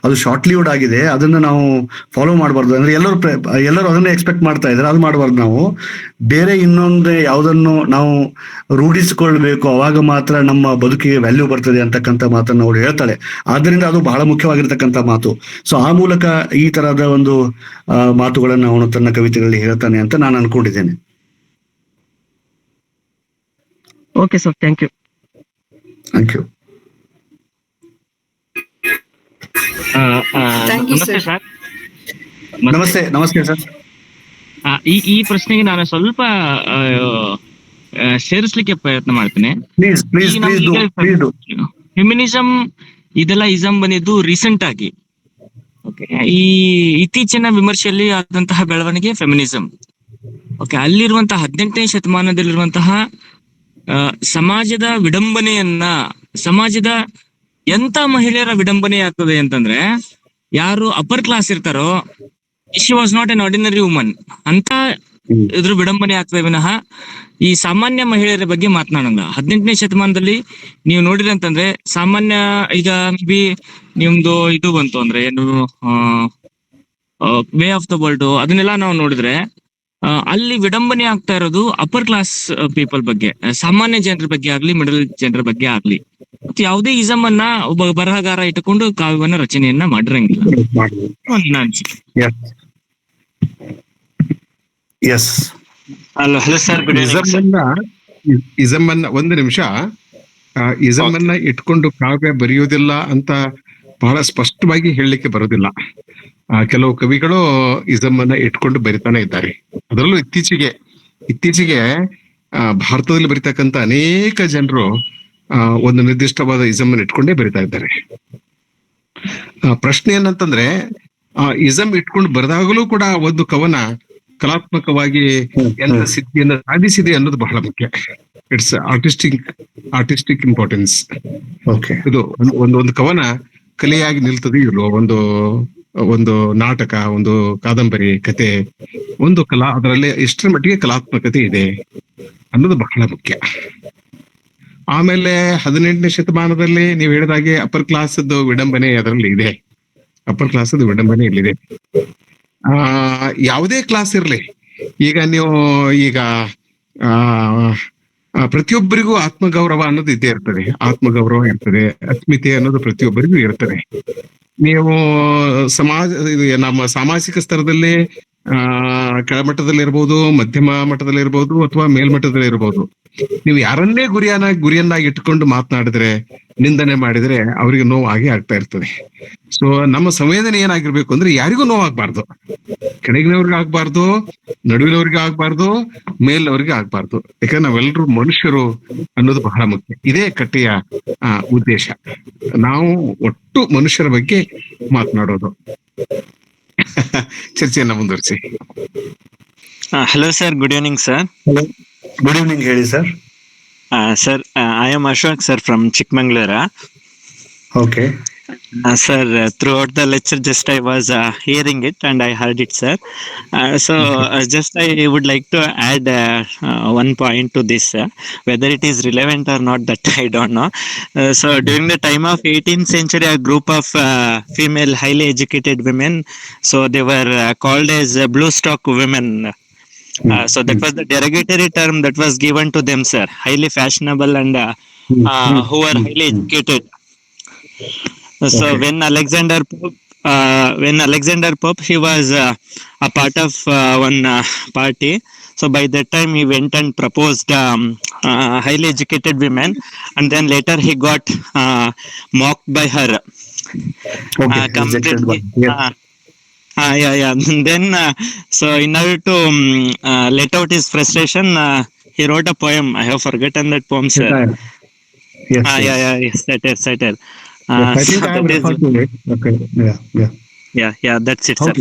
ಅದು ಶಾರ್ಟ್ ಲಿವ್ಡ್ ಆಗಿದೆ. ಅದನ್ನ ನಾವು ಫಾಲೋ ಮಾಡಬಾರ್ದು. ಅಂದ್ರೆ ಎಲ್ಲರೂ ಅದನ್ನೇ ಎಕ್ಸ್ಪೆಕ್ಟ್ ಮಾಡ್ತಾ ಇದ್ದಾರೆ, ಅದು ಮಾಡಬಾರ್ದು. ನಾವು ಬೇರೆ ಇನ್ನೊಂದು ಯಾವುದನ್ನು ನಾವು ರೂಢಿಸಿಕೊಳ್ಬೇಕು, ಅವಾಗ ಮಾತ್ರ ನಮ್ಮ ಬದುಕಿಗೆ ವ್ಯಾಲ್ಯೂ ಬರ್ತದೆ ಅಂತಕ್ಕಂಥ ಮಾತನ್ನು ಅವಳು ಹೇಳ್ತಾಳೆ. ಆದ್ರಿಂದ ಅದು ಬಹಳ ಮುಖ್ಯವಾಗಿರ್ತಕ್ಕಂಥ ಮಾತು. ಸೊ ಆ ಮೂಲಕ ಈ ತರಹದ ಒಂದು ಮಾತುಗಳನ್ನು ಅವನು ತನ್ನ ಕವಿತೆಗಳಲ್ಲಿ ಹೇಳ್ತಾನೆ ಅಂತ ನಾನು ಅನ್ಕೊಂಡಿದ್ದೇನೆ. Okay sir, thank you. Thank you. ನಮಸ್ತೆ ಸರ್. ನಮಸ್ತೆ ಸರ್. ಈ ಪ್ರಶ್ನೆಗೆ ನಾನು ಸ್ವಲ್ಪ ಸೇರಿಸ್ಲಿಕ್ಕೆ ಪ್ರಯತ್ನ ಮಾಡ್ತೇನೆ. ಫೆಮಿನಿಸಂ ಇದೆಲ್ಲ ಇಸಂ ಬಂದಿದ್ದು ರೀಸೆಂಟ್ ಆಗಿ. ಓಕೆ, ಈ ಇತ್ತೀಚಿನ ವಿಮರ್ಶೆಯಲ್ಲಿ ಆದಂತಹ ಬೆಳವಣಿಗೆ ಫೆಮಿನಿಸಂ. ಓಕೆ, ಅಲ್ಲಿರುವಂತಹ 18ನೇ ಶತಮಾನದಲ್ಲಿರುವಂತಹ ಸಮಾಜದ ವಿಡಂಬನೆಯನ್ನ, ಸಮಾಜದ ಎಂತ ಮಹಿಳೆಯರ ವಿಡಂಬನೆ ಆಗ್ತದೆ ಅಂತಂದ್ರೆ, ಯಾರು ಅಪ್ಪರ್ ಕ್ಲಾಸ್ ಇರ್ತಾರೋ, she was not an ordinary woman ಅಂತ ಇದ್ರ ವಿಡಂಬನೆ ಆಗ್ತದೆ ವಿನಃ ಈ ಸಾಮಾನ್ಯ ಮಹಿಳೆಯರ ಬಗ್ಗೆ ಮಾತನಾಡಲ್ಲ. 18ನೇ ಶತಮಾನದಲ್ಲಿ ನೀವು ನೋಡಿರಿ ಅಂತಂದ್ರೆ, ಸಾಮಾನ್ಯ ಈಗ ಬಿ ನಿಮ್ದು ಇದು ಬಂತು ಅಂದ್ರೆ ಏನು, ವೇ ಆಫ್ ದ ವರ್ಲ್ಡ್, ಅದನ್ನೆಲ್ಲ ನಾವು ನೋಡಿದ್ರೆ ಅಲ್ಲಿ ವಿಡಂಬನೆ ಆಗ್ತಾ ಇರೋದು ಅಪ್ಪರ್ ಕ್ಲಾಸ್ ಪೀಪಲ್ ಬಗ್ಗೆ, ಸಾಮಾನ್ಯ ಜನರ ಬಗ್ಗೆ ಆಗ್ಲಿ, ಮಿಡಲ್ ಜನರ ಬಗ್ಗೆ ಆಗ್ಲಿ. ಮತ್ತೆ ಯಾವುದೇ ಇಸಮ್ ಅನ್ನ ಒಬ್ಬ ಬರಹಗಾರ ಇಟ್ಟುಕೊಂಡು ಕಾವ್ಯವನ್ನ ರಚನೆಯನ್ನ ಮಾಡಿರಂಗಿಲ್ಲ. ನನ್ನ ಅನಿಸಿಕೆ. ಹಲೋ ಸರ್, ಇಸಮ್ ಅನ್ನ ಒಂದು ನಿಮಿಷ, ಇಸಮ್ ಅನ್ನ ಇಟ್ಕೊಂಡು ಕಾವ್ಯ ಬರೆಯೋದಿಲ್ಲ ಅಂತ ಬಹಳ ಸ್ಪಷ್ಟವಾಗಿ ಹೇಳಲಿಕ್ಕೆ ಬರೋದಿಲ್ಲ. ಕೆಲವು ಕವಿಗಳು ಇಸಮ್ ಅನ್ನ ಇಟ್ಕೊಂಡು ಬರಿತಾನೆ ಇದ್ದಾರೆ. ಅದರಲ್ಲೂ ಇತ್ತೀಚೆಗೆ ಭಾರತದಲ್ಲಿ ಬರಿತಕ್ಕಂತ ಅನೇಕ ಜನರು ಒಂದು ನಿರ್ದಿಷ್ಟವಾದ ಇಸಮ್ ಅನ್ನು ಇಟ್ಕೊಂಡೇ ಬರಿತಾ ಇದ್ದಾರೆ. ಪ್ರಶ್ನೆ ಏನಂತಂದ್ರೆ, ಇಸಮ್ ಇಟ್ಕೊಂಡು ಬರೆದಾಗಲೂ ಕೂಡ ಒಂದು ಕವನ ಕಲಾತ್ಮಕವಾಗಿ ಎಂತ ಸಿದ್ಧಿಯನ್ನ ಸಾಧಿಸಿದೆ ಅನ್ನೋದು ಬಹಳ ಮುಖ್ಯ. It's artistic importance. ಇದು ಒಂದು ಕವನ ಕಲೆಯಾಗಿ ನಿಲ್ತದೆ ಇಲ್ವೋ, ಒಂದು ನಾಟಕ, ಒಂದು ಕಾದಂಬರಿ, ಕತೆ, ಒಂದು ಅದರಲ್ಲಿ ಎಷ್ಟರ ಮಟ್ಟಿಗೆ ಕಲಾತ್ಮಕತೆ ಇದೆ ಅನ್ನೋದು ಬಹಳ ಮುಖ್ಯ. ಆಮೇಲೆ 18ನೇ ಶತಮಾನದಲ್ಲಿ ನೀವು ಹೇಳಿದಾಗೆ ಅಪ್ಪರ್ ಕ್ಲಾಸ್ ವಿಡಂಬನೆ ಅದರಲ್ಲಿ ಇದೆ. ಅಪ್ಪರ್ ಕ್ಲಾಸ್ ವಿಡಂಬನೆ ಇಲ್ಲಿದೆ. ಯಾವುದೇ ಕ್ಲಾಸ್ ಇರ್ಲಿ, ಈಗ ನೀವು ಪ್ರತಿಯೊಬ್ಬರಿಗೂ ಆತ್ಮಗೌರವ ಅನ್ನೋದು ಇದ್ದೇ ಇರ್ತದೆ. ಆತ್ಮಗೌರವ ಇರ್ತದೆ, ಅಸ್ಮಿತೆ ಅನ್ನೋದು ಪ್ರತಿಯೊಬ್ಬರಿಗೂ ಇರ್ತದೆ. ನೀವು ನಮ್ಮ ಸಾಮಾಜಿಕ ಸ್ತರದಲ್ಲಿ ಕೆಳಮಟ್ಟದಲ್ಲಿ ಇರ್ಬೋದು, ಮಧ್ಯಮ ಮಟ್ಟದಲ್ಲಿ ಇರ್ಬೋದು, ಅಥವಾ ಮೇಲ್ಮಟ್ಟದಲ್ಲಿ ಇರ್ಬೋದು, ನೀವು ಯಾರನ್ನೇ ಗುರಿಯನ್ನಾಗಿ ಇಟ್ಕೊಂಡು ಮಾತನಾಡಿದ್ರೆ, ನಿಂದನೆ ಮಾಡಿದ್ರೆ ಅವರಿಗೆ ನೋವು ಆಗೇ ಆಗ್ತಾ ಇರ್ತದೆ. ಸೊ ನಮ್ಮ ಸಂವೇದನೆ ಏನಾಗಿರ್ಬೇಕು ಅಂದ್ರೆ, ಯಾರಿಗೂ ನೋವಾಗ್ಬಾರ್ದು, ಕೆಳಗಿನವ್ರಿಗೆ ಆಗ್ಬಾರ್ದು, ನಡುವಿನವ್ರಿಗೆ ಆಗ್ಬಾರ್ದು, ಮೇಲವ್ರಿಗೆ ಆಗ್ಬಾರ್ದು. ಯಾಕಂದ್ರೆ ನಾವೆಲ್ಲರೂ ಮನುಷ್ಯರು ಅನ್ನೋದು ಬಹಳ ಮುಖ್ಯ. ಇದೇ ಕಟ್ಟೆಯ ಉದ್ದೇಶ. ನಾವು ಒಟ್ಟು ಮನುಷ್ಯರ ಬಗ್ಗೆ ಮಾತನಾಡೋದು. ಚರ್ಚೆಯನ್ನ ಮುಂದುವರಿಸಿ. Hello sir, good evening sir. Good evening, ಹೇಳಿ sir. Sir, I am Ashok sir from ಚಿಕ್ಕಮಂಗ್ಳೂರ. Okay. Sir, throughout the lecture, just I was hearing it and I heard it, sir. Just I would like to add one point to this, whether it is relevant or not, that I don't know. So during the time of 18th century, a group of female highly educated women, so they were called as blue stock women. So that was the derogatory term that was given to them, sir. Highly fashionable and who were highly educated. So when Alexander Pope, he was a part of one party. So by that time he went and proposed highly educated women, and then later he got mocked by her. Completely. Yeah. Then so in order to let out his frustration, he wrote a poem. I have forgotten that poem, sir. Yes, satire. I think I have referred to it. Okay. Yeah, that's it, sir.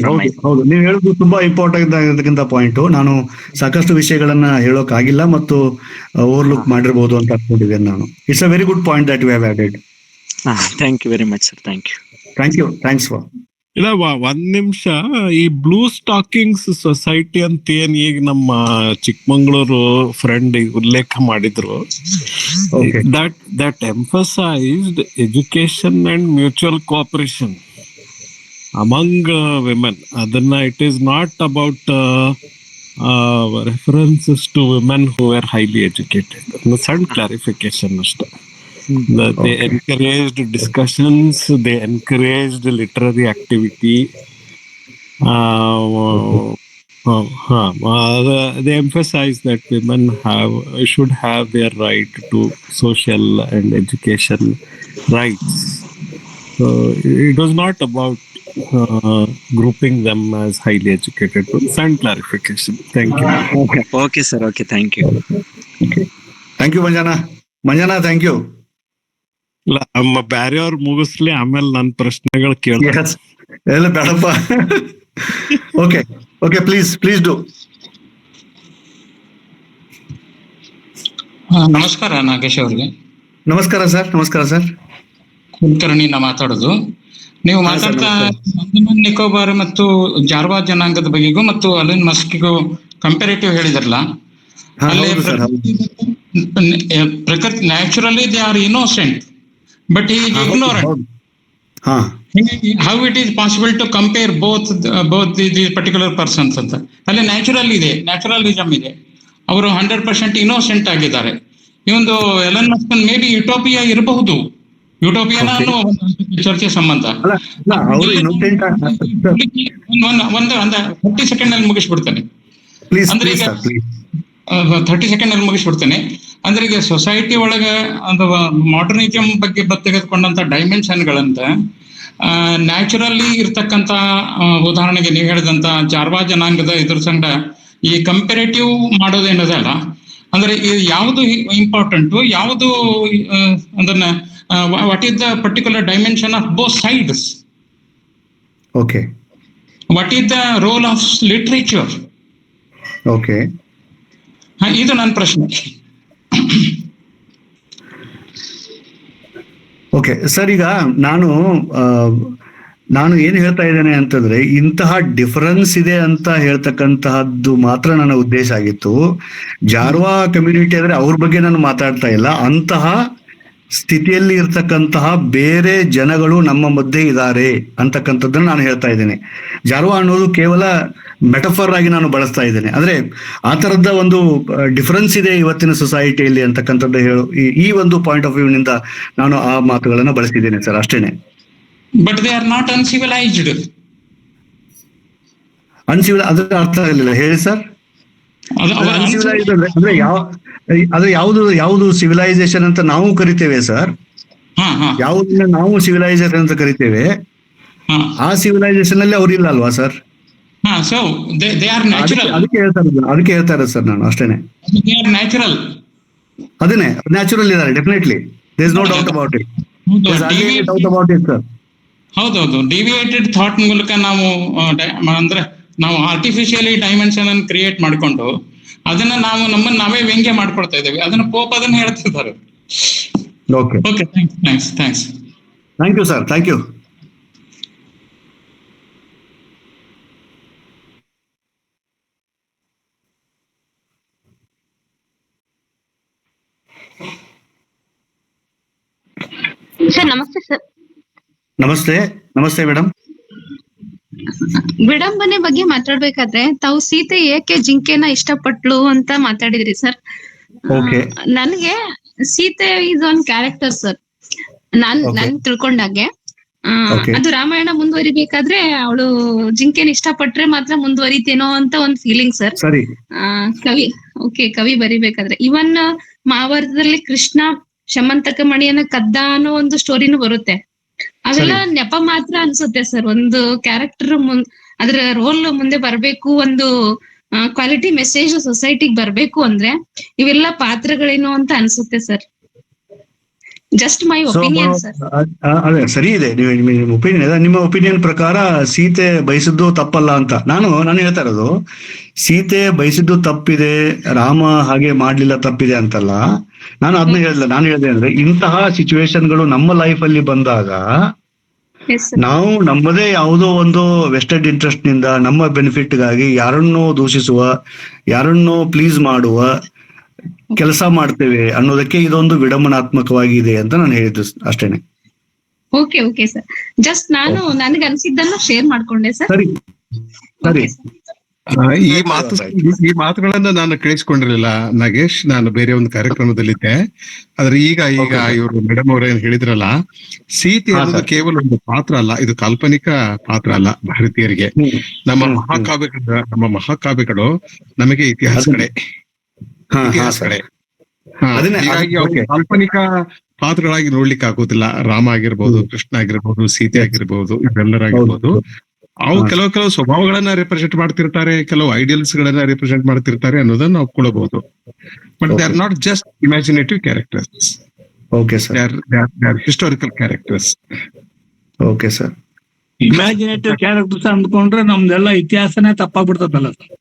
ಹೌದು, ನೀವು ಹೇಳೋದು ತುಂಬಾ important ಆಗಿರ್ತಕ್ಕಂಥ point. ನಾನು ಸಾಕಷ್ಟು ವಿಷಯಗಳನ್ನ ಹೇಳೋಕ್ಕಾಗಿಲ್ಲ ಮತ್ತು overlook ಮಾಡಿರ್ಬೋದು ಅಂತ ಅನ್ಕೊಂಡಿದ್ದೇನೆ ನಾನು. It's a very good point that you have added. Thank you very much, sir. Thanks for. ಇಲ್ಲ, ಒಂದ್ ನಿಮಿಷ. ಈ ಬ್ಲೂ ಸ್ಟಾಕಿಂಗ್ಸ್ ಸೊಸೈಟಿ ಅಂತ ಏನ್ ಈಗ ನಮ್ಮ ಚಿಕ್ಕಮಂಗ್ಳೂರು ಫ್ರೆಂಡ್ ಉಲ್ಲೇಖ ಮಾಡಿದ್ರು, that emphasised education and mutual cooperation among women. ಅದನ್ನ it is not about references to women who are highly educated. ಸಣ್ಣ ಕ್ಲಾರಿಫಿಕೇಶನ್ ಅಷ್ಟೇ. They encouraged discussions, they encouraged literary activity. They emphasized that women should have their right to social and education rights. So it was not about grouping them as highly educated. Some clarification. Thank you. Okay, sir. Okay, thank you. Thank you, Manjana, thank you. ಬ್ಯಾರೆಯವ್ರು ಮುಗಿಸ್ಲಿ, ಆಮೇಲೆ ನನ್ನ ಪ್ರಶ್ನೆಗಳು ಕೇಳ. ಎಲ್ಲ ಬೇಡಪ್ಪ. Okay, please do. ನಮಸ್ಕಾರ ನಾಗೇಶ್ ಅವ್ರಿಗೆ. ನಮಸ್ಕಾರ sir. ಕುಲಕರ್ಣಿನ ಮಾತಾಡೋದು. ನೀವು ಮಾತಾಡ್ತಾ ಅಂಡಮಾನ್ ನಿಕೋಬಾರ್ ಮತ್ತು ಜಾರ್ವಾ ಜನಾಂಗದ ಬಗೆಗೂ ಮತ್ತು ಅಲನ್ ಮಸ್ಕಿಗೂ ಕಂಪೇರೇಟಿವ್ ಹೇಳಿದ್ರಲ್ಲ, ಅಲ್ಲಿ ಪ್ರಕೃತಿ naturally they are innocent, but he is ignorant. How it is possible to compare both the particular persons ಅಂತ ಅಲ್ಲಿ ನ್ಯಾಚುರಲಿಸಮ್ ಇದೆ. ಅವರು 100% ಇನ್ನೋಸೆಂಟ್ ಆಗಿದ್ದಾರೆ. ಈ ಒಂದು Elon Musk may be utopia ಇರಬಹುದು. ಯುಟೋಪಿಯಾನ ಅನ್ನೋ ಚರ್ಚೆ ಸಂಬಂಧ 30 ಸೆಕೆಂಡ್ ಅಲ್ಲಿ ಮುಗಿಸ್ಬಿಡ್ತೇನೆ. ಅಂದ್ರೆ ಈಗ 30 ಸೆಕೆಂಡ್ ಅಲ್ಲಿ ಮುಗಿಸ್ಬಿಡ್ತೇನೆ. ಅಂದ್ರೆ ಈಗ ಸೊಸೈಟಿ ಒಳಗ ಅಥವಾ ಮಾಡರ್ನಿಸಮ್ ಬಗ್ಗೆ ತೆಗೆದುಕೊಂಡಂತ ಡೈಮೆನ್ಷನ್ಗಳಂತ ನ್ಯಾಚುರಲಿ ಇರ್ತಕ್ಕಂತ, ಉದಾಹರಣೆಗೆ ನೀವು ಹೇಳಿದಂತ ಜಾರ್ವಾ ಜನಾಂಗದ ಇದ್ರ ಸಂಗಡ ಈ ಕಂಪೇರೇಟಿವ್ ಮಾಡೋದೇನದಲ್ಲ, ಅಂದ್ರೆ ಯಾವುದು ಇಂಪಾರ್ಟೆಂಟು, ಯಾವುದು ಅದನ್ನ what is the particular dimension of both sides, what is the role of literature. ಇದು ನನ್ನ ಪ್ರಶ್ನೆ. ಓಕೆ ಸರ್, ಈಗ ನಾನು ಏನು ಹೇಳ್ತಾ ಇದ್ದೇನೆ ಅಂತಂದ್ರೆ, ಇಂತಹ ಡಿಫರೆನ್ಸ್ ಇದೆ ಅಂತ ಹೇಳ್ತಕ್ಕಂತಹದ್ದು ಮಾತ್ರ ನನ್ನ ಉದ್ದೇಶ ಆಗಿತ್ತು. ಜಾರ್ವಾ ಕಮ್ಯುನಿಟಿ ಅಂದ್ರೆ ಅವ್ರ ಬಗ್ಗೆ ನಾನು ಮಾತಾಡ್ತಾ ಇಲ್ಲ. ಅಂತಹ ಸ್ಥಿತಿಯಲ್ಲಿ ಇರ್ತಕ್ಕಂತಹ ಬೇರೆ ಜನಗಳು ನಮ್ಮ ಮಧ್ಯೆ ಇದ್ದಾರೆ ಅಂತಕ್ಕಂಥದ್ದನ್ನು ನಾನು ಹೇಳ್ತಾ ಇದ್ದೇನೆ. ಜಾರ್ವಾ ಅನ್ನೋದು ಕೇವಲ ಮೆಟಫರ್ ಆಗಿ ನಾನು ಬಳಸ್ತಾ ಇದ್ದೇನೆ. ಅಂದ್ರೆ ಆ ತರದ ಒಂದು ಡಿಫರೆನ್ಸ್ ಇದೆ ಇವತ್ತಿನ ಸೊಸೈಟಿಯಲ್ಲಿ ಅಂತಕ್ಕಂಥದ್ದು ಈ ಒಂದು ಪಾಯಿಂಟ್ ಆಫ್ ವ್ಯೂ ನಿಂದ ನಾನು ಆ ಮಾತುಗಳನ್ನ ಬಳಸಿದ್ದೇನೆ ಸರ್, ಅಷ್ಟೇನೆ. But they are not uncivilised. ಅದರ ಅರ್ಥ ಆಗಲಿಲ್ಲ, ಹೇಳಿ ಸರ್. ಅನ್ಸಿವಿಲೈಸ್ಡ್ ಅಂದ್ರೆ ಯಾವುದು ಸಿವಿಲೈಸೇಷನ್ ಅಂತ ನಾವು ಕರಿತೇವೆ ಸರ್, ಯಾವುದನ್ನ ನಾವು ಸಿವಿಲೈಸೇಷನ್ ಅಂತ ಕರಿತೇವೆ, ಆ ಸಿವಿಲೈಸೇಷನ್ ಅಲ್ಲಿ ಅವ್ರಿಲ್ಲ ಅಲ್ವಾ ಸರ್? ಅದಕ್ಕೆ ಹೇಳ್ತಾರೆ ಸರ್ ನಾನು, ಅಷ್ಟೇನೆ. ಅದೇನೆ, ನ್ಯಾಚುರಲ್ ಇದ್ದಾರೆ, definitely. There is no doubt about it. ಹೌದೌದು, ಡಿವಿಯೇಟೆಡ್ ಥಾಟ್ ಮೂಲಕ ನಾವು ಅಂದ್ರೆ ನಾವು ಆರ್ಟಿಫಿಷಿಯಲಿ ಡೈಮೆನ್ಷನ್ ಅನ್ನು ಕ್ರಿಯೇಟ್ ಮಾಡಿಕೊಂಡು ಅದನ್ನ ನಾವು ನಮ್ಮನ್ನ ನಾವೇ ವ್ಯಂಗ್ಯ ಮಾಡ್ಕೊಳ್ತಾ ಇದ್ದೇವೆ. ಅದನ್ನ ಪೋಪ್ ಅದನ್ನ ಹೇಳ್ತಿದ್ದಾರೆ. Okay, thanks. Thank you sir, thank you. Sir ನಮಸ್ತೆ ಸರ್. ನಮಸ್ತೆ, ನಮಸ್ತೆ ಮೇಡಮ್. ವಿಡಂಬನೆ ಬಗ್ಗೆ ಮಾತಾಡ್ಬೇಕಾದ್ರೆ ತಾವು ಸೀತೆ ಏಕೆ ಜಿಂಕೆನ ಇಷ್ಟಪಟ್ಲು ಅಂತ ಮಾತಾಡಿದ್ರಿ ಸರ್. ಓಕೆ. ನನ್ಗೆ Sita is one character sir. ನನ್ ತಿಳ್ಕೊಂಡಾಗೆ ಅದು ರಾಮಾಯಣ ಮುಂದುವರಿಬೇಕಾದ್ರೆ ಅವಳು ಜಿಂಕೆನ ಇಷ್ಟಪಟ್ರೆ ಮಾತ್ರ ಮುಂದುವರಿತೇನೋ ಅಂತ ಒಂದ್ ಫೀಲಿಂಗ್ ಸರ್. ಸರಿ. ಕವಿ ಬರಿಬೇಕಾದ್ರೆ ಇವನ್ ಮಹಾಭಾರತದಲ್ಲಿ ಕೃಷ್ಣ ಶಮಂತಕ ಮಣಿಯನ್ನ ಕದ್ದ ಅನ್ನೋ ಒಂದು ಸ್ಟೋರಿನೂ ಬರುತ್ತೆ. ಅವೆಲ್ಲ ನೆಪ ಮಾತ್ರ ಅನ್ಸುತ್ತೆ ಸರ್. ಒಂದು ಕ್ಯಾರೆಕ್ಟರ್ ಅದ್ರ ರೋಲ್ ಮುಂದೆ ಬರ್ಬೇಕು, ಒಂದು ಕ್ವಾಲಿಟಿ ಮೆಸೇಜ್ ಸೊಸೈಟಿಗೆ ಬರ್ಬೇಕು ಅಂದ್ರೆ ಇವೆಲ್ಲ ಪಾತ್ರಗಳೇನು ಅಂತ ಅನ್ಸುತ್ತೆ sir. Just my opinion sir. ಅದೇ ಸರಿ ಇದೆ, ನಿಮ್ಮ ಒಪಿನಿಯನ್. ನಿಮ್ಮ ಒಪಿನಿಯನ್ ಪ್ರಕಾರ ಸೀತೆ ಬಯಸಿದ್ದು ತಪ್ಪಲ್ಲ ಅಂತ ನಾನು ಹೇಳ್ತಾ ಇರೋದು. ಸೀತೆ ಬಯಸಿದ್ದು ತಪ್ಪಿದೆ, ರಾಮ ಹಾಗೆ ಮಾಡ್ಲಿಲ್ಲ ತಪ್ಪಿದೆ ಅಂತಲ್ಲ. ನಾನು ಅದನ್ನ ಹೇಳಿಲ್ಲ. ನಾನು ಹೇಳಿದೆ ಅಂದ್ರೆ ಇಂತಹ ಸಿಚುವೇಶನ್ಗಳು ನಮ್ಮ ಲೈಫ್ ಅಲ್ಲಿ ಬಂದಾಗ ನಾವು ನಮ್ಮದೇ ಯಾವುದೋ ಒಂದು ವೆಸ್ಟೆಡ್ ಇಂಟ್ರೆಸ್ಟ್ ನಿಂದ ನಮ್ಮ ಬೆನಿಫಿಟ್ಗಾಗಿ ಯಾರನ್ನೋ ದೂಷಿಸುವ, ಯಾರನ್ನೋ ಪ್ಲೀಸ್ ಮಾಡುವ ಕೆಲಸ ಮಾಡ್ತೇವೆ ಅನ್ನೋದಕ್ಕೆ ಇದೊಂದು ವಿಡಂಬನಾತ್ಮಕವಾಗಿದೆ ಅಂತ ನಾನು ಹೇಳಿದ್ದು ಅಷ್ಟೇನೆ. Okay sir. ಜಸ್ಟ್ ನಾನು ನನಗೆ ಅನ್ಸಿದ್ದನ್ನ ಶೇರ್ ಮಾಡ್ಕೊಂಡೆ ಸರ್. ಸರಿ ಸರಿ. ಈ ಮಾತುಗಳನ್ನ ನಾನು ಕೇಳಿಸ್ಕೊಂಡಿರ್ಲಿಲ್ಲ ನಾಗೇಶ್. ನಾನು ಬೇರೆ ಒಂದು ಕಾರ್ಯಕ್ರಮದಲ್ಲಿದ್ದೆ. ಆದ್ರೆ ಈಗ ಇವರು ಮೇಡಮ್ ಅವ್ರ ಏನ್ ಹೇಳಿದ್ರಲ್ಲ, ಸೀತೆ ಅನ್ನೋದು ಕೇವಲ ಒಂದು ಪಾತ್ರ ಅಲ್ಲ, ಇದು ಕಾಲ್ಪನಿಕ ಪಾತ್ರ ಅಲ್ಲ ಭಾರತೀಯರಿಗೆ. ನಮ್ಮ ಮಹಾಕಾವ್ಯಗಳು ನಮಗೆ ಇತಿಹಾಸಗಳೇ. ಹೀಗಾಗಿ ಕಾಲ್ಪನಿಕ ಪಾತ್ರಗಳಾಗಿ ನೋಡ್ಲಿಕ್ಕೆ ಆಗೋದಿಲ್ಲ. ರಾಮ ಆಗಿರ್ಬೋದು, ಕೃಷ್ಣ ಆಗಿರ್ಬೋದು, ಸೀತೆ ಆಗಿರ್ಬೋದು, ಇವೆಲ್ಲರಾಗಿರ್ಬೋದು. ಅವು ಕೆಲವು ಸ್ವಭಾವಗಳನ್ನ ರೆಪ್ರೆಸೆಂಟ್ ಮಾಡ್ತಿರ್ತಾರೆ, ಕೆಲವು ಐಡಿಯಲ್ಸ್ ಗಳನ್ನ ರೆಪ್ರೆಸೆಂಟ್ ಮಾಡ್ತಿರ್ತಾರೆ ಅನ್ನೋದನ್ನ ನಾವು ಒಪ್ಕೊಳ್ಳಬಹುದು. But they are not just imaginative characters. Okay sir. They are historical characters. Okay sir. Imaginative characters ಅಂದ್ಕೊಂಡ್ರೆ ನಮ್ದೆಲ್ಲ ಇತಿಹಾಸನೇ ತಪ್ಪಾಗ್ಬಿಡ್ತದಲ್ಲ ಸರ್.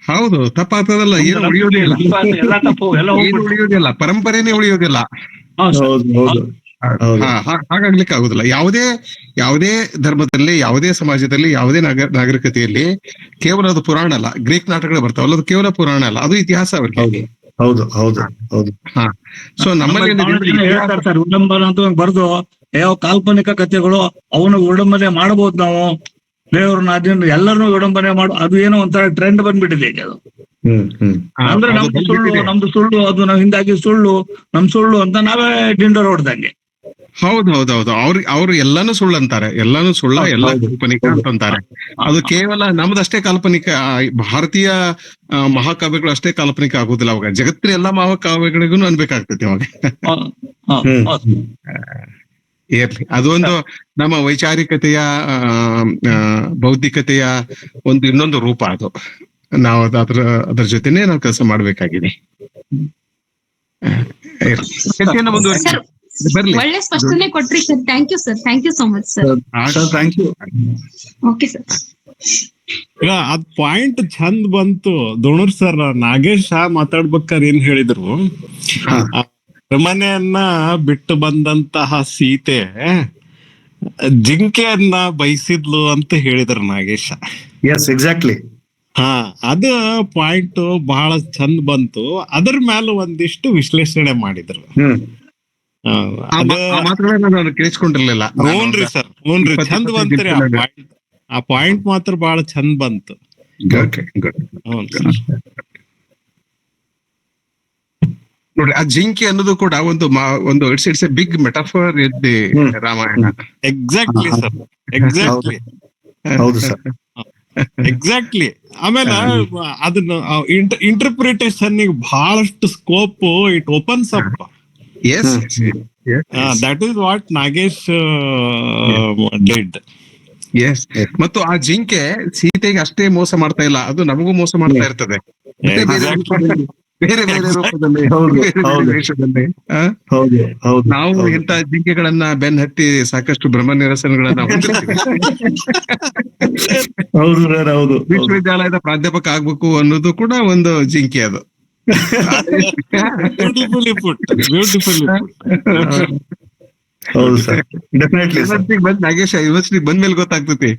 ಹೌದು, ತಪ್ಪಾಗ್ತದಲ್ಲ. ಏನು ಉಳಿಯೋದಿಲ್ಲ, ಎಲ್ಲ ತಪ್ಪು, ಎಲ್ಲ ಉಳಿಯೋದಿಲ್ಲ, ಪರಂಪರೆನೇ ಉಳಿಯೋದಿಲ್ಲ. ಹಾಗಾಗ್ಲಿಕ್ಕೆ ಆಗುದಿಲ್ಲ. ಯಾವುದೇ ಧರ್ಮದಲ್ಲಿ, ಯಾವುದೇ ಸಮಾಜದಲ್ಲಿ, ಯಾವುದೇ ನಾಗರಿಕತೆಯಲ್ಲಿ ಕೇವಲ ಅದು ಪುರಾಣ ಅಲ್ಲ. ಗ್ರೀಕ್ ನಾಟಕಗಳು ಬರ್ತಾವಲ್ಲ, ಅದು ಕೇವಲ ಪುರಾಣ ಅಲ್ಲ, ಅದು ಇತಿಹಾಸ ಅವ್ರಿಗೆ. ಹೌದು ಹೌದು ಹೌದು. ಸೊ ನಮ್ಮಲ್ಲಿ ಹೇಳ್ತಾರೆ ಸರ್, ವಿಡಂಬನ ಅಂತ ಬರ್ದು ಯಾವ ಕಾಲ್ಪನಿಕ ಕಥೆಗಳು ಅವನು ವಿಡಂಬನೆ ಮಾಡಬಹುದು ನಾವು. ದೇವ್ರನ್ನ ಅದನ್ನ ಎಲ್ಲರನ್ನೂ ವಿಡಂಬನೆ ಮಾಡು, ಅದು ಏನೋ ಒಂಥರ ಟ್ರೆಂಡ್ ಬಂದ್ಬಿಟ್ಟಿದೆ ಈಗ ಅದು. ಅಂದ್ರೆ ನಮ್ದು ಸುಳ್ಳು ಅದು ನಾವ್ ಹಿಂದಾಗಿ ಸುಳ್ಳು, ನಮ್ ಸುಳ್ಳು ಅಂತ ನಾವೇ ಡಿಂಡೋರ್ ಹೊಡ್ದಂಗೆ. ಹೌದೌದೌದು. ಅವ್ರು ಎಲ್ಲಾನು ಸುಳ್ಳು ಅಂತಾರೆ, ಎಲ್ಲಾನು ಸುಳ್ಳ, ಎಲ್ಲ ಕಾಲ್ಪನಿಕ ಅಂತಾರೆ. ಅದು ಕೇವಲ ನಮ್ದಷ್ಟೇ ಕಾಲ್ಪನಿಕ. ಭಾರತೀಯ ಮಹಾಕಾವ್ಯಗಳು ಅಷ್ಟೇ ಕಾಲ್ಪನಿಕ ಆಗುದಿಲ್ಲ ಅವಾಗ. ಜಗತ್ತಿನ ಎಲ್ಲಾ ಮಹಾಕಾವ್ಯಗಳಿಗೂ ಅನ್ಬೇಕಾಗ್ತೈತಿ ಅವಾಗ. ಇರ್ಲಿ, ಅದೊಂದು ನಮ್ಮ ವೈಚಾರಿಕತೆಯ ಬೌದ್ಧಿಕತೆಯ ಒಂದು ಇನ್ನೊಂದು ರೂಪ. ಅದು ನಾವು ಅದ್ರ ಜೊತೆನೆ ನಾವು ಕೆಲಸ ಮಾಡ್ಬೇಕಾಗಿದೆ. ಒಳ್ಳೆ ಸ್ಪಷ್ಟನೆ ಕೊಟ್ರಿ sir. Thank you sir. Thank you so much sir. Thank you. Okay sir. ಈಗ ಅದ್ ಪಾಯಿಂಟ್ ಚಂದ ಬಂತು ದೋಣೂರ್ ಸರ್. ನಾಗೇಶ್ ಮಾತಾಡ್ಬೇಕಾದ್ರೆ ಏನ್ ಹೇಳಿದ್ರು, ಅರಮನೆಯನ್ನ ಬಿಟ್ಟು ಬಂದಂತಹ ಸೀತೆ ಜಿಂಕೆಯನ್ನ ಬಯಸಿದ್ಲು ಅಂತ ಹೇಳಿದ್ರು ನಾಗೇಶ. Yes, exactly. ಅದು ಪಾಯಿಂಟ್ ಬಹಳ ಚಂದ ಬಂತು. ಅದ್ರ ಮೇಲೆ ಒಂದಿಷ್ಟು ವಿಶ್ಲೇಷಣೆ ಮಾಡಿದ್ರು. ನಾನು ಕೇಳಿಸ್ಕೊಂಡಿರ್ಲಿಲ್ಲ. ಹ್ಞೂನ್ರಿ ಸರ್, ಹ್ಞೂನ್ರಿ, ಚಂದ ಬಂತ್ರಿ ಆ ಪಾಯಿಂಟ್ ಮಾತ್ರ ಬಹಳ ಚಂದ ಬಂತು. ನೋಡಿ, ಆ ಜಿಂಕೆ ಅನ್ನೋದು ಕೂಡ ಒಂದು it's a big metaphor in the Ramayana. Exactly sir, exactly. ಹೌದು ಸರ್, ಎಕ್ಸಾಕ್ಟ್ಲಿ. ಆಮೇಲೆ ಅದನ್ನ ಇಂಟರ್ಪ್ರಿಟೇಷನ್ ಬಹಳಷ್ಟು scope it opens up. That is what Nagesh did. Yes. ಮತ್ತು ಆ ಜಿಂಕೆ ಸೀತೆಗೆ ಅಷ್ಟೇ ಮೋಸ ಮಾಡ್ತಾ ಇಲ್ಲ, ಅದು ನಮಗೂ ಮೋಸ ಮಾಡ್ತಾ ಇರ್ತದೆ ಬೇರೆ ಬೇರೆ ರೂಪದಲ್ಲಿ, ವೇಷದಲ್ಲಿ. ನಾವು ಇಂಥ ಜಿಂಕೆಗಳನ್ನ ಬೆನ್ ಹತ್ತಿ ಸಾಕಷ್ಟು ಬ್ರಹ್ಮ ನಿರಸನಗಳನ್ನ ಹೊಂದಿರ್ತೀವಿ. ವಿಶ್ವವಿದ್ಯಾಲಯದ ಪ್ರಾಧ್ಯಾಪಕ ಆಗ್ಬೇಕು ಅನ್ನೋದು ಕೂಡ ಒಂದು ಜಿಂಕೆ. ಅದು ಬ್ಯೂಟಿಫುಲಿ ಪುಟ್, ಬ್ಯೂಟಿಫುಲಿ ಪುಟ್. ಹೌದು ಸರ್, ಡೆಫಿನೆಟ್ಲಿ ಸರ್. ಯೂನಿವರ್ಸಿಟಿ ಬಂದ್ ನಾಗೇಶ್ ಯೂನಿವರ್ಸಿಟಿ ಬಂದ್ಮೇಲೆ ಗೊತ್ತಾಗ್ತೈತಿ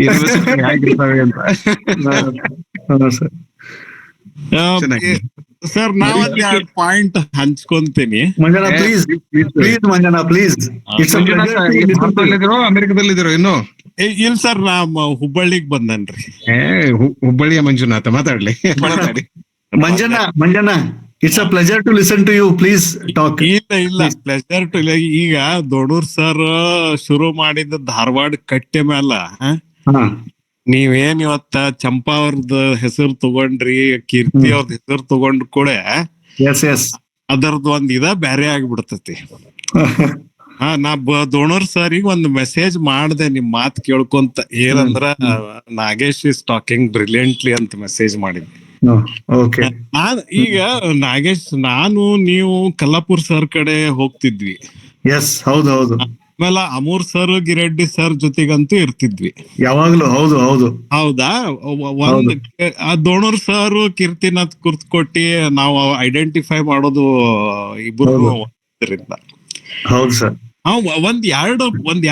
ಯೂನಿವರ್ಸಿಟಿ ಹೇಗಿರ್ತಾವೆ ಅಂತ. ಸರ್ ಚೆನ್ನಾಗಿದೆ. ಸರ್ ನಾವೊಂದ್ 2 ಪಾಯಿಂಟ್ ಹಂಚ್ಕೊಂತೀನಿ. Manjana please please Manjana please. It's ಭಾರತದಲ್ಲಿದ್ದೀರೋ ಅಮೆರಿಕದಲ್ಲಿದ್ದೀರೋ ಇನ್ನು? ಇಲ್ಲ ಸರ್, ನಾ ಹುಬ್ಬಳ್ಳಿಗ್ ಬಂದನ್ರಿ. ಹುಬ್ಬಳ್ಳಿಯ ಮಂಜುನಾಥ ಮಾತಾಡ್ಲಿ. ಮಾತಾಡಿ Manjana it's a pleasure to listen to you, please talk. ಇಲ್ಲ ಪ್ಲೆಜರ್ ಟು. ಈಗ ದೊಡೂರ್ ಸರ್ ಶುರು ಮಾಡಿದ ಧಾರವಾಡ ಕಟ್ಟೆ ಮ್ಯಾಲ ನೀವೇನ್ ಇವತ್ತ ಚಂಪಾ ಅವ್ರದ್ ಹೆಸರು ತಗೊಂಡ್ರಿ, ಕೀರ್ತಿ ಅವ್ರದ್ ಹೆಸರು ತಗೊಂಡ್ ಕೂಡ ಅದರದ್ದು ಒಂದ್ ಬ್ಯಾರೆ ಆಗ್ಬಿಡ್ತತಿ. ನಾ ದೋಣೂರ್ ಸರಿಗೆ ಒಂದ್ ಮೆಸೇಜ್ ಮಾಡ್ದೆ ನಿಮ್ ಮಾತ್ ಕೇಳ್ಕೊಂತ. ಏನಂದ್ರ ನಾಗೇಶ್ ಇಸ್ ಟಾಕಿಂಗ್ ಬ್ರಿಲಿಯಂಟ್ಲಿ ಅಂತ ಮೆಸೇಜ್ ಮಾಡಿದ್ದೆ. ಈಗ ನಾಗೇಶ್, ನಾನು ನೀವು ಕಲ್ಲಾಪುರ್ ಸರ್ ಕಡೆ ಹೋಗ್ತಿದ್ವಿ. ಹೌದು. ಆಮೇಲೆ ಅಮೂರ್ ಸರ್, ಗಿರೆಡ್ಡಿ ಸರ್ ಜೊತೆಗಂತೂ ಇರ್ತಿದ್ವಿ ಯಾವಾಗ್ಲೂ. ಹೌದಾ? ದೋಣೂರ್ ಸರ್ ಕೀರ್ತಿನಾಥ್ ಕುರ್ತಕೋಟಿ ನಾವು ಐಡೆಂಟಿಫೈ ಮಾಡೋದು ಇಬ್ರು ಇದರಿಂದ. ಹೌದು ಸರ್. ಒಂದ್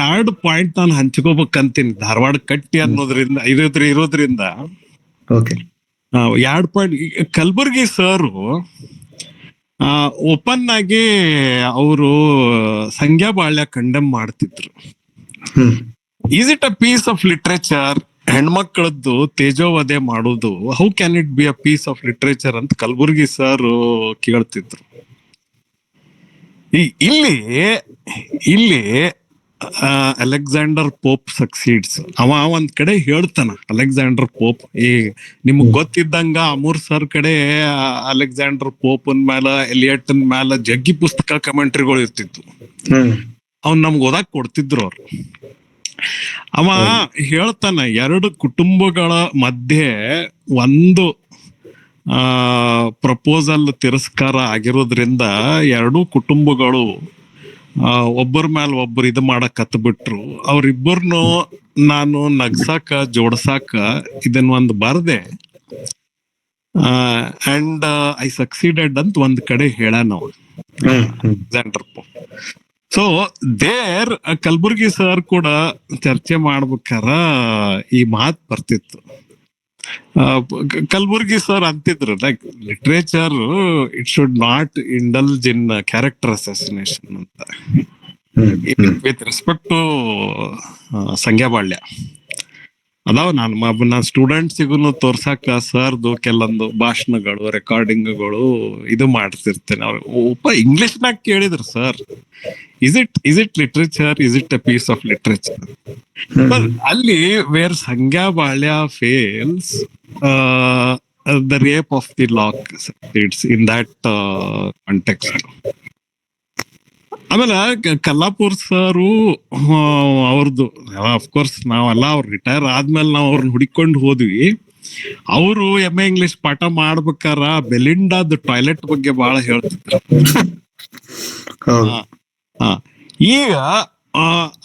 ಎರಡು ಪಾಯಿಂಟ್ ನಾನು ಹಂಚ್ಕೋಬೇಕಂತೀನಿ ಧಾರವಾಡ ಕಟ್ಟಿ ಅನ್ನೋದ್ರಿಂದ ಇರೋದ್ರಿಂದ. 2 ಪಾಯಿಂಟ್. ಕಲಬುರ್ಗಿ ಸರ್ ಓಪನ್ ಆಗಿ ಅವರು ಸಂಗ್ಯಾ ಬಾಳ್ಯ ಕಂಡೆಮ್ ಮಾಡ್ತಿದ್ರು. Is it a piece of literature? ಹೆಣ್ಮಕ್ಳದ್ದು ತೇಜೋವಧೆ ಮಾಡೋದು, how can it be a piece of literature ಅಂತ ಕಲಬುರ್ಗಿ ಸರ್ ಕೇಳ್ತಿದ್ರು. ಇಲ್ಲಿ ಅಲೆಕ್ಸಾಂಡರ್ ಪೋಪ್ ಸಕ್ಸೀಡ್ಸ್. ಅವ ಒಂದ್ ಕಡೆ ಹೇಳ್ತಾನ, ಅಲೆಕ್ಸಾಂಡರ್ ಪೋಪ್. ನಿಮಗ್ ಗೊತ್ತಿದ್ದಂಗ ಅಮೂರ್ ಸರ್ ಕಡೆ ಅಲೆಕ್ಸಾಂಡರ್ ಪೋಪನ್ ಮ್ಯಾಲ, ಎಲಿಯಟನ್ ಮ್ಯಾಲ ಜಗ್ಗಿ ಪುಸ್ತಕ ಕಮೆಂಟ್ರಿಗಳು ಇರ್ತಿತ್ತು. ಅವ್ನ್ ನಮ್ಗ್ ಓದಾಕ್ ಕೊಡ್ತಿದ್ರು ಅವ್ರು. ಅವ ಹೇಳ್ತಾನ, 2 ಕುಟುಂಬಗಳ ಮಧ್ಯೆ ಒಂದು ಪ್ರಪೋಸಲ್ ತಿರಸ್ಕಾರ ಆಗಿರೋದ್ರಿಂದ 2 ಕುಟುಂಬಗಳು ಒಬ್ಬರ ಮ್ಯಾಲ ಒಬ್ಬರು ಇದು ಮಾಡಕ್ ಹತ್ಬಿಟ್ರು. ಅವ್ರಿಬ್ಬರ್ನು ನಾನು ನಗ್ಸಾಕ ಜೋಡ್ಸಾಕ ಇದನ್ನ ಒಂದು ಬರ್ದೆ, ಅಂಡ್ ಐ ಸಕ್ಸೀಡೆಡ್ ಅಂತ ಒಂದ್ ಕಡೆ ಹೇಳಾನ Alexander Pope. So there Kalaburgi sir ಕೂಡ ಚರ್ಚೆ ಮಾಡ್ಬೇಕಾರ ಈ ಮಾತ್ ಬರ್ತಿತ್ತು. ಕಲಬುರ್ಗಿ ಸರ್ ಅಂತಿದ್ರು, like literature it should not indulge in character assassination ಅಂತ, with respect to Sangya Balya. ಅದಾವ ನಾನು ಸ್ಟೂಡೆಂಟ್ಸಿಗೂ ತೋರ್ಸಾಕ ಸರ್ದು ಕೆಲವೊಂದು ಭಾಷಣಗಳು, ರೆಕಾರ್ಡಿಂಗ್ಗಳು ಇದು ಮಾಡ್ತಿರ್ತೇನೆ. ಅವ್ರು ಇಂಗ್ಲಿಷ್ನಾಗ ಕೇಳಿದ್ರು, sir is it literature, is it a piece of literature? ಅಲ್ಲಿ where Sangya Balya fails, the rape of the lock succeeds in that context. ಆಮೇಲೆ ಕಲ್ಲಾಪುರ್ ಸರು ಅವ್ರದ್ದು, ಅಫ್ಕೋರ್ಸ್ ನಾವೆಲ್ಲ ಅವ್ರು ರಿಟೈರ್ ಆದ್ಮೇಲೆ ನಾವು ಅವ್ರನ್ನ ಹುಡಿಕೊಂಡು ಹೋದ್ವಿ. ಅವರು MA ಇಂಗ್ಲಿಷ್ ಪಾಠ ಮಾಡ್ಬೇಕಾರ ಬೆಲಿಂಡಾದ ಟಾಯ್ಲೆಟ್ ಬಗ್ಗೆ ಬಹಳ ಹೇಳ್ತಿದ್ರು. ಈಗ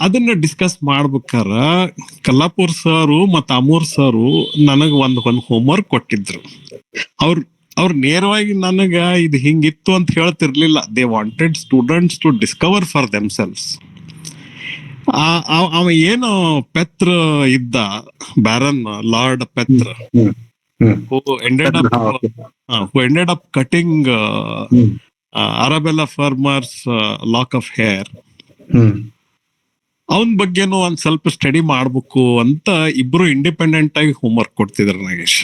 ಅದನ್ನ ಡಿಸ್ಕಸ್ ಮಾಡ್ಬೇಕಾರ ಕಲ್ಲಾಪುರ್ ಸರು ಮತ್ತ ಅಮೂರ್ ಸರು ನನಗ್ ಒಂದ್ ಹೋಮ್ವರ್ಕ್ ಕೊಟ್ಟಿದ್ರು. ಅವ್ರು ನೇರವಾಗಿ ನನಗ ಇದು ಹಿಂಗಿತ್ತು ಅಂತ ಹೇಳ್ತಿರ್ಲಿಲ್ಲ. They wanted students to discover for themselves. ಅವ ಏನು ಪೆತ್ರ ಇದ್ದ, baron lord Petre, who ended up cutting Arabella Farmer's lock of hair. ಅವನ್ ಬಗ್ಗೆನೂ ಒಂದ್ ಸ್ವಲ್ಪ ಸ್ಟಡಿ ಮಾಡ್ಬೇಕು ಅಂತ ಇಬ್ರು ಇಂಡಿಪೆಂಡೆಂಟ್ ಆಗಿ ಹೋಮ್ವರ್ಕ್ ಕೊಡ್ತಿದ್ರು Nagesh.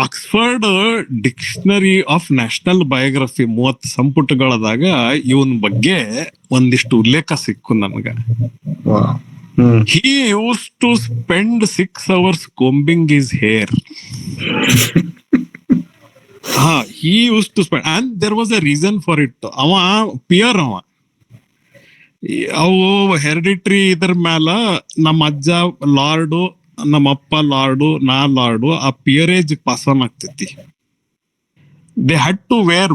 Oxford dictionary of national biography 30 ಸಂಪುಟಗಳದಾಗ ಇವನ್ ಬಗ್ಗೆ ಒಂದಿಷ್ಟು ಉಲ್ಲೇಖ ಸಿಕ್ಕು ನನ್ಗ. He used to spend 6 hours combing his hair. He used to spend, and there was a reason for it. ಅವ ಪಿಯರ್, ಅವು ಹೆರಿಡಿಟ್ರಿ ಇದ್ರ ಮ್ಯಾಲ ನಮ್ಮ ಅಜ್ಜ ಲಾರ್ಡು, ನಮ್ಮ ಅಪ್ಪ ಲಾರ್ಡು, ನಾ ಲಾರ್ಡು, ಆ ಪಿಯರೇಜ್ ಪಾಸ್ ಆನ್ ಆಗ್ತೈತಿ. They had to wear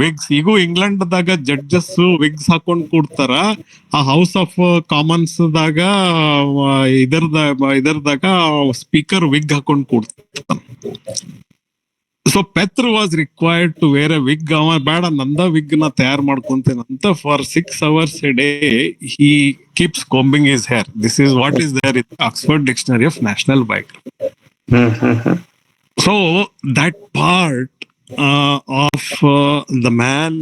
wigs. ಈಗೂ ಇಂಗ್ಲೆಂಡ್ ದಾಗ ಜಡ್ಜಸ್ ವಿಗ್ಸ್ ಹಾಕೊಂಡ್ ಕೂಡ್ತಾರ. ಆ ಹೌಸ್ ಆಫ್ ಕಾಮನ್ಸ್ ದಾಗ ಇದರದಾಗ ಸ್ಪೀಕರ್ ವಿಗ್ ಹಾಕೊಂಡ್ ಕೂಡ್ತಾರ. So Petre was required to wear a wig. ಅವ ಬೇಡ ನಂದ ವಿಗ್ ನ ತಯಾರು ಮಾಡ್ಕೊಂತೇನಂತ for 6 hours a day he keeps combing his hair. This is what is there in Oxford Dictionary of National Biography. So that part of the man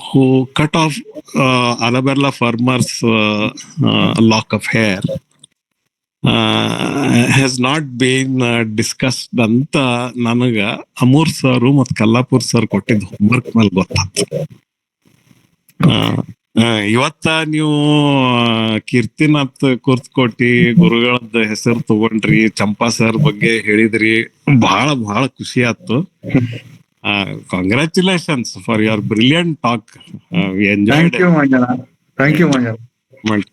who cut off Arabella Farmer's lock of hair has not been discussed ಅಂತ ನನಗ Amur sir ಮತ್ Kallapur sir ಕೊಟ್ಟಿದ್ homework ಮೇಲೆ ಗೊತ್ತಾಯ್ತು. ಇವತ್ತ ನೀವು ಕೀರ್ತಿನಾಥ್ ಕುರ್ತಕೋಟಿ ಗುರುಗಳದ ಹೆಸರು ತಗೊಂಡ್ರಿ, ಚಂಪಾ ಸರ್ ಬಗ್ಗೆ ಹೇಳಿದ್ರಿ, ಬಹಳ ಖುಷಿ ಆಯ್ತು. Congratulations for your brilliant talk. We enjoyed. Thank you Manjunath.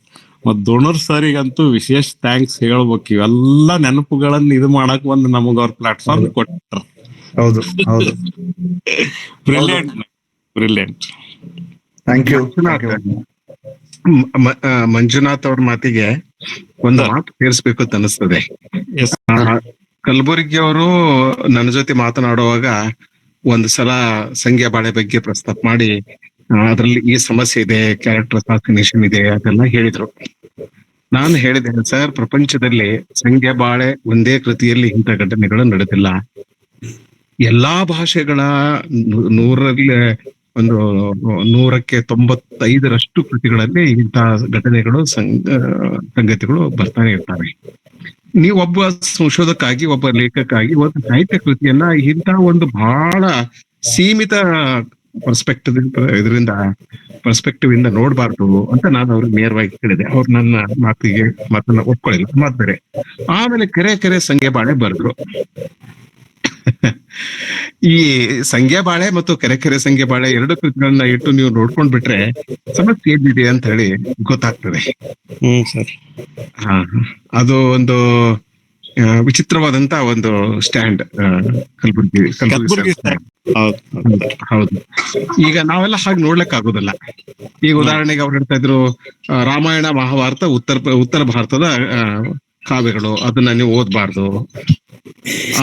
ಮತ್ ದೋಣೂರ್ ಸರಿಗಂತೂ ವಿಶೇಷ ಥ್ಯಾಂಕ್ಸ್ ಹೇಳ್ಬೇಕು. ಇವೆಲ್ಲ ನೆನಪುಗಳನ್ನ ಇದು ಮಾಡಕ್ ಒಂದು ನಮಗ ಅವ್ರ ಪ್ಲಾಟ್ಫಾರ್ಮ್ ಕೊಟ್ಟಾರ. ಹೌದು ಹೌದು, ಬ್ರಿಲಿಯಂಟ್. Thank you. ಮಂಜುನಾಥ್ ಅವ್ರ ಮಾತಿಗೆ ಒಂದು ಮಾತು ಸೇರಿಸ್ಬೇಕು ಅಂತ ಅನಿಸ್ತದೆ. ಕಲಬುರ್ಗಿ ಅವರು ನನ್ನ ಜೊತೆ ಮಾತನಾಡುವಾಗ ಒಂದು ಸಲ ಸಂಖ್ಯಾ ಬಾಳೆ ಬಗ್ಗೆ ಪ್ರಸ್ತಾಪ ಮಾಡಿ ಅದ್ರಲ್ಲಿ ಈ ಸಮಸ್ಯೆ ಇದೆ, ಕ್ಯಾರೆಕ್ಟರ್ ಅಸಾಸಿನೇಷನ್ ಇದೆ ಅದೆಲ್ಲ ಹೇಳಿದ್ರು. ನಾನು ಹೇಳಿದೆ, ಸರ್, ಪ್ರಪಂಚದಲ್ಲಿ ಸಂಖ್ಯಾ ಬಾಳೆ ಒಂದೇ ಕೃತಿಯಲ್ಲಿ ಇಂಥ ಘಟನೆಗಳು ನಡೆದಿಲ್ಲ. ಎಲ್ಲಾ ಭಾಷೆಗಳ 100ಕ್ಕೆ 95% ಕೃತಿಗಳಲ್ಲಿ ಇಂತಹ ಘಟನೆಗಳು ಸಂಗತಿಗಳು ಬರ್ತಾನೆ ಇರ್ತವೆ. ನೀವು ಒಬ್ಬ ಸಂಶೋಧಕಾಗಿ, ಒಬ್ಬ ಲೇಖಕಾಗಿ ಒಂದು ಸಾಹಿತ್ಯ ಕೃತಿಯನ್ನ ಇಂತಹ ಒಂದು ಬಹಳ ಸೀಮಿತ ಪರ್ಸ್ಪೆಕ್ಟಿವ್ ಇಂದ ನೋಡ್ಬಾರ್ದು ಅಂತ ನಾನು ಅವ್ರಿಗೆ ನೇರವಾಗಿ ಹೇಳಿದೆ. ಅವ್ರು ನನ್ನ ಮಾತನ್ನ ಒಪ್ಕೊಳ್ಳಿಲ್ಲ, ಮಾತ್ಬೇರೆ. ಆಮೇಲೆ ಕೆರೆ ಸಂಖ್ಯಾ ಬಾಳೆ ಬರೆದ್ರು. ಈ ಸಂಖ್ಯಾ ಬಾಳೆ ಮತ್ತು ಕೆರೆ ಸಂಖ್ಯಾ ಬಾಳೆ 2 ಕೃತಿಗಳನ್ನ ಇಟ್ಟು ನೀವು ನೋಡ್ಕೊಂಡ್ ಬಿಟ್ರೆ ಸಮಸ್ಯೆ ಏನಿದೆ ಅಂತ ಹೇಳಿ ಗೊತ್ತಾಗ್ತದೆ. ಅದು ಒಂದು ವಿಚಿತ್ರವಾದಂತ ಒಂದು ಸ್ಟ್ಯಾಂಡ್ ಕಲಬುರ್ಗಿ. ಹೌದು. ಈಗ ನಾವೆಲ್ಲ ಹಾಗೆ ನೋಡ್ಲಿಕ್ ಆಗೋದಿಲ್ಲ. ಈಗ ಉದಾಹರಣೆಗೆ ಅವ್ರು ಹೇಳ್ತಾ ಇದ್ರು, ರಾಮಾಯಣ ಮಹಾಭಾರತ ಉತ್ತರ ಭಾರತದ ಕಾವ್ಯಗಳು, ಅದನ್ನ ನೀವು ಓದ್ಬಾರ್ದು.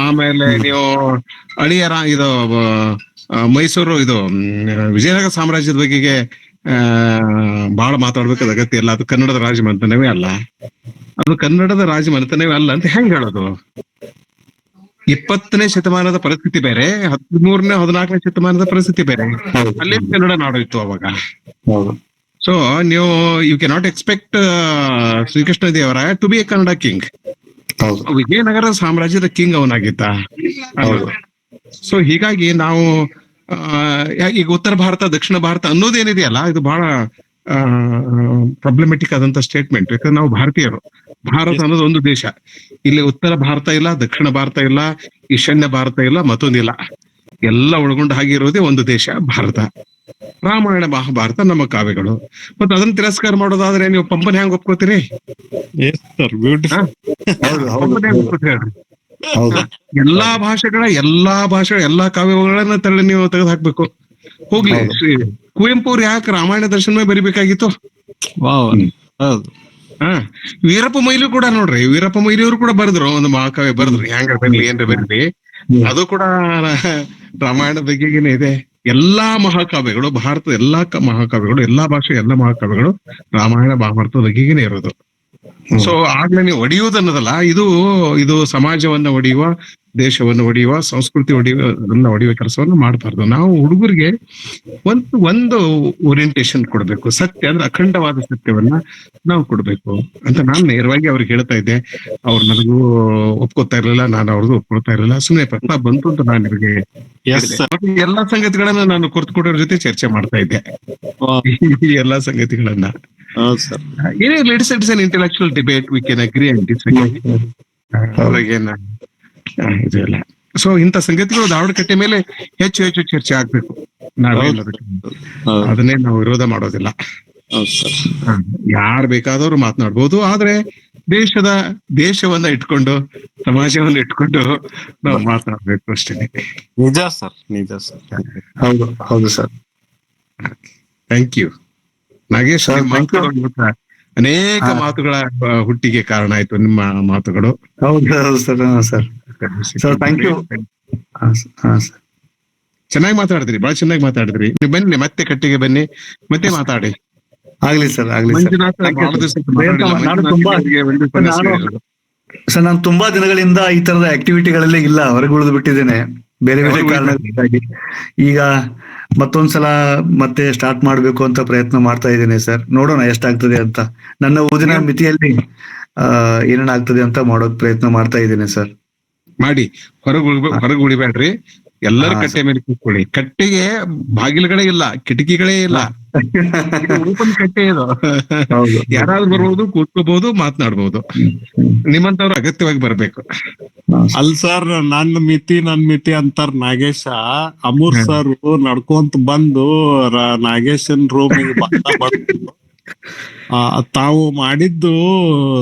ಆಮೇಲೆ ನೀವು ಇದು ಮೈಸೂರು ವಿಜಯನಗರ ಸಾಮ್ರಾಜ್ಯದ ಬಗೆಗೆ ಬಹಳ ಮಾತಾಡ್ಬೇಕಾದ ಅಗತ್ಯ ಇಲ್ಲ, ಅದು ಕನ್ನಡದ ರಾಜಮನೆತನವೇ ಅಲ್ಲ, ಅದು ಕನ್ನಡದ ರಾಜಮನೆತನವೇ ಅಲ್ಲ ಅಂತ ಹೆಂಗ್ ಹೇಳೋದು? 20ನೇ ಶತಮಾನದ ಪರಿಸ್ಥಿತಿ ಬೇರೆ, 13ನೇ 14ನೇ ಶತಮಾನದ ಪರಿಸ್ಥಿತಿ ಬೇರೆ. ಅಲ್ಲಿ ಕನ್ನಡ ನಾಡು ಇತ್ತು ಅವಾಗ. ಸೊ ನೀವು you cannot expect Shrikrishna Devaraya to be a Kannada king. Vijayanagara ಸಾಮ್ರಾಜ್ಯದ ಕಿಂಗ್ ಅವನಾಗಿದ್ದ. ಸೊ ಹೀಗಾಗಿ ನಾವು ಈಗ ಉತ್ತರ ಭಾರತ ದಕ್ಷಿಣ ಭಾರತ ಅನ್ನೋದೇನಿದೆಯಲ್ಲ, ಇದು ಬಹಳ ಪ್ರಾಬ್ಲಮೆಟಿಕ್ ಆದಂತ ಸ್ಟೇಟ್ಮೆಂಟ್. ಯಾಕಂದ್ರೆ ನಾವು ಭಾರತೀಯರು, ಭಾರತ ಅನ್ನೋದು ಒಂದು ದೇಶ. ಇಲ್ಲಿ ಉತ್ತರ ಭಾರತ ಇಲ್ಲ, ದಕ್ಷಿಣ ಭಾರತ ಇಲ್ಲ, ಈಶಾನ್ಯ ಭಾರತ ಇಲ್ಲ, ಮತ್ತೊಂದಿಲ್ಲ. ಎಲ್ಲ ಒಳಗೊಂಡು ಹಾಗಿರೋದೇ ಒಂದು ದೇಶ ಭಾರತ. ರಾಮಾಯಣ ಮಹಾಭಾರತ ನಮ್ಮ ಕಾವ್ಯಗಳು. ಮತ್ತೆ ಅದನ್ನ ತಿರಸ್ಕಾರ ಮಾಡೋದಾದ್ರೆ ನೀವು ಪಂಪನ್ ಹೆಂಗ್ ಒಪ್ಕೋತೀರಿ? ಎಲ್ಲಾ ಭಾಷೆಗಳ ಎಲ್ಲಾ ಕಾವ್ಯಗಳನ್ನ ನೀವು ತೆಗೆದು ಹಾಕ್ಬೇಕು. ಹೋಗ್ಲಿ, ಕುವೆಂಪು ಅವ್ರು ಯಾಕೆ ರಾಮಾಯಣ ದರ್ಶನವೇ ಬರಿಬೇಕಾಗಿತ್ತು? ವೀರಪ್ಪ ಮೊಯ್ಲಿ ಕೂಡ ನೋಡ್ರಿ, ವೀರಪ್ಪ ಮೊಯ್ಲಿ ಅವರು ಕೂಡ ಬರೆದ್ರು, ಒಂದು ಮಹಾಕಾವ್ಯ ಬರೆದ್ರು. ಹೆಂಗ ಬರ್ಲಿ ಏನ್ರ ಬರ್ಲಿ, ಅದು ಕೂಡ ರಾಮಾಯಣ ಬಗ್ಗೆಗೇನೆ ಇದೆ. ಎಲ್ಲಾ ಮಹಾಕಾವ್ಯಗಳು, ಭಾರತದ ಎಲ್ಲಾ ಮಹಾಕಾವ್ಯಗಳು, ಎಲ್ಲಾ ಭಾಷೆ ಎಲ್ಲ ಮಹಾಕಾವ್ಯಗಳು ರಾಮಾಯಣ ಮಹಾಭಾರತದ ಬಗ್ಗೆಗೇನೆ ಇರೋದು. ಸೊ ಆಗ್ಲೇ ನೀವು ಒಡೆಯುವುದನ್ನೋದಲ್ಲ, ಇದು ಸಮಾಜವನ್ನ ಒಡೆಯುವ, ದೇಶವನ್ನು ಒಡೆಯುವ, ಸಂಸ್ಕೃತಿ ಒಡೆಯುವ ಕೆಲಸವನ್ನು ಮಾಡಬಾರ್ದು. ನಾವು ಹುಡುಗರಿಗೆ ಒಂದು ಓರಿಯಂಟೇಶನ್ ಕೊಡ್ಬೇಕು. ಸತ್ಯ ಅಂದ್ರೆ ಅಖಂಡವಾದ ಸತ್ಯವನ್ನ ನಾವು ಕೊಡ್ಬೇಕು ಅಂತ ನಾನು ನೇರವಾಗಿ ಅವ್ರಿಗೆ ಹೇಳ್ತಾ ಇದ್ದೆ. ಅವ್ರು ನನಗೂ ಒಪ್ಕೋತಾ ಇರ್ಲಿಲ್ಲ, ನಾನು ಅವ್ರಿಗೂ ಒಪ್ಕೊಳ್ತಾ ಇರ್ಲಿಲ್ಲ. ಸುಮ್ಮನೆ ಪ್ರಸ್ತಾಪ ಬಂತು ಅಂತ ನಾನು ನಿಮಗೆ ಎಲ್ಲಾ ಸಂಗತಿಗಳನ್ನ ನಾನು ಕುರ್ತುಕೊಡೋರ ಜೊತೆ ಚರ್ಚೆ ಮಾಡ್ತಾ ಇದ್ದೆ. ಈ ಎಲ್ಲಾ ಸಂಗತಿಗಳನ್ನ it's an intellectual debate, we can agree and disagree. ಇದು ಎಲ್ಲ. ಸೊ ಇಂಥ ಸಂಗತಿಗಳು ದಾವಣಕಟ್ಟೆ ಮೇಲೆ ಹೆಚ್ಚು ಚರ್ಚೆ ಆಗ್ಬೇಕು. ಅದನ್ನೇ ನಾವು ವಿರೋಧ ಮಾಡೋದಿಲ್ಲ. ಯಾರು ಬೇಕಾದವರು ಮಾತನಾಡ್ಬೋದು, ಆದ್ರೆ ದೇಶವನ್ನ ಇಟ್ಕೊಂಡು, ಸಮಾಜವನ್ನ ಇಟ್ಕೊಂಡು ನಾವು ಮಾತನಾಡ್ಬೇಕು ಅಷ್ಟೇ. ನಿಜ ಸರ್, ನಿಜ ಸರ್. ಹೌದು ಸರ್. Thank you Nagesh. ಅನೇಕ ಮಾತುಗಳ ಹುಟ್ಟಿಗೆ ಕಾರಣ ಆಯ್ತು ನಿಮ್ಮ ಮಾತುಗಳು. ಹೌದು ಸರ್. Thank you. ಚೆನ್ನಾಗಿ ಮಾತಾಡಿದ್ರಿ, ಬಹಳ ಚೆನ್ನಾಗಿ ಮಾತಾಡಿದ್ರಿ. ನೀವು ಬನ್ನಿ ಮತ್ತೆ ಕಟ್ಟಿಗೆ ಬನ್ನಿ, ಮತ್ತೆ ಮಾತಾಡಿ. ಆಗ್ಲಿ ಸರ್, ಆಗ್ಲಿ ಸರ್. ಮಂಜುನಾಥ್ ಬಹಳ ದಿವಸ ಮಾತಾಡಿಲ್ಲ. ಸರ್ ನಾನು ತುಂಬಾ ದಿನಗಳಿಂದ ಈ ತರದ ಆಕ್ಟಿವಿಟಿಗಳಲ್ಲಿ ಇಲ್ಲ, ಹೊರಗೆ ಉಳಿದು ಬಿಟ್ಟಿದ್ದೇನೆ ಬೇರೆ ಬೇರೆ ಕಾರಣಗಳಿಗಾಗಿ. ಈಗ ಮತ್ತೊಂದ್ಸಲ ಮತ್ತೆ ಸ್ಟಾರ್ಟ್ ಮಾಡ್ಬೇಕು ಅಂತ ಪ್ರಯತ್ನ ಮಾಡ್ತಾ ಇದ್ದೇನೆ ಸರ್. ನೋಡೋಣ ಎಷ್ಟಾಗ್ತದೆ ಅಂತ. ನನ್ನ ಓದಿನ ಮಿತಿಯಲ್ಲಿ ಏನೇನಾಗ್ತದೆ ಅಂತ ಮಾಡೋಕ್ ಪ್ರಯತ್ನ ಮಾಡ್ತಾ ಇದ್ದೇನೆ ಸರ್. ಮಾಡಿ. ಹೊರಗೆ ಉಳಿಬೇಡ್ರಿ, ಎಲ್ಲರ ಕಟ್ಟೆ ಮೇಲೆ ಕೂತ್ಕೊಳ್ಳಿ. ಕಟ್ಟೆಗೆ ಬಾಗಿಲುಗಳೇ ಇಲ್ಲ, ಕಿಟಕಿಗಳೇ ಇಲ್ಲ, ಓಪನ್ ಕಟ್ಟೆ ಇದು. ಯಾರಾದ್ರೂ ಬರ್ಬೋದು, ಕೂತ್ಕೋಬಹುದು, ಮಾತನಾಡ್ಬಹುದು. ನಿಮ್ಮಂತವ್ರು ಅಗತ್ಯವಾಗಿ ಬರ್ಬೇಕು. ಅಲ್ ಸರ್, ನನ್ ಮಿತಿ ಅಂತಾರ ನಾಗೇಶ. ಅಮೂರ್ ಸರ್ ನಡ್ಕೊಂತ ಬಂದು ನಾಗೇಶನ್ ರೂಮಿಗೆ ತಾವು ಮಾಡಿದ್ದು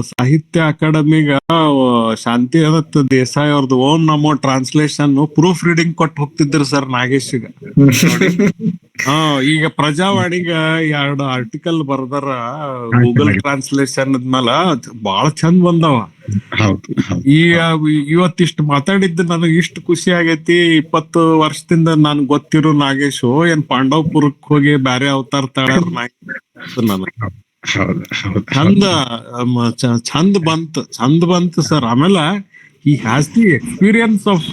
ಸಾಹಿತ್ಯ ಅಕಾಡೆಮಿಗ ಶಾಂತಿರಥ ದೇಸಾಯಿ ಅವ್ರದ್ದು ಓಂ ನಮೋ ಟ್ರಾನ್ಸ್ಲೇಷನ್ ಪ್ರೂಫ್ ರೀಡಿಂಗ್ ಕೊಟ್ಟು ಹೋಗ್ತಿದ್ರು ಸರ್ ನಾಗೇಶ್ಗ. ಈಗ ಪ್ರಜಾವಾಣಿಗ 2 ಆರ್ಟಿಕಲ್ ಬರ್ದಾರ ಗೂಗಲ್ ಟ್ರಾನ್ಸ್ಲೇಷನ್ ಆದ್ಮೇಲೆ ಬಾಳ ಚಂದ ಬಂದವ. ಇವತ್ತಿಷ್ಟು ಮಾತಾಡಿದ್ದು ನನಗೆ ಇಷ್ಟು ಖುಷಿ ಆಗೈತಿ. 20 ವರ್ಷದಿಂದ ನನ್ ಗೊತ್ತಿರೋ ನಾಗೇಶು ಏನ್ ಪಾಂಡವಪುರಕ್ ಹೋಗಿ ಬ್ಯಾರೆ ಅವತಾರ ತಾಳ್ಯಾರ ಚಂದ ಬಂತು ಸರ್. ಆಮೇಲೆ he has the experience of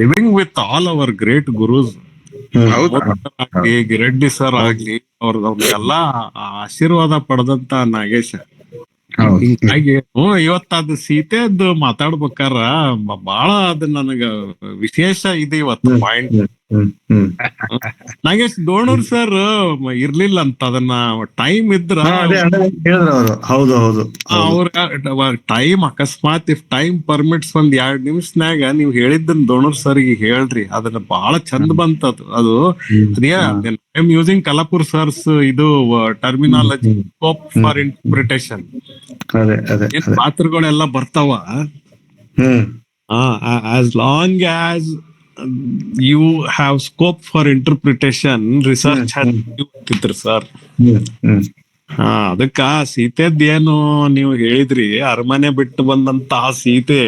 living with all our great gurus. Gireddy sir ಆಗ್ಲಿ, ಅವ್ರದೆಲ್ಲಾ ಆಶೀರ್ವಾದ ಪಡೆದಂತ ನಾಗೇಶ. ಹಿಂಗಾಗಿ ಇವತ್ತದು ಸೀತೆದ್ದು ಮಾತಾಡ್ಬೇಕಾರ ಬಾಳ ಅದು ನನಗ ವಿಶೇಷ ಇದೆ ಇವತ್ತು ಪಾಯಿಂಟ್. ನಾಗೇಶ್ ದೋಣೂರ್ ಸರ್ ಇರ್ಲಿಲ್ಲ ಅಂತ, ಅದನ್ನ ಟೈಮ್ ಇದ್ರ ಅವ್ರ ಟೈಮ್ ಅಕಸ್ಮಾತ್ ಇಫ್ ಟೈಮ್ ಪರ್ಮಿಟ್ಸ್ 1-2 ನಿಮಿಷನ್ಯಾಗ ನೀವ್ ಹೇಳಿದ್ದನ್ ದೋಣೂರ್ ಸರ್ಗೆ ಹೇಳ್ರಿ. ಅದನ್ನ ಬಹಳ ಚಂದ ಬಂತದು. ಅದು ಅದೇ ಐ ಆಮ್ ಯೂಸಿಂಗ್ ಕಲಾಪುರ್ ಸರ್ಸ್ ಇದು ಟರ್ಮಿನಾಲಜಿ, ಸ್ಕೋಪ್ ಫಾರ್ ಇಂಟರ್ಪ್ರಿಟೇಷನ್. ಪಾತ್ರಗಳೆಲ್ಲ ಬರ್ತಾವ. As long as you have scope for interpretation, research ಹೇಳ್ತಿದ್ರು ಸರ್. ಅದಕ್ಕ ಸೀತೆದ್ದೇನು ನೀವು ಹೇಳಿದ್ರಿ, ಅರಮನೆ ಬಿಟ್ಟು ಬಂದಂತಹ ಸೀತೆ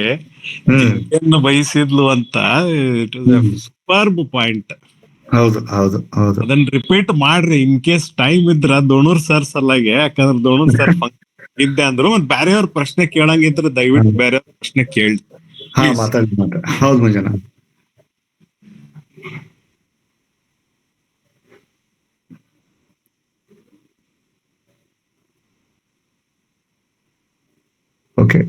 ಬಯಸಿದ್ಲು ಅಂತ. It is A superb point. ಹೌದು ಹೌದು ಹೌದು. ಅದನ್ನ ರಿಪೀಟ್ ಮಾಡ್ರಿ ಇನ್ ಕೇಸ್ ಟೈಮ್ ಇದ್ರ ದೋಣೂರ್ ಸರ್ ಸಲಗೆ. ಯಾಕಂದ್ರೆ ದೋಣೂರ್ ಸರ್ ಇದ್ದೆ ಅಂದ್ರು ಮತ್ ಬೇರೆಯವ್ರ ಪ್ರಶ್ನೆ ಕೇಳಂಗಿದ್ರೆ ದಯವಿಟ್ಟು ಬೇರೆಯವ್ರ ಪ್ರಶ್ನೆ ಕೇಳಿ. ಹೌದು ಮಂಜನ. ಓಕೆ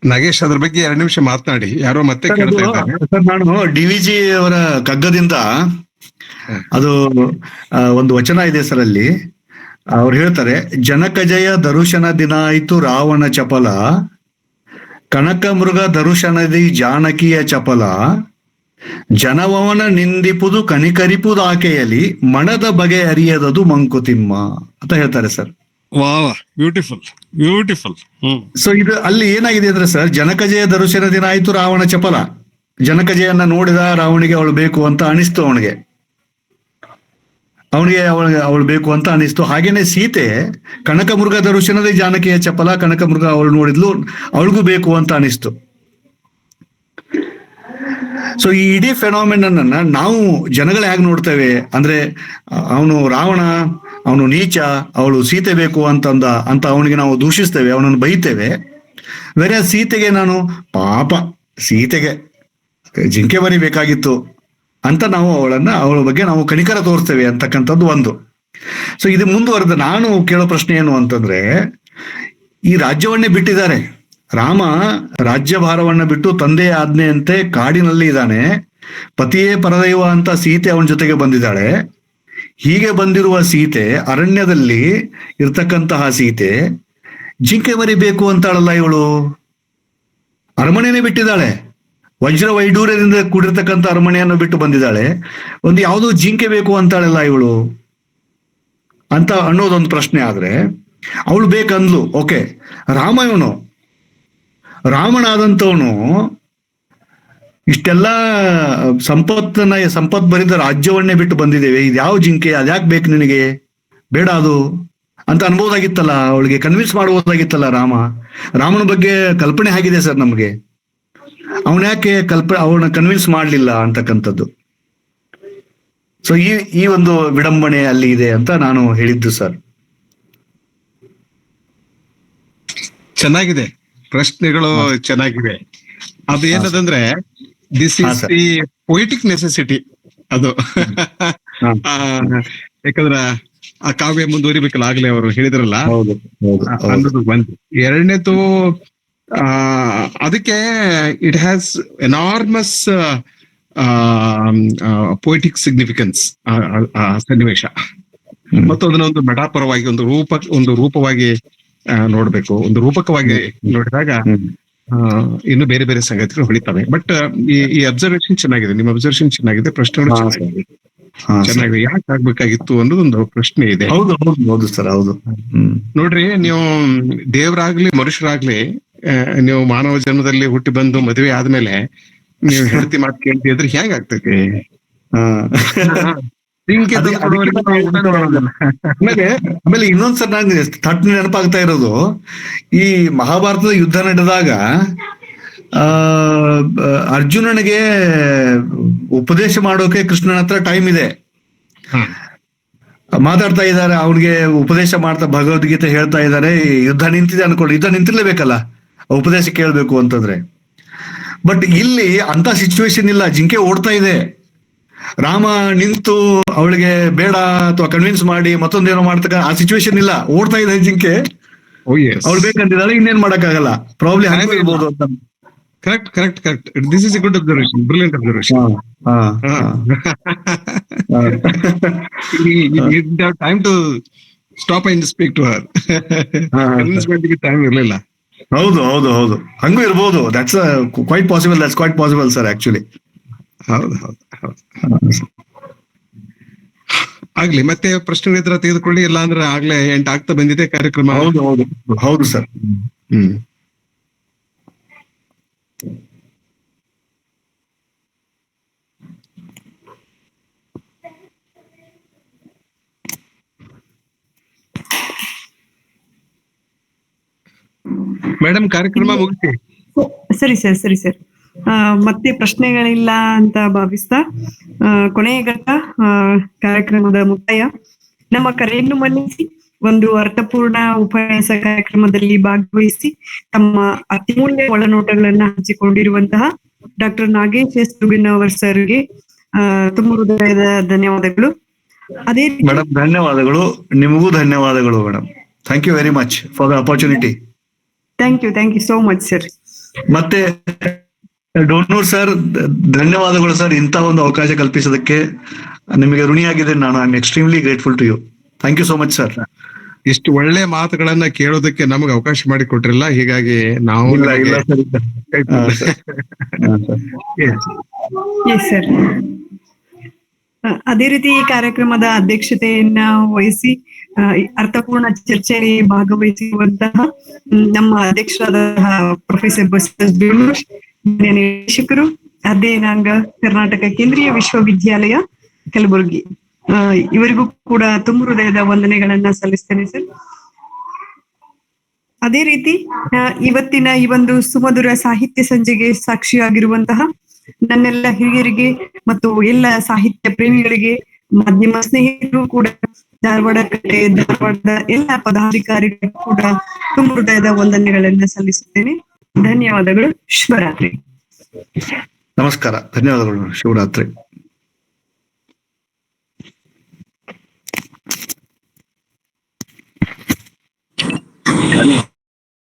ನಾಗೇಶ್, ಅದ್ರ ಬಗ್ಗೆ 2 ನಿಮಿಷ ಮಾತನಾಡಿ. ಯಾರೋ ಮತ್ತೆ ಕೇಳ್ತಾ ಇದ್ದಾರೆ ಸರ್. ನಾನು DVG ಅವರ ಕಗ್ಗದಿಂದ ಅದು ಒಂದು ವಚನ ಇದೆ ಸರ್. ಅಲ್ಲಿ ಅವ್ರು ಹೇಳ್ತಾರೆ, ಜನಕಜಯ ದರುಶನ ದಿನ ಆಯ್ತು ರಾವಣ ಚಪಲ, ಕನಕ ಮೃಗ ದರುಶನದಿ ಜಾನಕಿಯ ಚಪಲ, ಜನವವನ ನಿಂದಿಪುದು ಕನಿಕರಿಪುದು ಆಕೆಯಲ್ಲಿ, ಮಣದ ಬಗೆ ಅರಿಯದದು ಮಂಕುತಿಮ್ಮ ಅಂತ ಹೇಳ್ತಾರೆ ಸರ್. Beautiful beautiful. ಸೊ ಇದು ಅಲ್ಲಿ ಏನಾಗಿದೆ ಅಂದ್ರೆ ಸರ್, ಜನಕಜಯ ದರುಶನ ದಿನ ಆಯ್ತು ರಾವಣ ಚಪಲ. ಜನಕಜಯನ್ನ ನೋಡಿದ ರಾವಣಿಗೆ ಅವಳು ಬೇಕು ಅಂತ ಅನಿಸ್ತು, ಅವಳಿಗೆ ಅವಳು ಬೇಕು ಅಂತ ಅನಿಸ್ತು. ಹಾಗೇನೆ ಸೀತೆ ಕನಕ ಮೃಗ ದರುಶನದೇ ಜಾನಕಿಯ ಚಪಲ, ಕನಕ ಮೃಗ ಅವಳು ನೋಡಿದ್ಲು, ಅವಳಿಗೂ ಬೇಕು ಅಂತ ಅನಿಸ್ತು. ಸೊ ಈ ಇಡೀ ಫೆನಾಮಿನನ್ ಅನ್ನ ನಾವು ಜನಗಳು ಹೇಗೆ ನೋಡ್ತೇವೆ ಅಂದ್ರೆ, ಅವನು ರಾವಣ, ಅವನು ನೀಚ, ಅವಳು ಸೀತೆ ಬೇಕು ಅಂತ ಅವನಿಗೆ ನಾವು ದೂಷಿಸ್ತೇವೆ, ಅವನನ್ನು ಬೈತೇವೆ. ಬೇರೆ ಸೀತೆಗೆ ನಾನು ಪಾಪ, ಸೀತೆಗೆ ಜಿಂಕೆ ಮರಿ ಬೇಕಾಗಿತ್ತು ಅಂತ ನಾವು ಅವಳ ಬಗ್ಗೆ ನಾವು ಕನಿಕರ ತೋರಿಸ್ತೇವೆ ಅಂತಕ್ಕಂಥದ್ದು ಒಂದು. ಸೊ ಇದು ಮುಂದುವರೆದ ನಾನು ಕೇಳೋ ಪ್ರಶ್ನೆ ಏನು ಅಂತಂದ್ರೆ, ಈ ರಾಜ್ಯವನ್ನೇ ಬಿಟ್ಟಿದ್ದಾರೆ ರಾಮ, ರಾಜ್ಯಭಾರವನ್ನ ಬಿಟ್ಟು ತಂದೆಯ ಆಜ್ಞೆಯಂತೆ ಕಾಡಿನಲ್ಲಿ ಇದ್ದಾನೆ. ಪತಿಯೇ ಪರದೈವ ಅಂತ ಸೀತೆ ಅವನ ಜೊತೆಗೆ ಬಂದಿದ್ದಾಳೆ. ಹೀಗೆ ಬಂದಿರುವ ಸೀತೆ, ಅರಣ್ಯದಲ್ಲಿ ಇರ್ತಕ್ಕಂತಹ ಸೀತೆ ಜಿಂಕೆ ಮರಿ ಬೇಕು ಅಂತಾಳಲ್ಲ ಇವಳು. ಅರಮನೆನೇ ಬಿಟ್ಟಿದ್ದಾಳೆ, ವಜ್ರ ವೈಡೂರ್ಯದಿಂದ ಕೂಡಿರ್ತಕ್ಕಂಥ ಅರಮನೆಯನ್ನು ಬಿಟ್ಟು ಬಂದಿದ್ದಾಳೆ. ಒಂದು ಯಾವುದೋ ಜಿಂಕೆ ಬೇಕು ಅಂತಾಳಲ್ಲ ಇವಳು ಅಂತ ಅನ್ನೋದೊಂದು ಪ್ರಶ್ನೆ. ಆದ್ರೆ ಅವಳು ಬೇಕಂದ್ಲು, ಓಕೆ. ರಾಮನಾದಂಥವನು ಇಷ್ಟೆಲ್ಲ ಸಂಪತ್ ಭರಿತ ರಾಜ್ಯವನ್ನೇ ಬಿಟ್ಟು ಬಂದಿದ್ದೇವೆ, ಇದ್ಯಾವ ಜಿಂಕೆ, ಅದ್ಯಾಕೆ ಬೇಕು ನಿನಗೆ, ಬೇಡ ಅದು ಅಂತ ಅನ್ಬೋದಾಗಿತ್ತಲ್ಲ, ಅವಳಿಗೆ ಕನ್ವಿನ್ಸ್ ಮಾಡ್ಬೋದಾಗಿತ್ತಲ್ಲ. ರಾಮನ ಬಗ್ಗೆ ಕಲ್ಪನೆ ಆಗಿದೆ ಸರ್ ನಮ್ಗೆ. ಅವನ ಯಾಕೆ ಅವನ ಕನ್ವಿನ್ಸ್ ಮಾಡ್ಲಿಲ್ಲ ಅಂತಕ್ಕಂಥದ್ದು. ಸೊ ಈ ಒಂದು ವಿಡಂಬನೆ ಅಲ್ಲಿ ಇದೆ ಅಂತ ನಾನು ಹೇಳಿದ್ದು ಸರ್. ಚೆನ್ನಾಗಿದೆ, ಪ್ರಶ್ನೆಗಳು ಚೆನ್ನಾಗಿವೆ. ಅದು ಏನದಂದ್ರೆ this is the poetic necessity ಅದು. ಯಾಕಂದ್ರ ಆ ಕಾವ್ಯ ಮುಂದುವರಿಬೇಕಲ್ಲ, ಆಗ್ಲೇ ಅವರು ಹೇಳಿದ್ರಲ್ಲ ಅನ್ನೋದು ಒಂದು. ಎರಡನೇದು ಅದಕ್ಕೆ it has enormous poetic significance ಸನ್ನಿವೇಶ. ಮತ್ತು ಅದನ್ನ ಒಂದು ಮೆಟಾಪರವಾಗಿ ಒಂದು ರೂಪವಾಗಿ ನೋಡ್ಬೇಕು. ಒಂದು ರೂಪಕವಾಗಿ ನೋಡಿದಾಗ ಇನ್ನು ಬೇರೆ ಬೇರೆ ಸಂಗತಿಗಳು ಹೊಳಿತವೆ. ಬಟ್ ಈ ಅಬ್ಸರ್ವೇಷನ್ ಚೆನ್ನಾಗಿದೆ, ನಿಮ್ಮ ಅಬ್ಸರ್ವೇಷನ್ ಚೆನ್ನಾಗಿದೆ, ಪ್ರಶ್ನೆಗಳು ಚೆನ್ನಾಗಿದೆ. ಯಾಕೆ ಆಗ್ಬೇಕಾಗಿತ್ತು ಅನ್ನೋದೊಂದು ಪ್ರಶ್ನೆ ಇದೆ. ಹೌದು ಸರ್, ಹೌದು. ನೋಡ್ರಿ, ನೀವು ದೇವರಾಗ್ಲಿ ಮನುಷ್ಯರಾಗ್ಲಿ, ನೀವು ಮಾನವ ಜನ್ಮದಲ್ಲಿ ಹುಟ್ಟಿ ಬಂದು ಮದುವೆ ಆದ್ಮೇಲೆ ನೀವು ಹೆಂಡತಿ ಮಾತು ಕೇಳ್ತಿದ್ರೆ ಹೆಂಗ್ ಆಗ್ತೈತಿ? ಆಮೇಲೆ ಇನ್ನೊಂದ್ಸಲ ನಂಗೆ ಥಟ್ ನೆನಪಾಗ್ತಾ ಇರೋದು, ಈ ಮಹಾಭಾರತದ ಯುದ್ಧ ನಡೆದಾಗ ಅರ್ಜುನನಿಗೆ ಉಪದೇಶ ಮಾಡೋಕೆ ಕೃಷ್ಣನ ಹತ್ರ ಟೈಮ್ ಇದೆ, ಮಾತಾಡ್ತಾ ಇದ್ದಾರೆ, ಅವನಿಗೆ ಉಪದೇಶ ಮಾಡ್ತಾ ಭಗವದ್ಗೀತೆ ಹೇಳ್ತಾ ಇದ್ದಾರೆ. ಯುದ್ಧ ನಿಂತಿದೆ ಅನ್ಕೊಳ್ಳಿ, ಯುದ್ಧ ನಿಂತಿರ್ಲೇಬೇಕಲ್ಲ ಉಪದೇಶ ಕೇಳ್ಬೇಕು ಅಂತಂದ್ರೆ. ಬಟ್ ಇಲ್ಲಿ ಅಂತ ಸಿಚುವೇಶನ್ ಇಲ್ಲ, ಜಿಂಕೆ ಓಡ್ತಾ ಇದೆ. ರಾಮ ನಿಂತು ಅವಳಿಗೆ ಬೇಡ ಅಥವಾ ಕನ್ವಿನ್ಸ್ ಮಾಡಿ ಮತ್ತೊಂದೇನೋ ಮಾಡ್ತಕ್ಕ ಆ ಸಿಚುವೇಶನ್ ಇಲ್ಲ, ಓಡ್ತಾ ಇದೆ ಜಿಂಕೆ. ಅವಳು ಬೇಕಂತಿದ್ದಾಳೆ, ಇನ್ನೇನ್ ಮಾಡಕ್ಕಾಗಲ್ಲ. ಪ್ರಾಬ್ಲಿ ಇರ್ಬೋದು ಅಂತ. Correct correct correct. This is a good observation, brilliant observation. Time to stop and speak to her. Time ಇರ್ಲಿಲ್ಲ. ಹೌದು ಹೌದು ಹೌದು, ಹಂಗೂ ಇರ್ಬೋದು. That's quite possible, that's quite possible sir actually. ಹೌದು ಹೌದು ಹೌದು. ಆಗ್ಲಿ, ಮತ್ತೆ ಪ್ರಶ್ನೆ ಇದ್ರ ತೆಗೆದುಕೊಳ್ಳಿ, ಇಲ್ಲ ಅಂದ್ರೆ ಆಗ್ಲೇ 8 ಆಗ್ತಾ ಬಂದಿದೆ ಕಾರ್ಯಕ್ರಮ. ಹೌದು ಹೌದು ಹೌದು ಸರ್. ಮೇಡಮ್, ಕಾರ್ಯಕ್ರಮ ಮುಗಿಸಿ. ಸರಿ ಸರ್. ಮತ್ತೆ ಪ್ರಶ್ನೆಗಳಿಲ್ಲ ಅಂತ ಭಾವಿಸ್ತಾ ಕೊನೆಯ ಘಟ್ಟ ಕಾರ್ಯಕ್ರಮದ ಮುಕ್ತಾಯ. ನಮ್ಮ ಕರೆಯನ್ನು ಮನ್ನಿಸಿ ಒಂದು ಅರ್ಥಪೂರ್ಣ ಉಪನ್ಯಾಸ ಕಾರ್ಯಕ್ರಮದಲ್ಲಿ ಭಾಗವಹಿಸಿ ತಮ್ಮ ಅತ್ಯಮೂಲ್ಯ ಒಳನೋಟಗಳನ್ನ ಹಂಚಿಕೊಂಡಿರುವಂತಹ ಡಾಕ್ಟರ್ ನಾಗೇಶ್ ಎಸ್ ದುಗಿನವರ್ ಸರ್ಗೆ ತುಂಬ ಹೃದಯದ ಧನ್ಯವಾದಗಳು. ಅದೇ ಮೇಡಮ್, ಧನ್ಯವಾದಗಳು. ನಿಮಗೂ ಧನ್ಯವಾದಗಳು madam. Thank you very much for the opportunity. Thank you so much sir. ಮತ್ತೆ ಡೋನೂರ್ ಸರ್, ಧನ್ಯವಾದಗಳು ಸರ್, ಇಂಥ ಒಂದು ಅವಕಾಶ ಕಲ್ಪಿಸೋದಕ್ಕೆ ನಿಮಗೆ ಋಣಿಯಾಗಿದೆ ನಾನು. I am extremely grateful to you. Thank you so much sir. ಇಷ್ಟು ಒಳ್ಳೆ ಮಾತುಗಳನ್ನ ಕೇಳೋದಕ್ಕೆ ನಮಗೆ ಅವಕಾಶ ಮಾಡಿ ಕೊಟ್ರಿಲ್ಲ, ಹೀಗಾಗಿ ನಾವು ಸರ್ ಅದೇ ರೀತಿ ಈ ಕಾರ್ಯಕ್ರಮದ ಅಧ್ಯಕ್ಷತೆಯನ್ನ ವಹಿಸಿ ಅರ್ಥಪೂರ್ಣ ಚರ್ಚೆಯಲ್ಲಿ ಭಾಗವಹಿಸಿರುವಂತಹ ನಮ್ಮ ಅಧ್ಯಕ್ಷರಾದ ಪ್ರೊಫೆಸರ್ ಬಸವರಾಜ್ ಬೇಳೂರ್, ನಿರ್ದೇಶಕರು, ಅಧ್ಯಯನಾಂಗ, ಕರ್ನಾಟಕ ಕೇಂದ್ರೀಯ ವಿಶ್ವವಿದ್ಯಾಲಯ ಕಲಬುರಗಿ, ಇವರಿಗೂ ಕೂಡ ತುಂಬ ಹೃದಯದ ವಂದನೆಗಳನ್ನ ಸಲ್ಲಿಸ್ತೇನೆ ಸರ್. ಅದೇ ರೀತಿ ಇವತ್ತಿನ ಈ ಒಂದು ಸುಮಧುರ ಸಾಹಿತ್ಯ ಸಂಜೆಗೆ ಸಾಕ್ಷಿಯಾಗಿರುವಂತಹ ನನ್ನೆಲ್ಲ ಹಿರಿಯರಿಗೆ ಮತ್ತು ಎಲ್ಲ ಸಾಹಿತ್ಯ ಪ್ರೇಮಿಗಳಿಗೆ, ಮಾಧ್ಯಮ ಸ್ನೇಹಿತರು ಕೂಡ, ಧಾರವಾಡದ ಎಲ್ಲ ಪದಾಧಿಕಾರಿಗಳು ಕೂಡ ತುಂಬ ಹೃದಯದ ವಂದನೆಗಳನ್ನ ಸಲ್ಲಿಸುತ್ತೇನೆ. ಧನ್ಯವಾದಗಳು. ಶುಭರಾತ್ರಿ. ನಮಸ್ಕಾರ. ಧನ್ಯವಾದಗಳು. ಶುಭರಾತ್ರಿ.